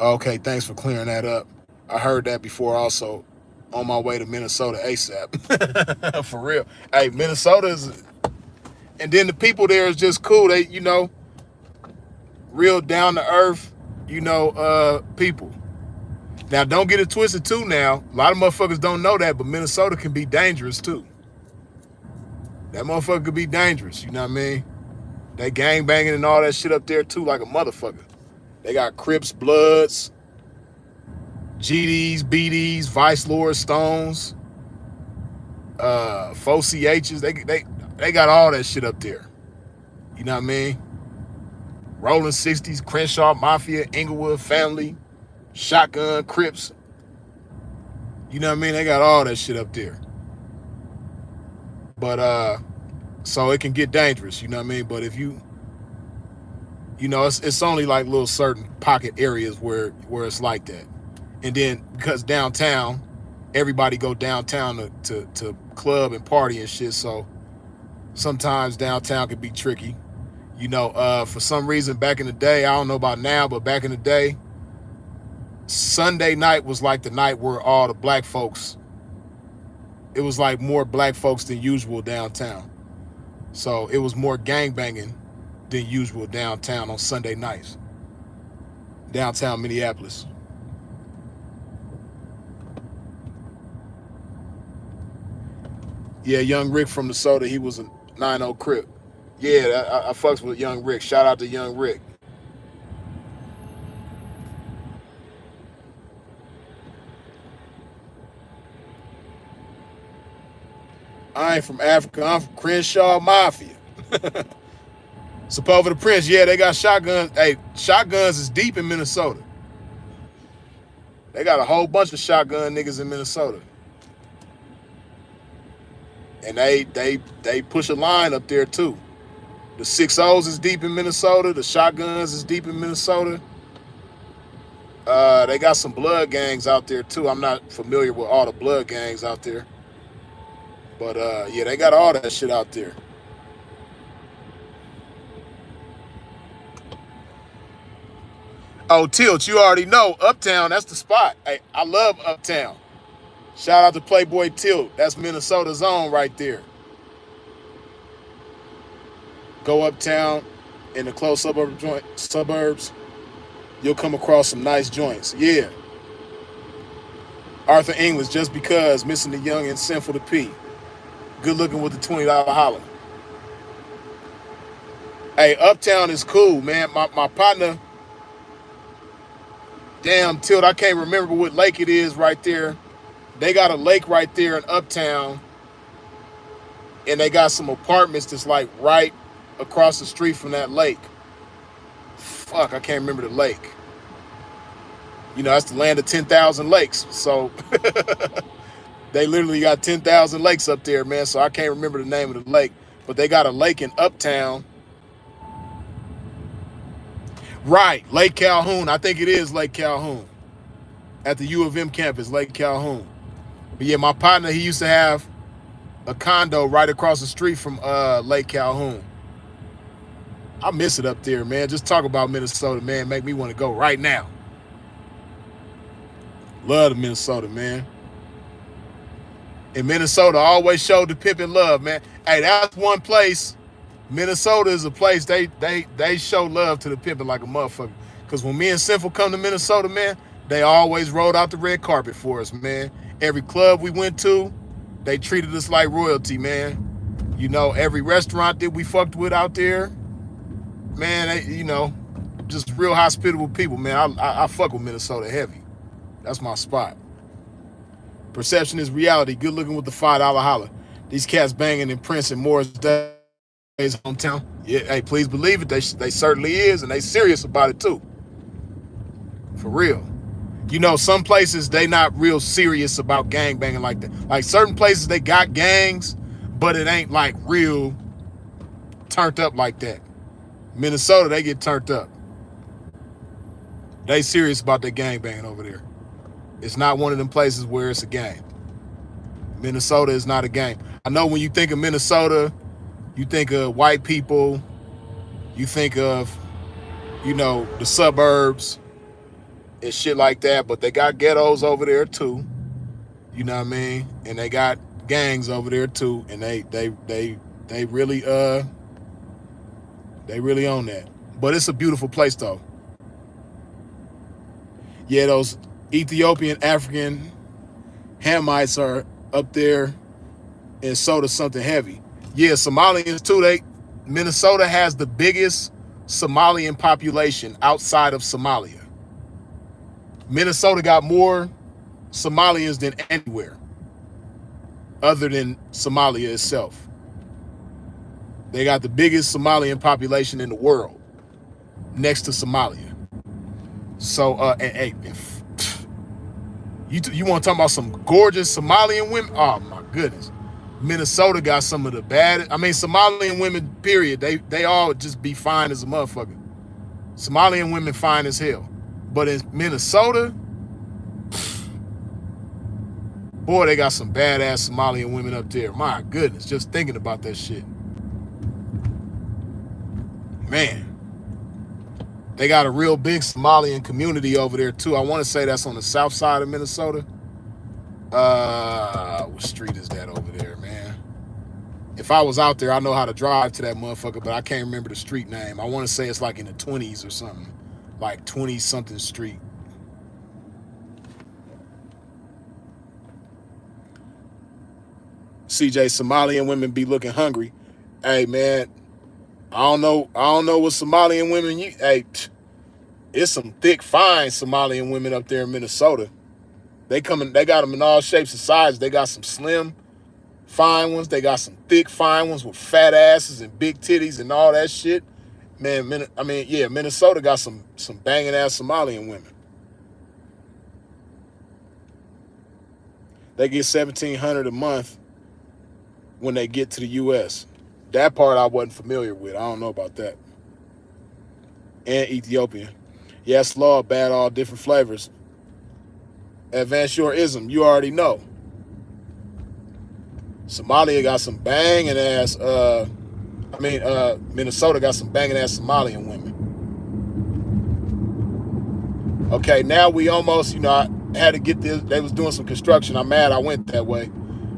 Okay, thanks for clearing that up. I heard that before also. On my way to Minnesota ASAP. For real. Hey, Minnesota is, and then the people there is just cool. They, real down to earth, people. Now, don't get it twisted too now. A lot of motherfuckers don't know that, but Minnesota can be dangerous too. That motherfucker could be dangerous, you know what I mean? They gang banging and all that shit up there too, like a motherfucker. They got Crips, Bloods, GDs, BDs, Vice Lords, Stones, 4CHs. They got all that shit up there. You know what I mean? Rolling 60s, Crenshaw, Mafia, Inglewood, Family, Shotgun, Crips. You know what I mean? They got all that shit up there. But so it can get dangerous, you know what I mean? But if it's only like little certain pocket areas where it's like that. And then because downtown, everybody go downtown to club and party and shit. So sometimes downtown can be tricky. For some reason back in the day, I don't know about now, but back in the day, Sunday night was like the night where all the black folks, it was like more black folks than usual downtown. So it was more gangbanging than usual downtown on Sunday nights. Downtown Minneapolis. Yeah, Young Rick from the Soda, he was a 9-0 Crip. Yeah, I fucks with Young Rick. Shout out to Young Rick. I ain't from Africa. I'm from Crenshaw Mafia. Support for the Prince. Yeah, they got shotguns. Hey, shotguns is deep in Minnesota. They got a whole bunch of shotgun niggas in Minnesota. And they push a line up there too. The 6-0s is deep in Minnesota. The shotguns is deep in Minnesota. They got some blood gangs out there too. I'm not familiar with all the blood gangs out there. But yeah, they got all that shit out there. Oh, Tilt, you already know. Uptown, that's the spot. Hey, I love Uptown. Shout out to Playboy Tilt. That's Minnesota's own right there. Go uptown in the close suburbs. You'll come across some nice joints. Yeah. Arthur English, just because, missing the young and Sinful to P. Good looking with the $20 holler. Hey, Uptown is cool, man. My partner, damn, Tilt, I can't remember what lake it is right there. They got a lake right there in Uptown, and they got some apartments that's like right across the street from that lake. Fuck, I can't remember the lake. That's the land of 10,000 lakes. So they literally got 10,000 lakes up there, man. So I can't remember the name of the lake, but they got a lake in Uptown. Right, Lake Calhoun. I think it is Lake Calhoun. At the U of M campus, Lake Calhoun. But yeah, my partner, he used to have a condo right across the street from Lake Calhoun. I miss it up there, man. Just talk about Minnesota, man. Make me want to go right now. Love the Minnesota, man. And Minnesota always showed the pimpin' love, man. Hey, that's one place. Minnesota is a place they show love to the pimpin' like a motherfucker. Because when me and Sinful come to Minnesota, man, they always rolled out the red carpet for us, man. Every club we went to, they treated us like royalty, man. Every restaurant that we fucked with out there, man, just real hospitable people, man. I fuck with Minnesota heavy. That's my spot. Perception is reality. Good looking with the $5 holler. These cats banging in Prince and Morris Day's hometown. Yeah, hey, please believe it. They certainly is, and they serious about it too. For real. Some places they not real serious about gang banging like that. Like certain places they got gangs, but it ain't like real turned up like that. Minnesota, they get turned up. They serious about their gang banging over there. It's not one of them places where it's a gang. Minnesota is not a gang. I know when you think of Minnesota, you think of white people, you think of, the suburbs and shit like that, but they got ghettos over there too. You know what I mean? And they got gangs over there too, and they really own that. But it's a beautiful place though. Yeah, those Ethiopian African Hamites are up there and soda something heavy. Yeah, Somalians too. Minnesota has the biggest Somalian population outside of Somalia. Minnesota got more Somalians than anywhere other than Somalia itself. They got the biggest Somalian population in the world next to Somalia. So, you want to talk about some gorgeous Somalian women? Oh my goodness. Minnesota got some of the baddest. Somalian women, period. They all just be fine as a motherfucker. Somalian women fine as hell. But in Minnesota, boy, they got some badass Somalian women up there. My goodness, just thinking about that shit. Man. They got a real big Somalian community over there too. I want to say that's on the south side of Minnesota. What street is that over there, man? If I was out there, I know how to drive to that motherfucker, but I can't remember the street name. I want to say it's like in the 20s or something. Like 20-something street. CJ, Somalian women be looking hungry. Hey, man, I don't know what Somalian women it's some thick, fine Somalian women up there in Minnesota. They got them in all shapes and sizes. They got some slim, fine ones. They got some thick, fine ones with fat asses and big titties and all that shit. Man, Minnesota got some banging ass Somalian women. They get $1,700 a month when they get to the U.S. That part I wasn't familiar with. I don't know about that. And Ethiopian. Yes, law, bad, all different flavors. Advanced yorism, you already know. Somalia got some banging ass, Minnesota got some banging ass Somalian women. Okay, now we almost, I had to get this. They was doing some construction. I'm mad I went that way.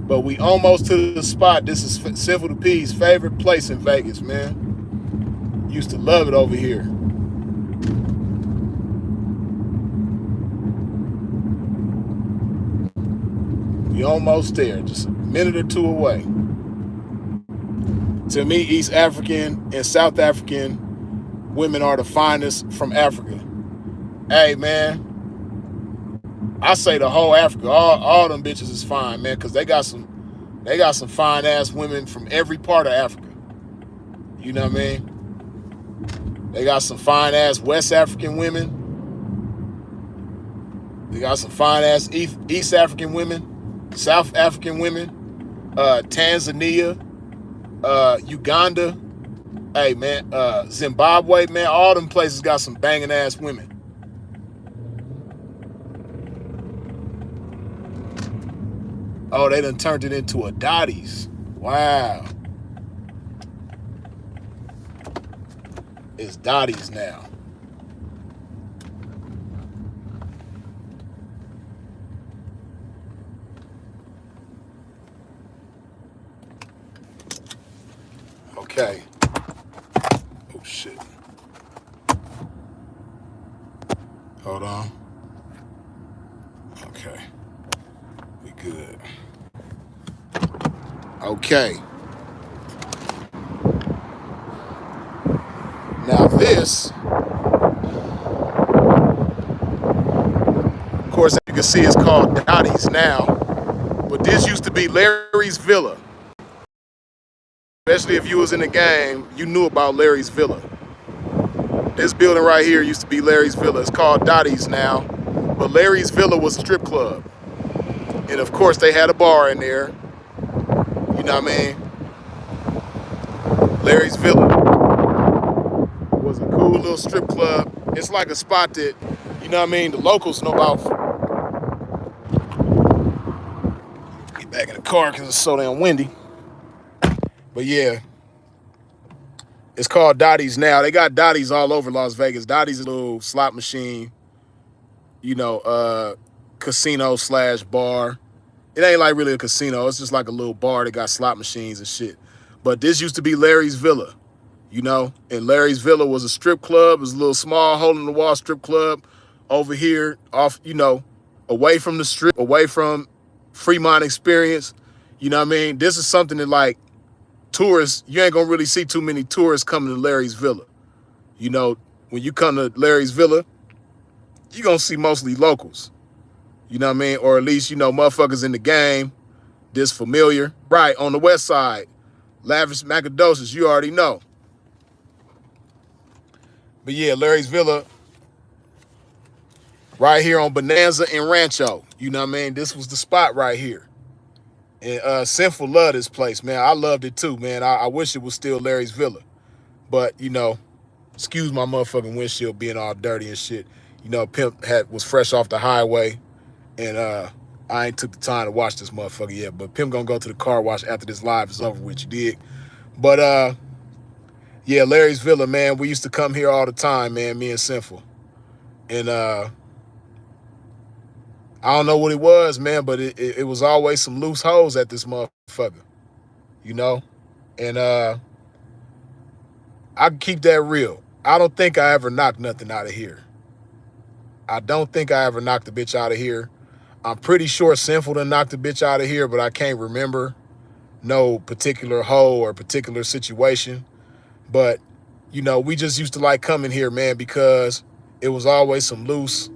But we almost to the spot. This is Sinful to P's favorite place in Vegas, man. Used to love it over here. We almost there, just a minute or two away. To me, East African and South African women are the finest from Africa. Hey, man, I say the whole Africa, all them bitches is fine, man, because they got some fine ass women from every part of Africa. You know what I mean? They got some fine ass West African women. They got some fine ass East African women, South African women, Tanzania, Uganda, hey man, Zimbabwe, man, all them places got some banging ass women. Oh, they done turned it into a Dottie's. Wow. It's Dottie's now. Okay. Oh, shit. Hold on. Okay. We good. Okay. Now this, of course, as you can see, it's called Dottie's now. But this used to be Larry's Villa. Especially if you was in the game, you knew about Larry's Villa. This building right here used to be Larry's Villa. It's called Dottie's now. But Larry's Villa was a strip club. And of course, they had a bar in there. You know what I mean? Larry's Villa was a cool little strip club. It's like a spot that, you know what I mean, the locals know about. Get back in the car because it's so damn windy. But yeah, it's called Dottie's now. They got Dottie's all over Las Vegas. Dottie's a little slot machine, you know, casino slash bar. It ain't like really a casino. It's just like a little bar that got slot machines and shit. But this used to be Larry's Villa, you know? And Larry's Villa was a strip club. It was a little small hole-in-the-wall strip club over here off, you know, away from the strip, away from Fremont Experience. You know what I mean? This is something that, like, tourists, you ain't gonna really see too many tourists coming to Larry's Villa. You know, when you come to Larry's Villa, you're gonna see mostly locals. You know what I mean? Or at least, you know, motherfuckers in the game, this familiar. Right, on the west side, Lavish Macadocious, you already know. But yeah, Larry's Villa, right here on Bonanza and Rancho. You know what I mean? This was the spot right here. And Sinful loved this place, man. I loved it too, man. I wish it was still Larry's Villa. But, you know, excuse my motherfucking windshield being all dirty and shit. You know, Pimp was fresh off the highway. And I ain't took the time to watch this motherfucker yet. But Pimp gonna go to the car wash after this live is over with, you dig? But yeah, Larry's Villa, man. We used to come here all the time, man, me and Sinful. And I don't know what it was, man, but it was always some loose hoes at this motherfucker, you know? And I can keep that real. I don't think I ever knocked nothing out of here. I don't think I ever knocked a bitch out of here. I'm pretty sure Sinful done knocked a bitch out of here, but I can't remember no particular hoe or particular situation. But, you know, we just used to like coming here, man, because it was always some loose,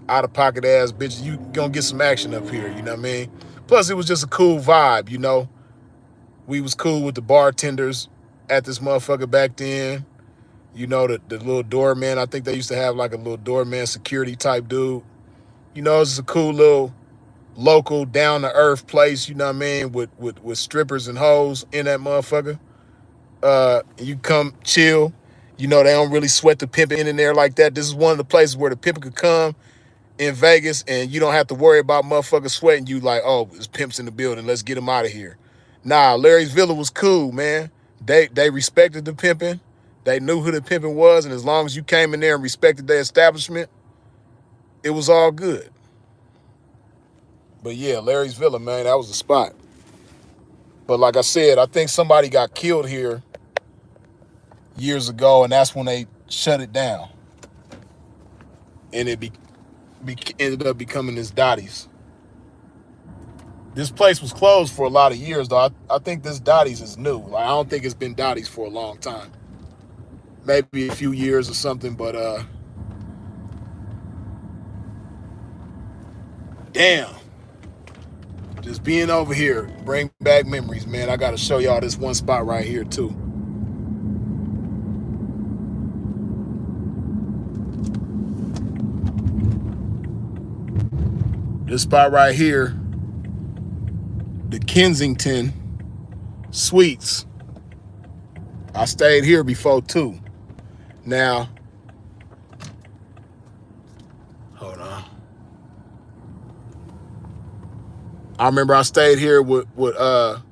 out-of-pocket ass bitches. You gonna get some action up here, you know what I mean? Plus, it was just a cool vibe, you know? We was cool with the bartenders at this motherfucker back then. You know, the little doorman. I think they used to have like a little doorman security type dude. You know, it's just a cool little local, down-to-earth place, you know what I mean, with strippers and hoes in that motherfucker. You come chill. You know, they don't really sweat the pimping in there like that. This is one of the places where the pimping could come in Vegas and you don't have to worry about motherfuckers sweating you like, oh, there's pimps in the building, let's get them out of here. Nah, Larry's Villa was cool, man. They respected the pimping. They knew who the pimping was, and as long as you came in there and respected their establishment, it was all good. But yeah, Larry's Villa, man, that was the spot. But like I said, I think somebody got killed here years ago, and that's when they shut it down. And it ended up becoming this Dottie's. This place was closed for a lot of years, though. I think this Dottie's is new. Like, I don't think it's been Dottie's for a long time. Maybe a few years or something, but damn. Just being over here, bring back memories, man. I got to show y'all this one spot right here, too. This spot right here, the Kensington Suites. I stayed here before, too. Now, hold on. I remember I stayed here with an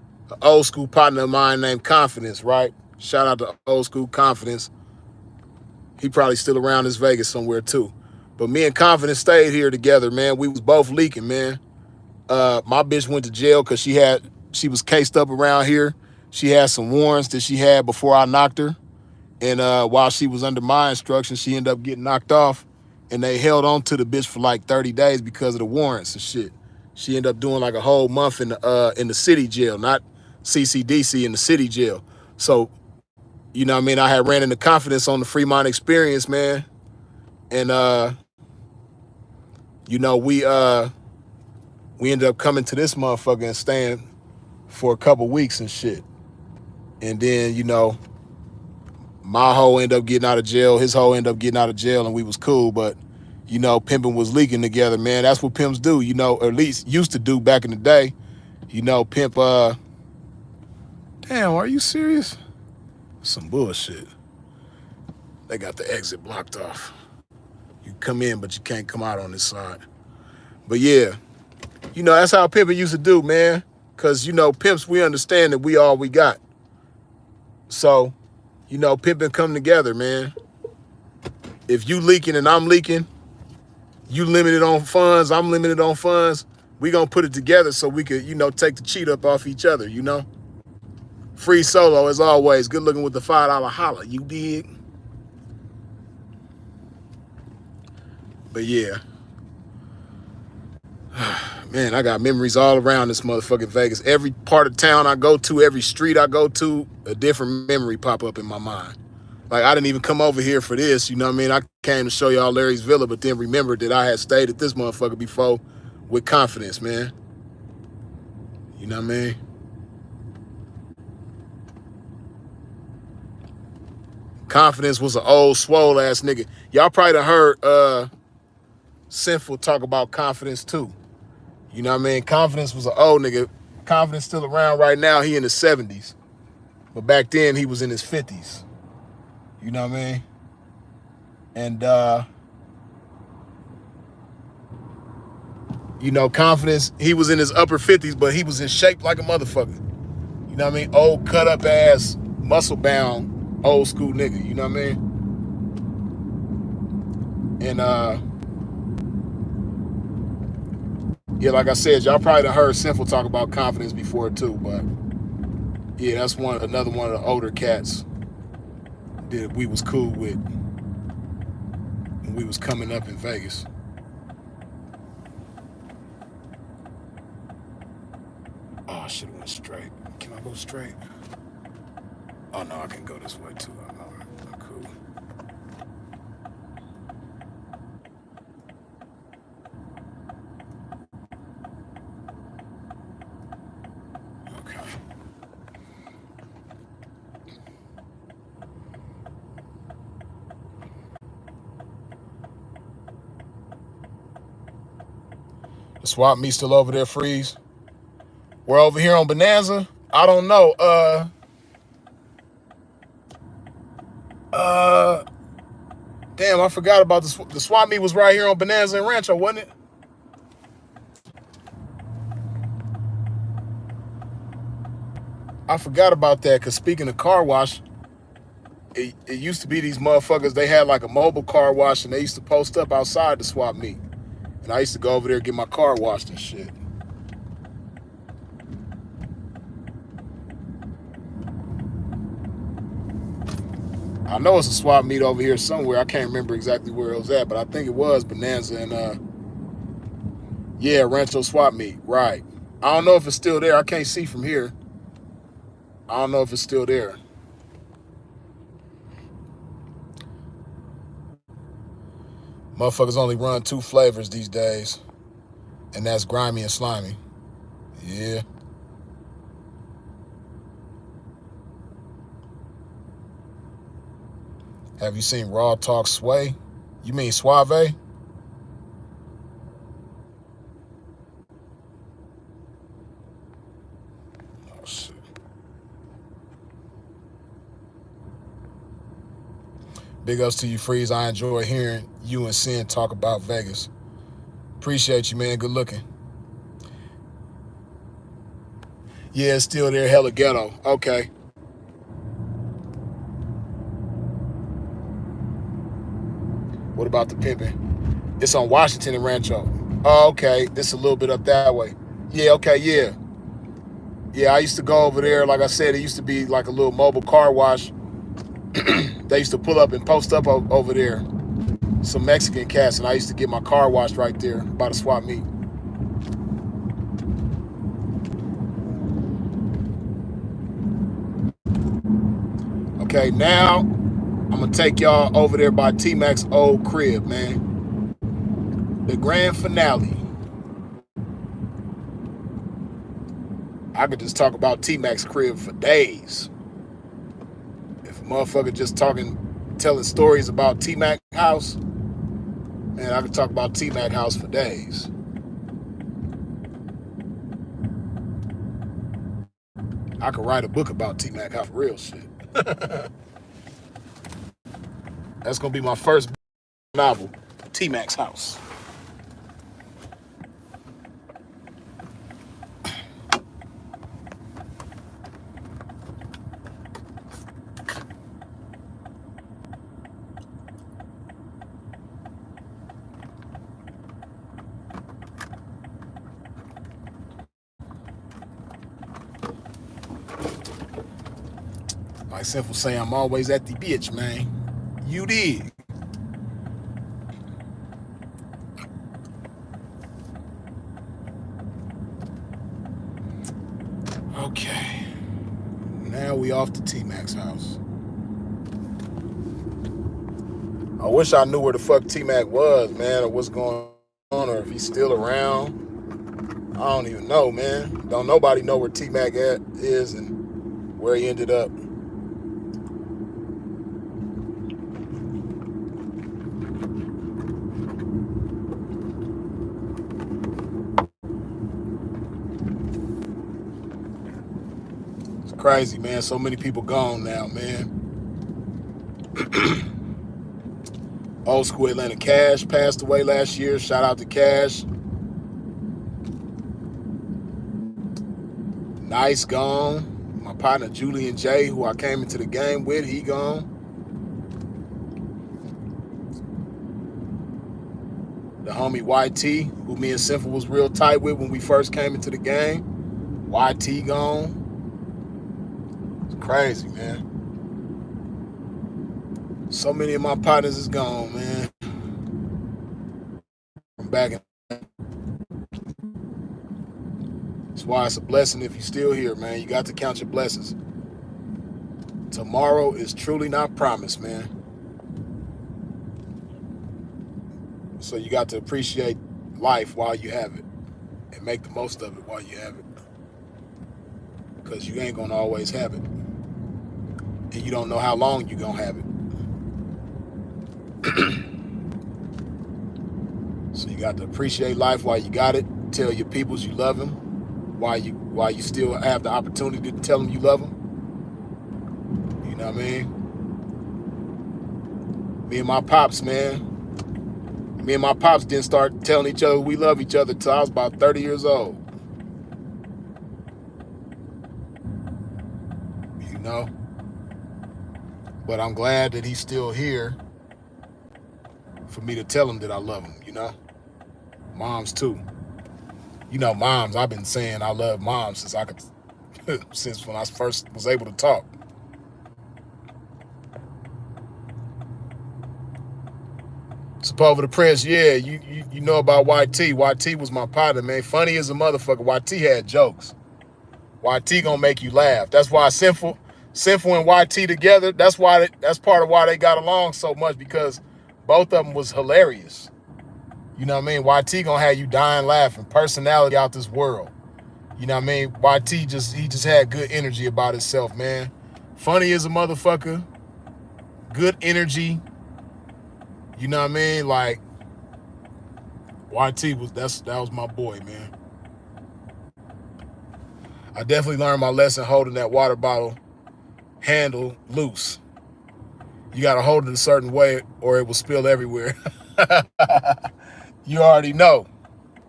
old school partner of mine named Confidence, right? Shout out to old school Confidence. He probably still around this Vegas somewhere too. But me and Confidence stayed here together, man. We was both leaking, man. My bitch went to jail because she was cased up around here. She had some warrants that she had before I knocked her. And while she was under my instruction, she ended up getting knocked off. And they held on to the bitch for like 30 days because of the warrants and shit. She ended up doing like a whole month in the city jail, not CCDC, in the city jail. So you know what I mean, I had ran into Confidence on the Fremont experience, man. And you know, we ended up coming to this motherfucker and staying for a couple weeks and shit. And then, you know, my hoe ended up getting out of jail, his hoe ended up getting out of jail, and we was cool. But, you know, pimping was leaking together, man. That's what pimps do, you know, or at least used to do back in the day. You know, pimp, damn, are you serious? Some bullshit. They got the exit blocked off. You come in, but you can't come out on this side. But yeah, you know, that's how pimping used to do, man. Because, you know, pimps, we understand that we all we got. So, you know, pimping come together, man. If you leaking and I'm leaking, you limited on funds, I'm limited on funds, we gonna put it together so we could, you know, take the cheat up off each other, you know? Free Solo, as always. Good looking with the $5 holla, you dig? But yeah. Man, I got memories all around this motherfucking Vegas. Every part of town I go to, every street I go to, a different memory pop up in my mind. Like, I didn't even come over here for this, you know what I mean? I came to show y'all Larry's Villa, but then remembered that I had stayed at this motherfucker before with Confidence, man. You know what I mean? Confidence was an old, swole-ass nigga. Y'all probably done heard Sinful talk about Confidence, too. You know what I mean? Confidence was an old nigga. Confidence still around right now. He in his 70s. But back then, he was in his 50s. You know what I mean? And, you know, Confidence, he was in his upper 50s, but he was in shape like a motherfucker. You know what I mean? Old, cut-up ass, muscle-bound, old school nigga. You know what I mean? And, yeah, like I said, y'all probably done heard Sinful talk about Confidence before, too, but yeah, that's another one of the older cats that we was cool with when we was coming up in Vegas. Oh, I should have went straight. Can I go straight? Oh, no, I can go this way, too. I know it. I'm cool. Okay. The swap meet still over there, Freeze? We're over here on Bonanza? I don't know. Damn, I forgot about the swap meet was right here on Bonanza and Rancho, wasn't it? I forgot about that, because speaking of car wash, it used to be these motherfuckers, they had like a mobile car wash, and they used to post up outside the swap meet. And I used to go over there and get my car washed and shit. I know it's a swap meet over here somewhere. I can't remember exactly where it was at, but I think it was Bonanza and yeah, Rancho swap meet. Right. I don't know if it's still there. I can't see from here. I don't know if it's still there. Motherfuckers only run 2 flavors these days, and that's grimy and slimy. Yeah. Have you seen Raw Talk Sway? You mean Suave? Oh, shit. Big ups to you, Freeze. I enjoy hearing you and Sin talk about Vegas. Appreciate you, man. Good looking. Yeah, it's still there. Hella ghetto. Okay. What about the pimping? It's on Washington and Rancho. Oh, okay. It's a little bit up that way. Yeah, okay, yeah. Yeah, I used to go over there. Like I said, it used to be like a little mobile car wash. They used to pull up and post up over there. Some Mexican cats, and I used to get my car washed right there by the swap meet. Okay, now I'm gonna take y'all over there by T-Mac's old crib, man. The grand finale. I could just talk about T-Mac's crib for days. If a motherfucker just telling stories about T-Mac house, man, I could talk about T-Mac house for days. I could write a book about T-Mac house for real shit. That's gonna be my first novel, T-Mac's house. Like Sinful say, I'm always at the bitch, man. You did. Okay. Now we off to T-Mac's house. I wish I knew where the fuck T-Mac was, man, or what's going on, or if he's still around. I don't even know, man. Don't nobody know where T-Mac is and where he ended up. It's crazy, man. So many people gone now, man. Old school Atlanta Cash passed away last year. Shout out to Cash. Nice gone. My partner Julian J, who I came into the game with, he gone. The homie YT, who me and Sinful was real tight with when we first came into the game. YT gone. It's crazy, man. So many of my partners is gone, man. From back in. That's why it's a blessing if you're still here, man. You got to count your blessings. Tomorrow is truly not promised, man. So you got to appreciate life while you have it and make the most of it while you have it. Because you ain't going to always have it. And you don't know how long you're going to have it. So you got to appreciate life while you got it. Tell your peoples you love them while you still have the opportunity to tell them you love them. You know what I mean? Me and my pops, man. Me and my pops didn't start telling each other we love each other till I was about 30 years old. You know? But I'm glad that he's still here for me to tell him that I love him, you know? Moms too. You know, moms, I've been saying I love moms since when I first was able to talk. Supposed the Prince, yeah, you know about YT. YT was my partner, man. Funny as a motherfucker. YT had jokes. YT gonna make you laugh. That's why Sinful and YT together, that's part of why they got along so much, because both of them was hilarious. You know what I mean? YT gonna have you dying laughing. Personality out this world. You know what I mean? YT just had good energy about himself, man. Funny as a motherfucker. Good energy. You know what I mean? Like, YT that was my boy, man. I definitely learned my lesson holding that water bottle handle loose. You gotta hold it a certain way or it will spill everywhere. You already know.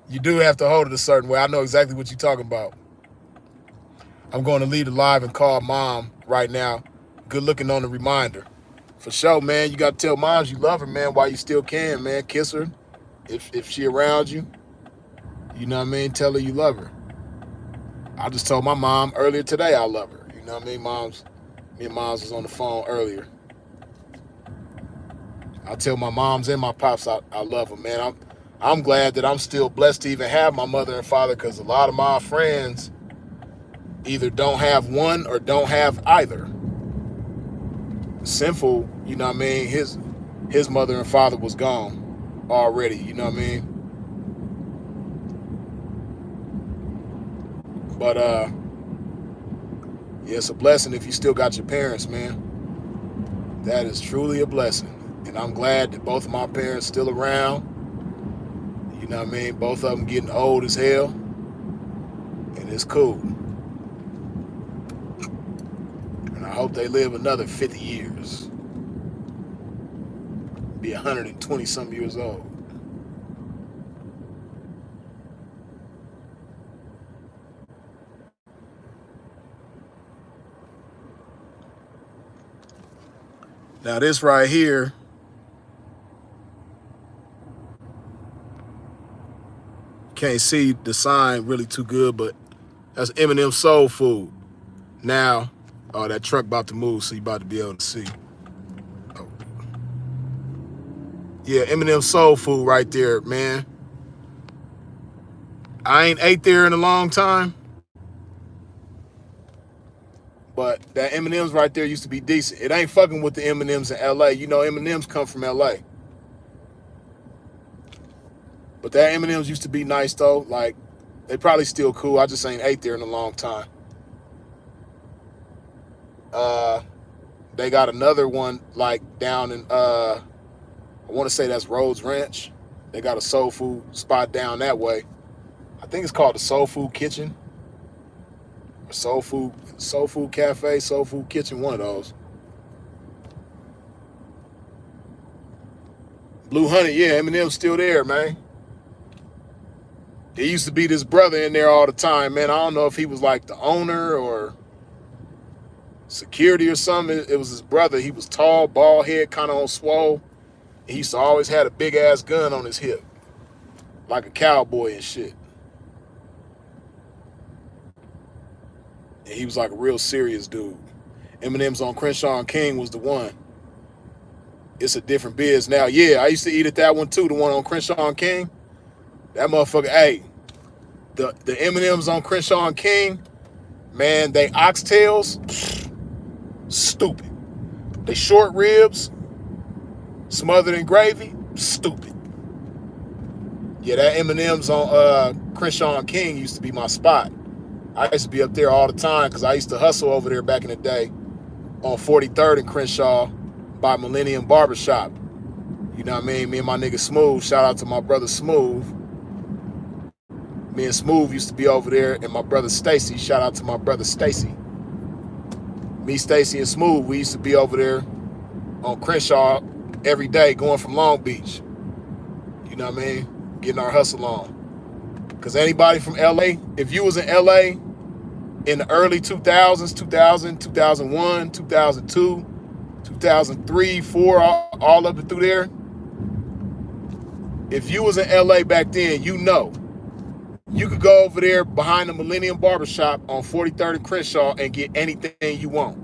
You do have to hold it a certain way. I know exactly what you're talking about. I'm going to leave it live and call mom right now. Good looking on the reminder. For sure, man. You got to tell moms you love her, man, while you still can, man. Kiss her if she around you. You know what I mean? Tell her you love her. I just told my mom earlier today I love her. You know what I mean? Me and moms was on the phone earlier. I tell my moms and my pops I love them, man. I'm glad that I'm still blessed to even have my mother and father, because a lot of my friends either don't have one or don't have either. Sinful, you know what I mean, his mother and father was gone already, you know what I mean? But yeah, it's a blessing if you still got your parents, man. That is truly a blessing. And I'm glad that both of my parents still around. You know what I mean? Both of them getting old as hell. And it's cool. And I hope they live another 50 years. Be 120 some years old. Now this right here, can't see the sign really too good, but that's Eminem Soul Food. Now, oh, that truck about to move, so you about to be able to see. Oh. Yeah, Eminem Soul Food right there, man. I ain't ate there in a long time, but that M&M's right there used to be decent. It ain't fucking with the M&M's in LA. You know, M&M's come from LA. But that M&M's used to be nice though. Like, they probably still cool. I just ain't ate there in a long time. They got another one like down in I want to say that's Rhodes Ranch. They got a soul food spot down that way. I think it's called the Soul Food Kitchen. Or Soul Food Cafe, Soul Food Kitchen, one of those. Blue Honey, yeah, Eminem's still there, man. There used to be this brother in there all the time, man. I don't know if he was like the owner or security or something. It was his brother. He was tall, bald head, kind of on swole. He used to always had a big ass gun on his hip, like a cowboy and shit. And he was like a real serious dude. Eminem's on Crenshaw and King was the one. It's a different biz now. Yeah, I used to eat at that one too, the one on Crenshaw and King. That motherfucker, hey, the M&M's on Crenshaw and King, man, they oxtails, stupid. They short ribs, smothered in gravy, stupid. Yeah, that M&M's on Crenshaw and King used to be my spot. I used to be up there all the time because I used to hustle over there back in the day on 43rd and Crenshaw by Millennium Barbershop. You know what I mean? Me and my nigga Smooth, shout out to my brother Smooth. Me and Smooth used to be over there, and my brother Stacy, shout out to my brother Stacy. Me, Stacy, and Smooth, we used to be over there on Crenshaw every day going from Long Beach. You know what I mean? Getting our hustle on. Because anybody from LA, if you was in LA in the early 2000s, 2000, 2001, 2002, 2003, 4, all up and through there, if you was in LA back then, you know, you could go over there behind the Millennium Barbershop on 43rd and Crenshaw and get anything you want.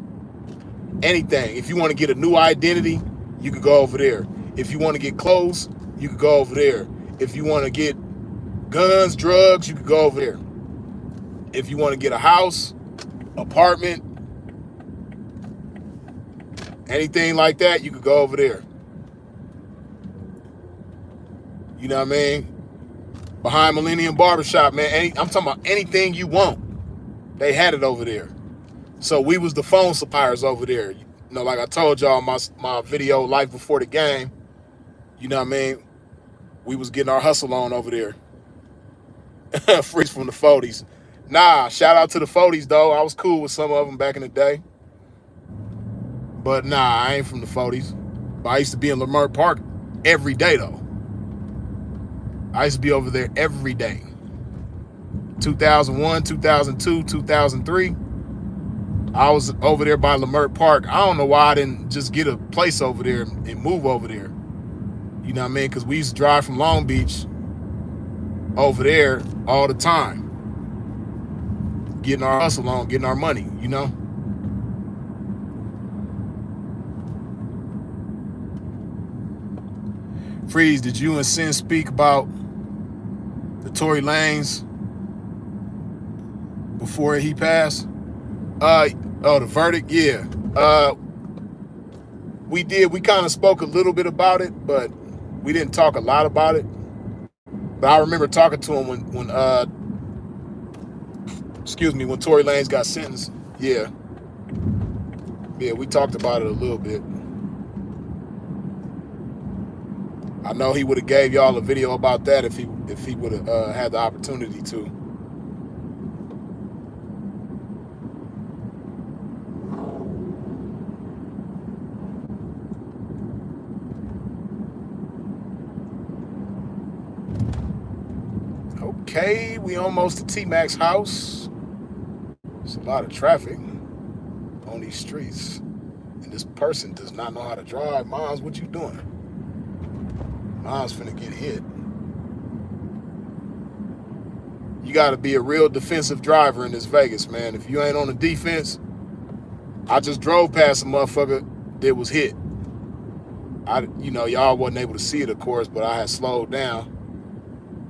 Anything. If you want to get a new identity, you could go over there. If you want to get clothes, you could go over there. If you want to get guns, drugs, you could go over there. If you want to get a house, apartment, anything like that, you could go over there. You know what I mean? Behind Millennium Barbershop, man. I'm talking about anything you want. They had it over there. So we was the phone suppliers over there. You know, like I told y'all my video, Life Before the Game, you know what I mean? We was getting our hustle on over there. Freeze from the 40s. Nah, shout out to the 40s, though. I was cool with some of them back in the day. But nah, I ain't from the 40s. But I used to be in Leimert Park every day, though. I used to be over there every day. 2001, 2002, 2003. I was over there by Leimert Park. I don't know why I didn't just get a place over there and move over there. You know what I mean? Because we used to drive from Long Beach over there all the time. Getting our hustle on, getting our money, you know? Freeze, did you and Sin speak about the Tory Lanez before he passed? The verdict, yeah. We did. We kind of spoke a little bit about it, but we didn't talk a lot about it. But I remember talking to him when Tory Lanez got sentenced. Yeah, yeah, we talked about it a little bit. I know he would have gave y'all a video about that if he would have had the opportunity to. Okay, we almost to T-Mac's house. There's a lot of traffic on these streets. And this person does not know how to drive. Mons, what you doing? Mons finna get hit. You gotta be a real defensive driver in this Vegas, man. If you ain't on the defense, I just drove past a motherfucker that was hit. Y'all wasn't able to see it, of course, but I had slowed down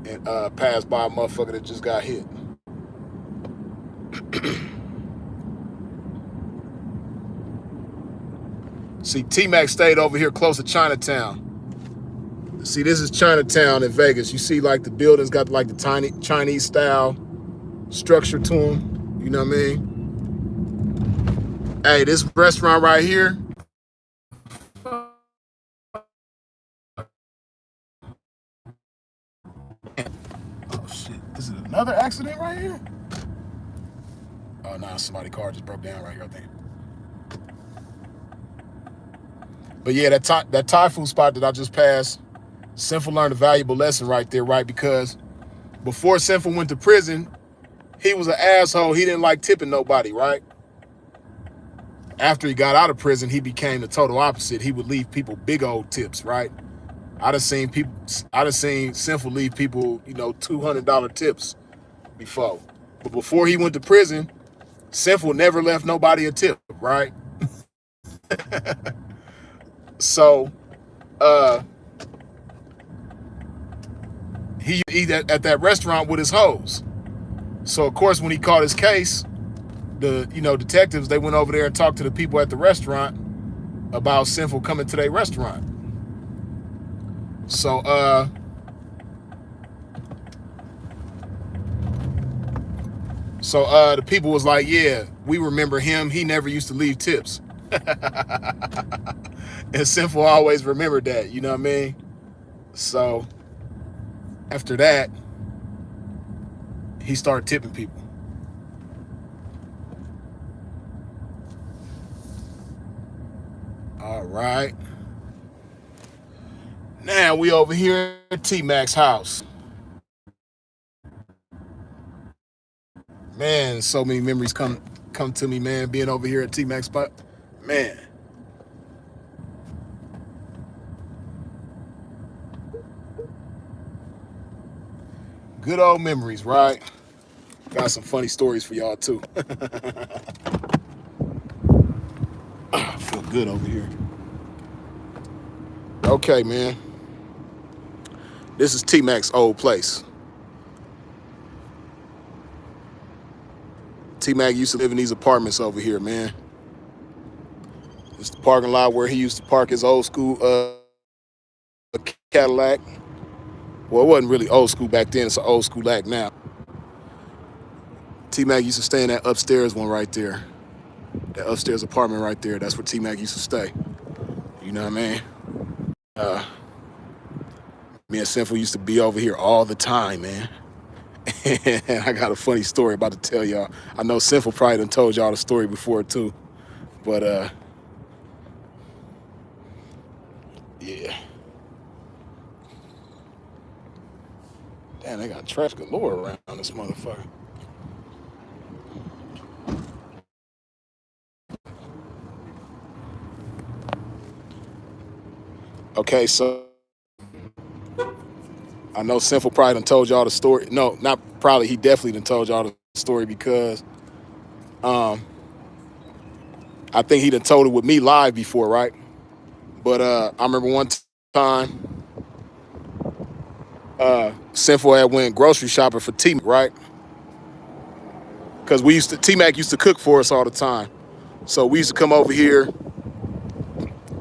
and passed by a motherfucker that just got hit. See, T-Mac stayed over here close to Chinatown. See, this is Chinatown in Vegas. You see, like, the buildings got, like, the tiny Chinese style structure to them. You know what I mean? Hey, this restaurant right here. Oh, shit. Is it another accident right here? Oh, nah, somebody's car just broke down right here, I think. But yeah, that Thai food spot that I just passed, Sinful learned a valuable lesson right there, right? Because before Sinful went to prison, he was an asshole. He didn't like tipping nobody, right? After he got out of prison, he became the total opposite. He would leave people big old tips, right? I done seen Sinful leave people, $200 tips before. But before he went to prison, Sinful never left nobody a tip, right? So, he eat at that restaurant with his hoes. So, of course, when he caught his case, the detectives, they went over there and talked to the people at the restaurant about Sinful coming to their restaurant. So, the people was like, yeah, we remember him. He never used to leave tips. And Sinful always remembered that, you know what I mean? So after that, he started tipping people. All right. Now we over here at T-Mac's house. Man, so many memories come to me, man, being over here at T-Mac's spot. Man. Good old memories, right? Got some funny stories for y'all, too. I feel good over here. Okay, man. This is T-Mac's old place. T-Mac used to live in these apartments over here, man. It's the parking lot where he used to park his old school Cadillac. Well, it wasn't really old school back then. It's an old school act now. T-Mac used to stay in that upstairs one right there. That upstairs apartment right there. That's where T-Mac used to stay. You know what I mean? Me and Sinful used to be over here all the time, man. And I got a funny story about to tell y'all. I know Sinful probably done told y'all the story before, too. But, yeah. Damn, they got trash galore around this motherfucker. Okay, so I know Sinful probably done told y'all the story. No, not probably. He definitely done told y'all the story because I think he done told it with me live before, right? But I remember one time Sinful had went grocery shopping for T-Mac, right? Because T-Mac used to cook for us all the time. So we used to come over here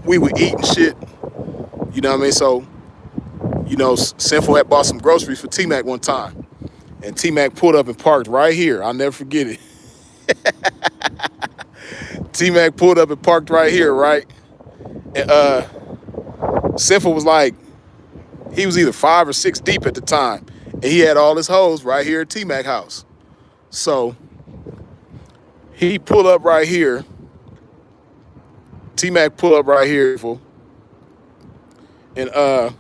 we would eat and shit. You know what I mean? So, Sinful had bought some groceries for T-Mac one time. And T-Mac pulled up and parked right here. I'll never forget it. T-Mac pulled up and parked right here, right? And Sinful was like, he was either 5 or 6 deep at the time. And he had all his hoes right here at T-Mac house. So he pulled up right here. T-Mac pulled up right here. And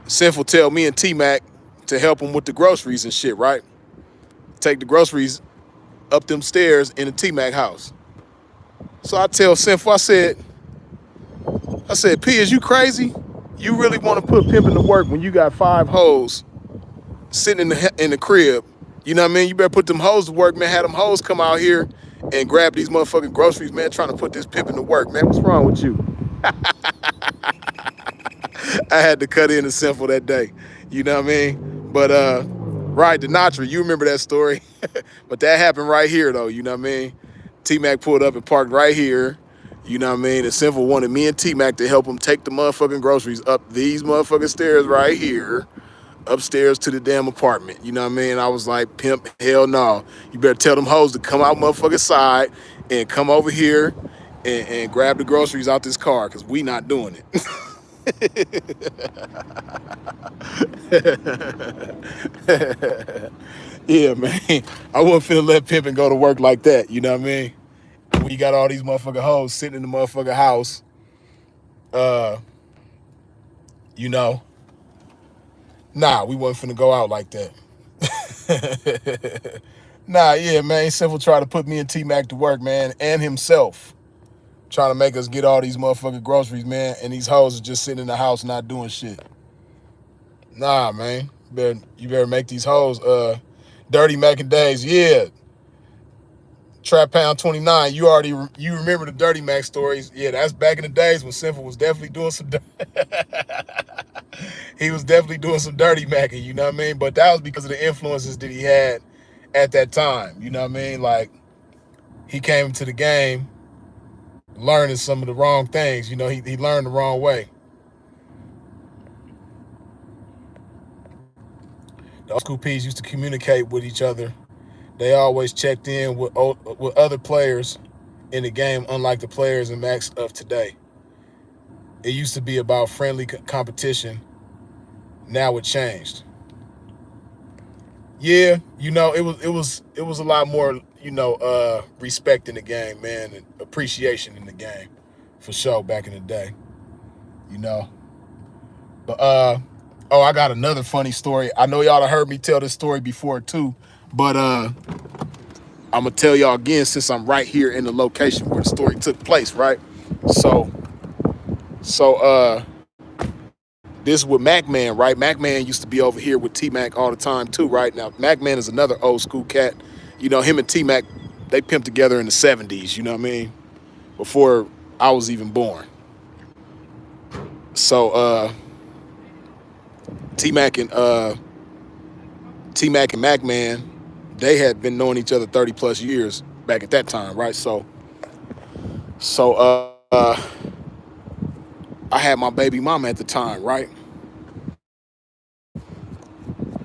Sinful tell me and T-Mac to help him with the groceries and shit, right? Take the groceries up them stairs in the T-Mac house. So I tell Sinful, I said, P, is you crazy? You really want to put pimping to work when you got 5 hoes sitting in the crib? You know what I mean? You better put them hoes to work, man. Have them hoes come out here and grab these motherfucking groceries, man, trying to put this pimping to work, man. What's wrong with you? I had to cut in a Sinful that day. You know what I mean? But right, the Natra, you remember that story. But that happened right here though, you know what I mean? T-Mac pulled up and parked right here. You know what I mean? And Sinful wanted me and T-Mac to help him take the motherfucking groceries up these motherfucking stairs right here, upstairs to the damn apartment. You know what I mean? I was like, pimp, hell no. You better tell them hoes to come out motherfucking side and come over here and grab the groceries out this car, because we not doing it. Yeah, man. I wasn't finna let pimping go to work like that, you know what I mean? When you got all these motherfucking hoes sitting in the motherfucking house, you know, nah, we wasn't finna go out like that. Nah, yeah, man. Sinful tried to put me and T-Mac to work, man, and himself. Trying to make us get all these motherfucking groceries, man, and these hoes are just sitting in the house not doing shit. Nah, man. You better make these hoes Dirty Mac and Days. Yeah. Trap Pound 29. You remember the Dirty Mac stories. Yeah, that's back in the days when Sinful was definitely doing some he was definitely doing some dirty macking, you know what I mean? But that was because of the influences that he had at that time. You know what I mean? Like, he came into the game learning some of the wrong things. You know, he learned the wrong way. The old school P's used to communicate with each other. They always checked in with other players in the game, unlike the players and Max of today. It used to be about friendly competition. Now it changed. Yeah, you know, it was a lot more, respect in the game, man, and appreciation in the game, for sure, back in the day, you know. But oh, I got another funny story. I know y'all have heard me tell this story before too, but I'm gonna tell y'all again since I'm right here in the location where the story took place, right? So this is with Mac Man, right? Mac Man used to be over here with T-Mac all the time too, right? Now, Mac Man is another old school cat. You know, him and T-Mac, they pimped together in the 70s, you know what I mean? Before I was even born. So T-Mac and Mac Man, they had been knowing each other 30 plus years back at that time, right? So I had my baby mama at the time, right?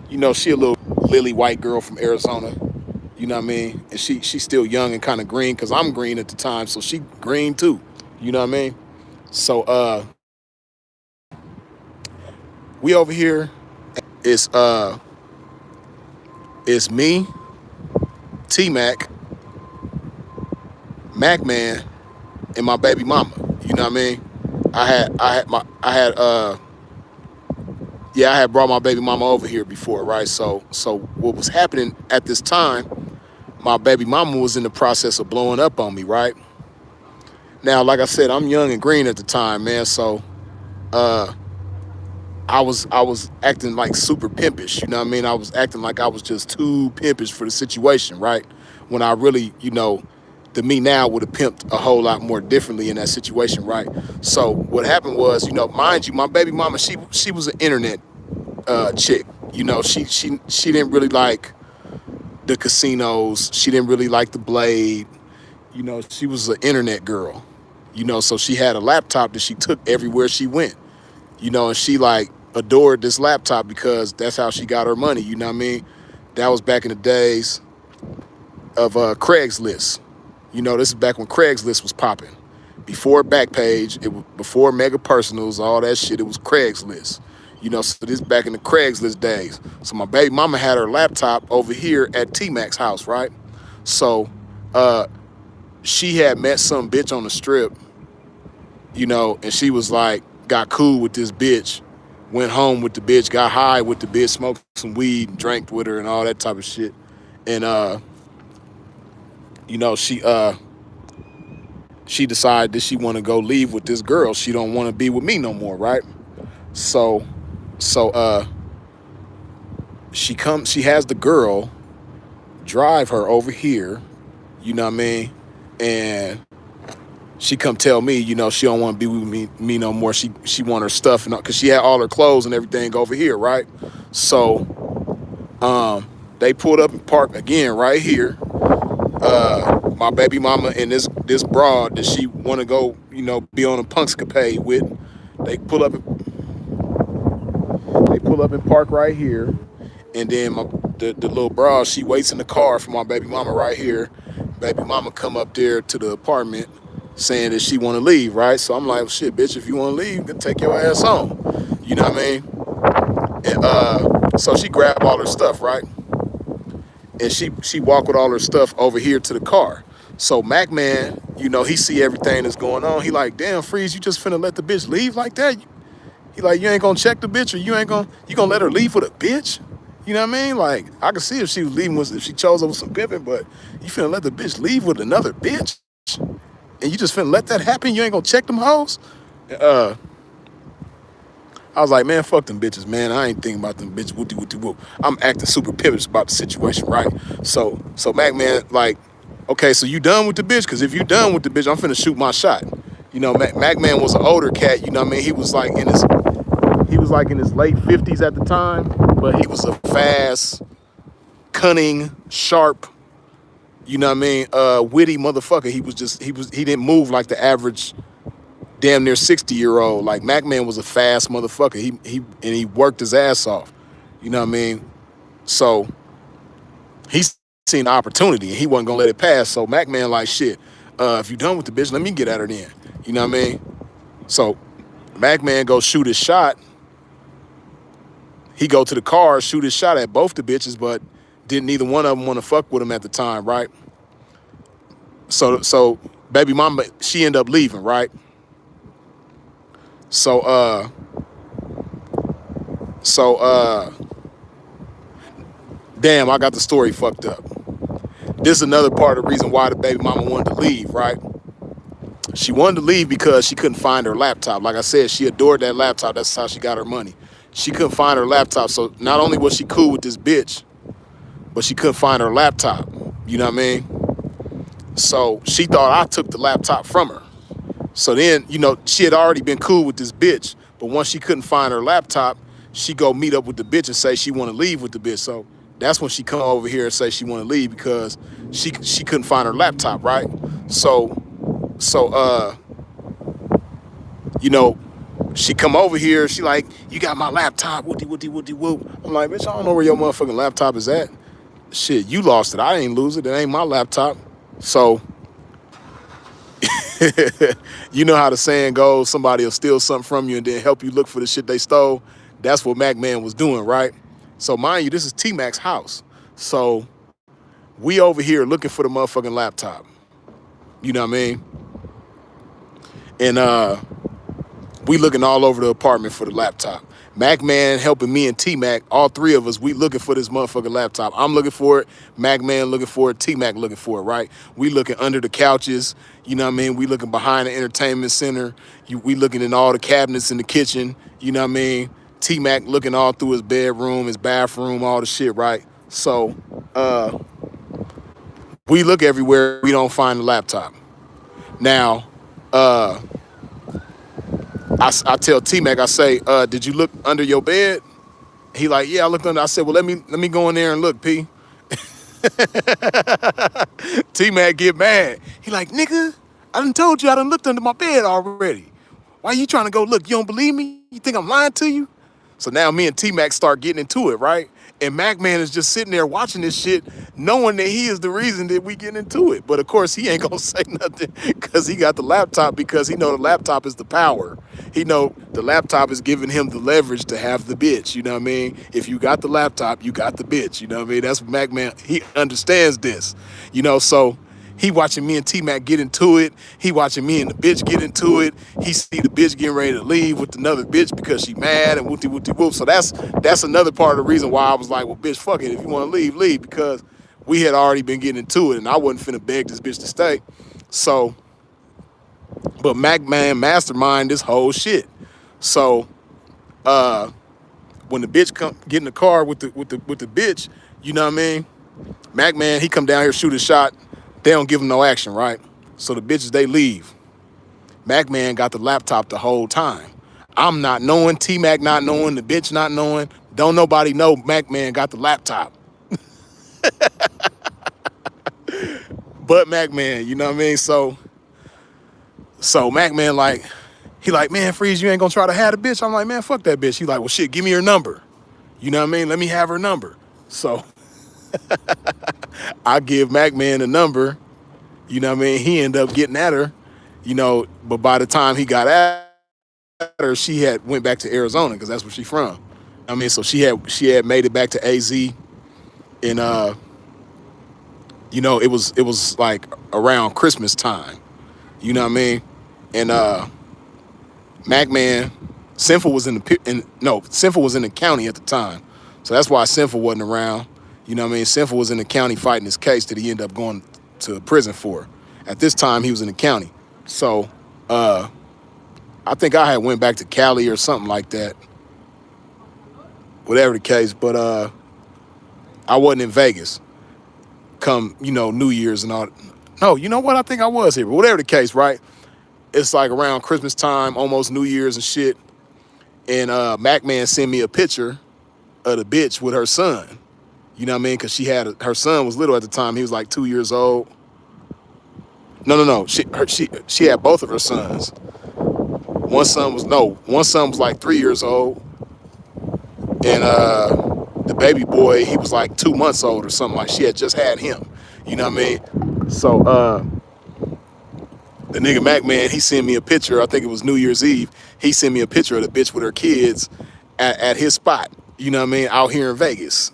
You know, she a little lily white girl from Arizona. You know what I mean? And she's still young and kind of green, because I'm green at the time, so she green too. You know what I mean? So we over here. It's me, T-Mac, Mac Man, and my baby mama. You know what I mean? I had brought my baby mama over here before, right? So what was happening at this time, my baby mama was in the process of blowing up on me, right? Now, like I said, I'm young and green at the time, man. So I was acting like super pimpish, you know what I mean? I was acting like I was just too pimpish for the situation, right? When I really, the me now would have pimped a whole lot more differently in that situation, right? So what happened was, mind you, my baby mama, she was an internet chick. You know, she didn't really like the casinos. She didn't really like the blade. You know, she was an internet girl. So she had a laptop that she took everywhere she went, and she like adored this laptop because that's how she got her money. You know what I mean? That was back in the days of Craigslist. This is back when Craigslist was popping. Before Backpage, it was before Mega Personals, all that shit. It was Craigslist. So this back in the Craigslist days. So my baby mama had her laptop over here at T Mac's house, right? So uh, she had met some bitch on the strip, and she was like, got cool with this bitch, went home with the bitch, got high with the bitch, smoked some weed, and drank with her, and all that type of shit. And she decided that she want to go leave with this girl. She don't want to be with me no more, right? So so she has the girl drive her over here, you know what I mean? And she come tell me, she don't want to be with me no more. She want her stuff and because she had all her clothes and everything over here, right? So they pulled up and parked again right here. My baby mama and this broad that she want to go, be on a punkscapade with. They pull up and park right here, and then the little broad, she waits in the car for my baby mama right here. Baby mama come up there to the apartment saying that she want to leave, right? So I'm like, well, shit, bitch, if you want to leave, then take your ass home. You know what I mean? And so she grabbed all her stuff, right? And she walked with all her stuff over here to the car. So Mac Man, he see everything that's going on. He like, damn, Freeze, you just finna let the bitch leave like that? He like, you ain't gonna check the bitch, or you gonna let her leave with a bitch? You know what I mean? Like, I could see if she was leaving if she chose her with some pimping, but you finna let the bitch leave with another bitch? And you just finna let that happen? You ain't gonna check them hoes? Uh, I was like, man, fuck them bitches, man. I ain't thinking about them bitches, whoopty whoopty whoop. I'm acting super pivot about the situation, right? So Mac Man, like, okay, so you done with the bitch? Because if you done with the bitch, I'm finna shoot my shot. Mac Man was an older cat. You know what I mean? He was like in his late 50s at the time, but he was a fast, cunning, sharp, witty motherfucker. He didn't move like the average damn near 60-year-old. Like Mac Man was a fast motherfucker. He worked his ass off. You know what I mean? So he seen the opportunity and he wasn't gonna let it pass. So Mac Man like, shit, if you done with the bitch, let me get at her then. You know what I mean? So Mac Man go shoot his shot. He go to the car, shoot his shot at both the bitches, but didn't neither one of them want to fuck with him at the time, right? So baby mama, she ended up leaving, right? So damn, I got the story fucked up. This is another part of the reason why the baby mama wanted to leave, right? She wanted to leave because she couldn't find her laptop. Like I said, she adored that laptop. That's how she got her money. She couldn't find her laptop. So not only was she cool with this bitch, but she couldn't find her laptop. You know what I mean? So she thought I took the laptop from her. So then, she had already been cool with this bitch. But once she couldn't find her laptop, she go meet up with the bitch and say she want to leave with the bitch. So that's when she come over here and say she want to leave because she couldn't find her laptop, right? So she come over here. She like, you got my laptop, woody woody woody whoop. I'm like, bitch, I don't know where your motherfucking laptop is at. Shit, you lost it. I ain't lose it. It ain't my laptop. So you know how the saying goes, somebody will steal something from you and then help you look for the shit they stole. That's what Mac Man was doing, right? So mind you, this is T-Mac's house. So we over here looking for the motherfucking laptop. You know what I mean? And we looking all over the apartment for the laptop. Mac Man helping me and T-Mac, all three of us, we looking for this motherfucking laptop. I'm looking for it, Mac Man looking for it, T-Mac looking for it, right? We looking under the couches, you know what I mean? We looking behind the entertainment center. We looking in all the cabinets in the kitchen, you know what I mean? T-Mac looking all through his bedroom, his bathroom, all the shit, right? So we look everywhere, we don't find the laptop. Now, I tell T-Mac, I say, did you look under your bed? He like, yeah, I looked under. I said, well, let me go in there and look, P. T-Mac get mad. He like, nigga, I done told you I done looked under my bed already. Why you trying to go look? You don't believe me? You think I'm lying to you? So now me and T-Mac start getting into it, right? And Mac Man is just sitting there watching this shit, knowing that he is the reason that we get into it. But of course, he ain't gonna say nothing because he got the laptop, because he know the laptop is the power. He know the laptop is giving him the leverage to have the bitch. You know what I mean? If you got the laptop, you got the bitch. You know what I mean? That's what Mac Man, he understands this. So he watching me and T-Mac get into it. He watching me and the bitch get into it. He see the bitch getting ready to leave with another bitch because she mad and whoopty whoopty whoop. So that's another part of the reason why I was like, well, bitch, fuck it. If you want to leave, leave, because we had already been getting into it and I wasn't finna beg this bitch to stay. So, but Mac Man mastermind this whole shit. So, when the bitch come get in the car with the bitch, you know what I mean? Mac Man, he come down here, shoot a shot. They don't give him no action, right? So the bitches, they leave. Mac Man got the laptop the whole time. I'm not knowing, T-Mac not knowing, the bitch not knowing. Don't nobody know Mac Man got the laptop. But Mac Man, you know what I mean? So Mac Man he like, man, Freeze, you ain't gonna try to have the bitch? I'm like, man, fuck that bitch. He like, well, shit, give me her number. You know what I mean? Let me have her number. So I give Mac Man the number. You know what I mean? He ended up getting at her, but by the time he got at her, she had went back to Arizona because that's where she from. I mean, so she had made it back to AZ, and it was like around Christmas time. You know what I mean? And Mac Man, Sinful was Sinful was in the county at the time, so that's why Sinful wasn't around. You know what I mean? Sinful was in the county fighting this case that he ended up going to prison for. At this time, he was in the county. So I think I had went back to Cali or something like that. Whatever the case, but I wasn't in Vegas come, New Year's and all. No, you know what? I think I was here. But whatever the case, right? It's like around Christmas time, almost New Year's and shit. And Mac Man sent me a picture of the bitch with her son. You know what I mean? Because her son was little at the time. He was like 2 years old. No. She had both of her sons. One son was like 3 years old, and the baby boy, he was like 2 months old or something. Like, she had just had him. You know what I mean? So the nigga Mac Man, he sent me a picture. I think it was New Year's Eve. He sent me a picture of the bitch with her kids at his spot. You know what I mean? Out here in Vegas.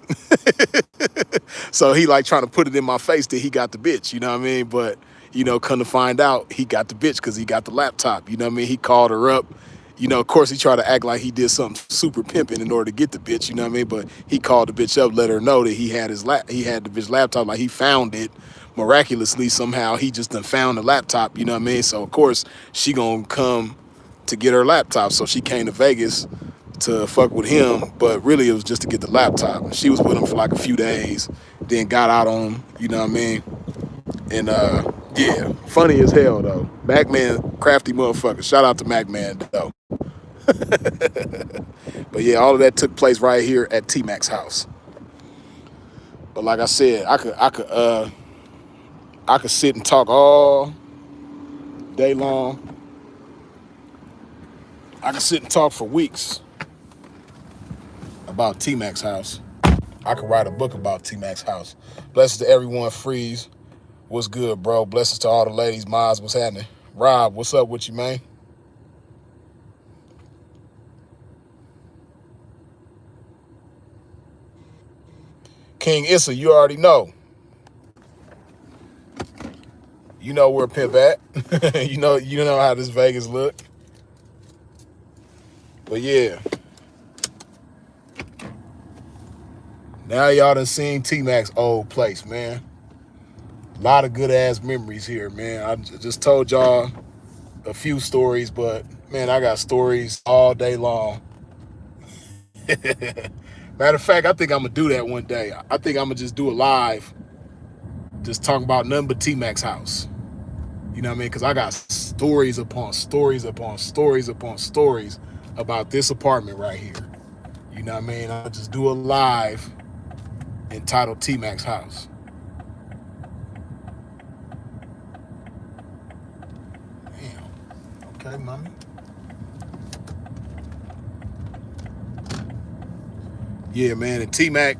So he like trying to put it in my face that he got the bitch. You know what I mean? But come to find out, he got the bitch because he got the laptop. You know what I mean? He called her up. Of course, he tried to act like he did something super pimping in order to get the bitch. You know what I mean? But he called the bitch up, let her know that he had the bitch laptop. Like, he found it miraculously somehow. He just done found the laptop. You know what I mean? So of course she gonna come to get her laptop. So she came to Vegas to fuck with him, but really it was just to get the laptop. She was with him for like a few days, then got out on him. You know what I mean? And yeah, funny as hell though. Mac Man, crafty motherfucker. Shout out to Mac Man though. But yeah, all of that took place right here at T-Mac's house. But like I said, I could sit and talk all day long. I could sit and talk for weeks about T-Mac's house. I could write a book about T-Mac's house. Blessings to everyone, Freeze. What's good, bro? Blessings to all the ladies. Miles, what's happening? Rob, what's up with you, man? King Issa, you already know. You know where Pimp at. you know how this Vegas look. But yeah. Now y'all done seen T-Mac's old place, man. A lot of good ass memories here, man. I just told y'all a few stories, but man, I got stories all day long. Matter of fact, I think I'm gonna do that one day. I think I'm gonna just do a live, just talking about nothing but T-Mac's house. You know what I mean? Because I got stories upon stories upon stories upon stories about this apartment right here. You know what I mean? I'll just do a live entitled T-Mac's house. Okay, mommy. Yeah, man, and T-Mac,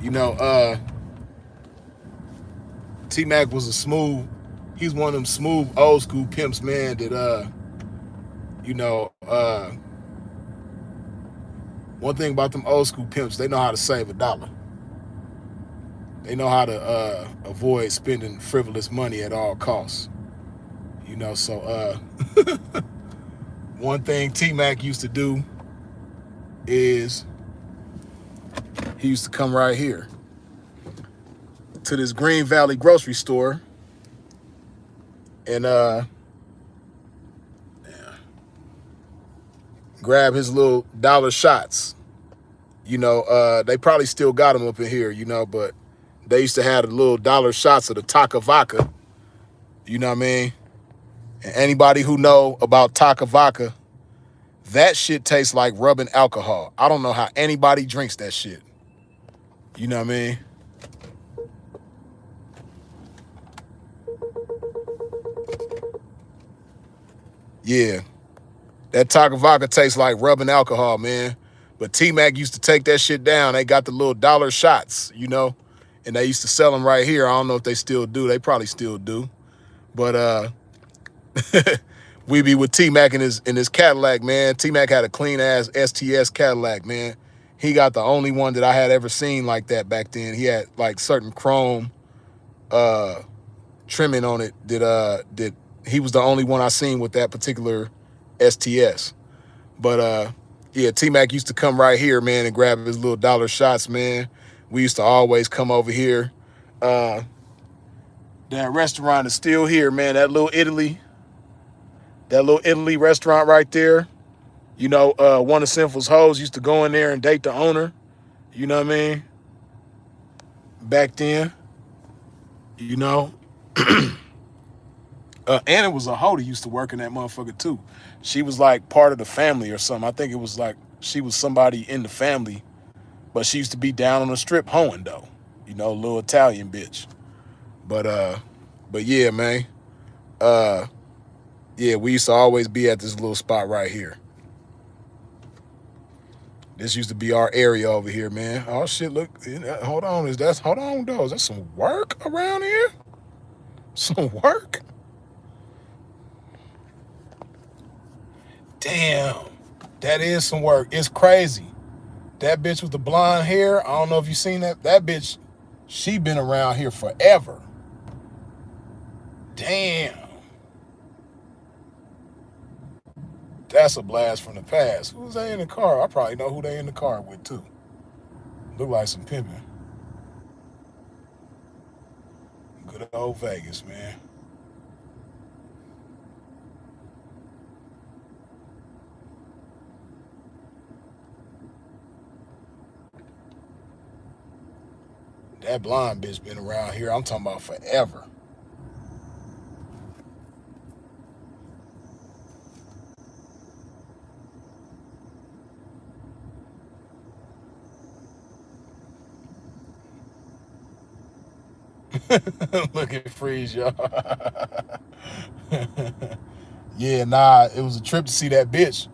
you know, T-Mac was a smooth, he's one of them smooth old school pimps, man, that, you know, one thing about them old school pimps, they know how to save a dollar. They know how to avoid spending frivolous money at all costs. You know, so one thing T-Mac used to do is he used to come right here to this Green Valley grocery store and grab his little dollar shots. You know, they probably still got them up in here, you know, but they used to have the little dollar shots of the Taka Vodka. You know what I mean? And anybody who know about Taka Vodka, that shit tastes like rubbing alcohol. I don't know how anybody drinks that shit. You know what I mean? Yeah. That Taka Vodka tastes like rubbing alcohol, man. But T-Mac used to take that shit down. They got the little dollar shots, you know? And they used to sell them right here. I don't know if they still do. They probably still do. But we be with T-Mac in his Cadillac, man. T-Mac had a clean-ass STS Cadillac, man. He got the only one that I had ever seen like that back then. He had, like, certain chrome trimming on it that he was the only one I seen with that particular STS. But yeah, T-Mac used to come right here, man, and grab his little dollar shots, man. We used to always come over here. That restaurant is still here, man. That little Italy restaurant right there. You know, one of Sinful's hoes used to go in there and date the owner. You know what I mean? Back then, you know. And it was a hoe that used to work in that motherfucker too. She was like part of the family or something. I think it was like she was somebody in the family, but she used to be down on the strip hoeing though. You know, little Italian bitch. But yeah, man. Yeah, we used to always be at this little spot right here. This used to be our area over here, man. Oh shit, look, hold on, hold on, though. Is that some work around here? Some work? Damn, that is some work. It's crazy. That bitch with the blonde hair, I don't know if you seen that. That bitch, she been around here forever. Damn. That's a blast from the past. Who's they in the car? I probably know who they in the car with, too. Look like some pimping. Good old Vegas, man. That blonde bitch been around here, I'm talking about forever. Look at Freeze, y'all. Yeah, nah, it was a trip to see that bitch.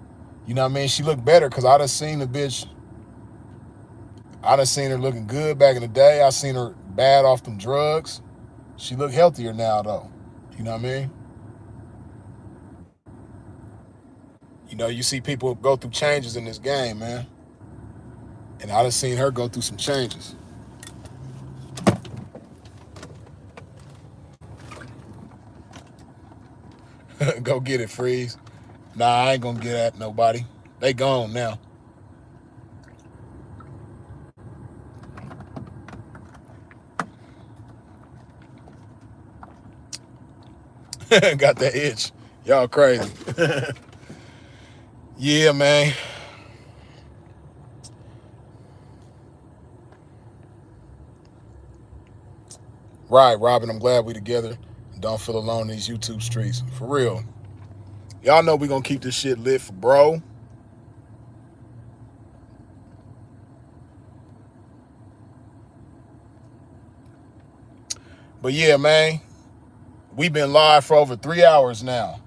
You know what I mean? She looked better because I done seen the bitch. I done seen her looking good back in the day. I seen her bad off them drugs. She look healthier now, though. You know what I mean? You know, you see people go through changes in this game, man. And I done seen her go through some changes. Go get it, Freeze. Nah, I ain't gonna get at nobody. They gone now. Got that itch. Y'all crazy. Yeah, man. Right, Robin, I'm glad we together. Don't feel alone in these YouTube streets. For real. Y'all know we gonna keep this shit lit for bro. But yeah, man. We've been live for over 3 hours now.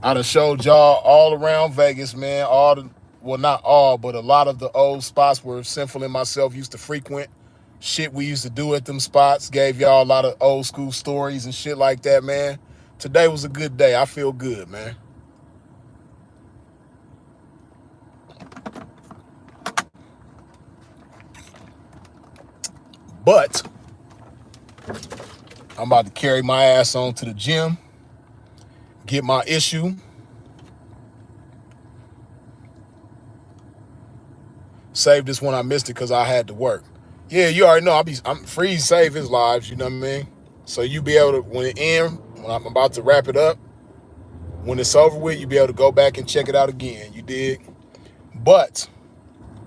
I done showed y'all all around Vegas, man. All the, well, not all, but a lot of the old spots where Sinful and myself used to frequent. Shit we used to do at them spots. Gave y'all a lot of old school stories and shit like that, man. Today was a good day. I feel good, man. But I'm about to carry my ass on to the gym, get my issue. Save this one. I missed it because I had to work. Yeah, you already know I'm free to save his lives, you know what I mean? So you be able to, when it end, when I'm about to wrap it up, when it's over with, you be able to go back and check it out again. You dig? But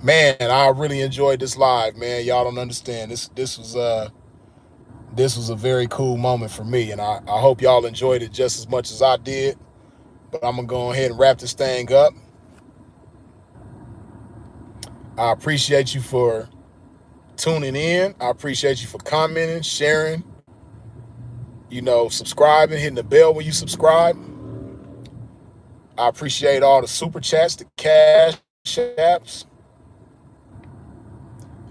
man, I really enjoyed this live, man. Y'all don't understand. This was a very cool moment for me, and I hope y'all enjoyed it just as much as I did. But I'm gonna go ahead and wrap this thing up. I appreciate you for tuning in. I appreciate you for commenting, sharing, subscribing, hitting the bell when you subscribe. I appreciate all the super chats, the cash apps.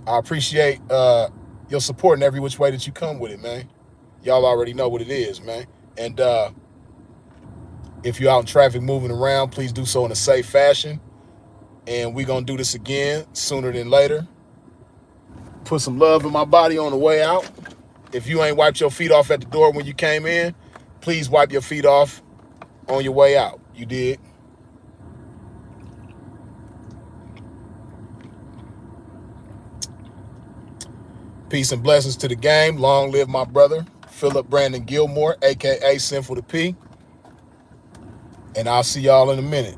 I appreciate your support in every which way that you come with it, man. Y'all already know what it is, man. And if you're out in traffic moving around, please do so in a safe fashion. And we're going to do this again sooner than later. Put some love in my body on the way out. If you ain't wiped your feet off at the door when you came in, please wipe your feet off on your way out. You did. Peace and blessings to the game. Long live my brother, Philip Brandon Gilmore, a.k.a. Sinful the P. And I'll see y'all in a minute.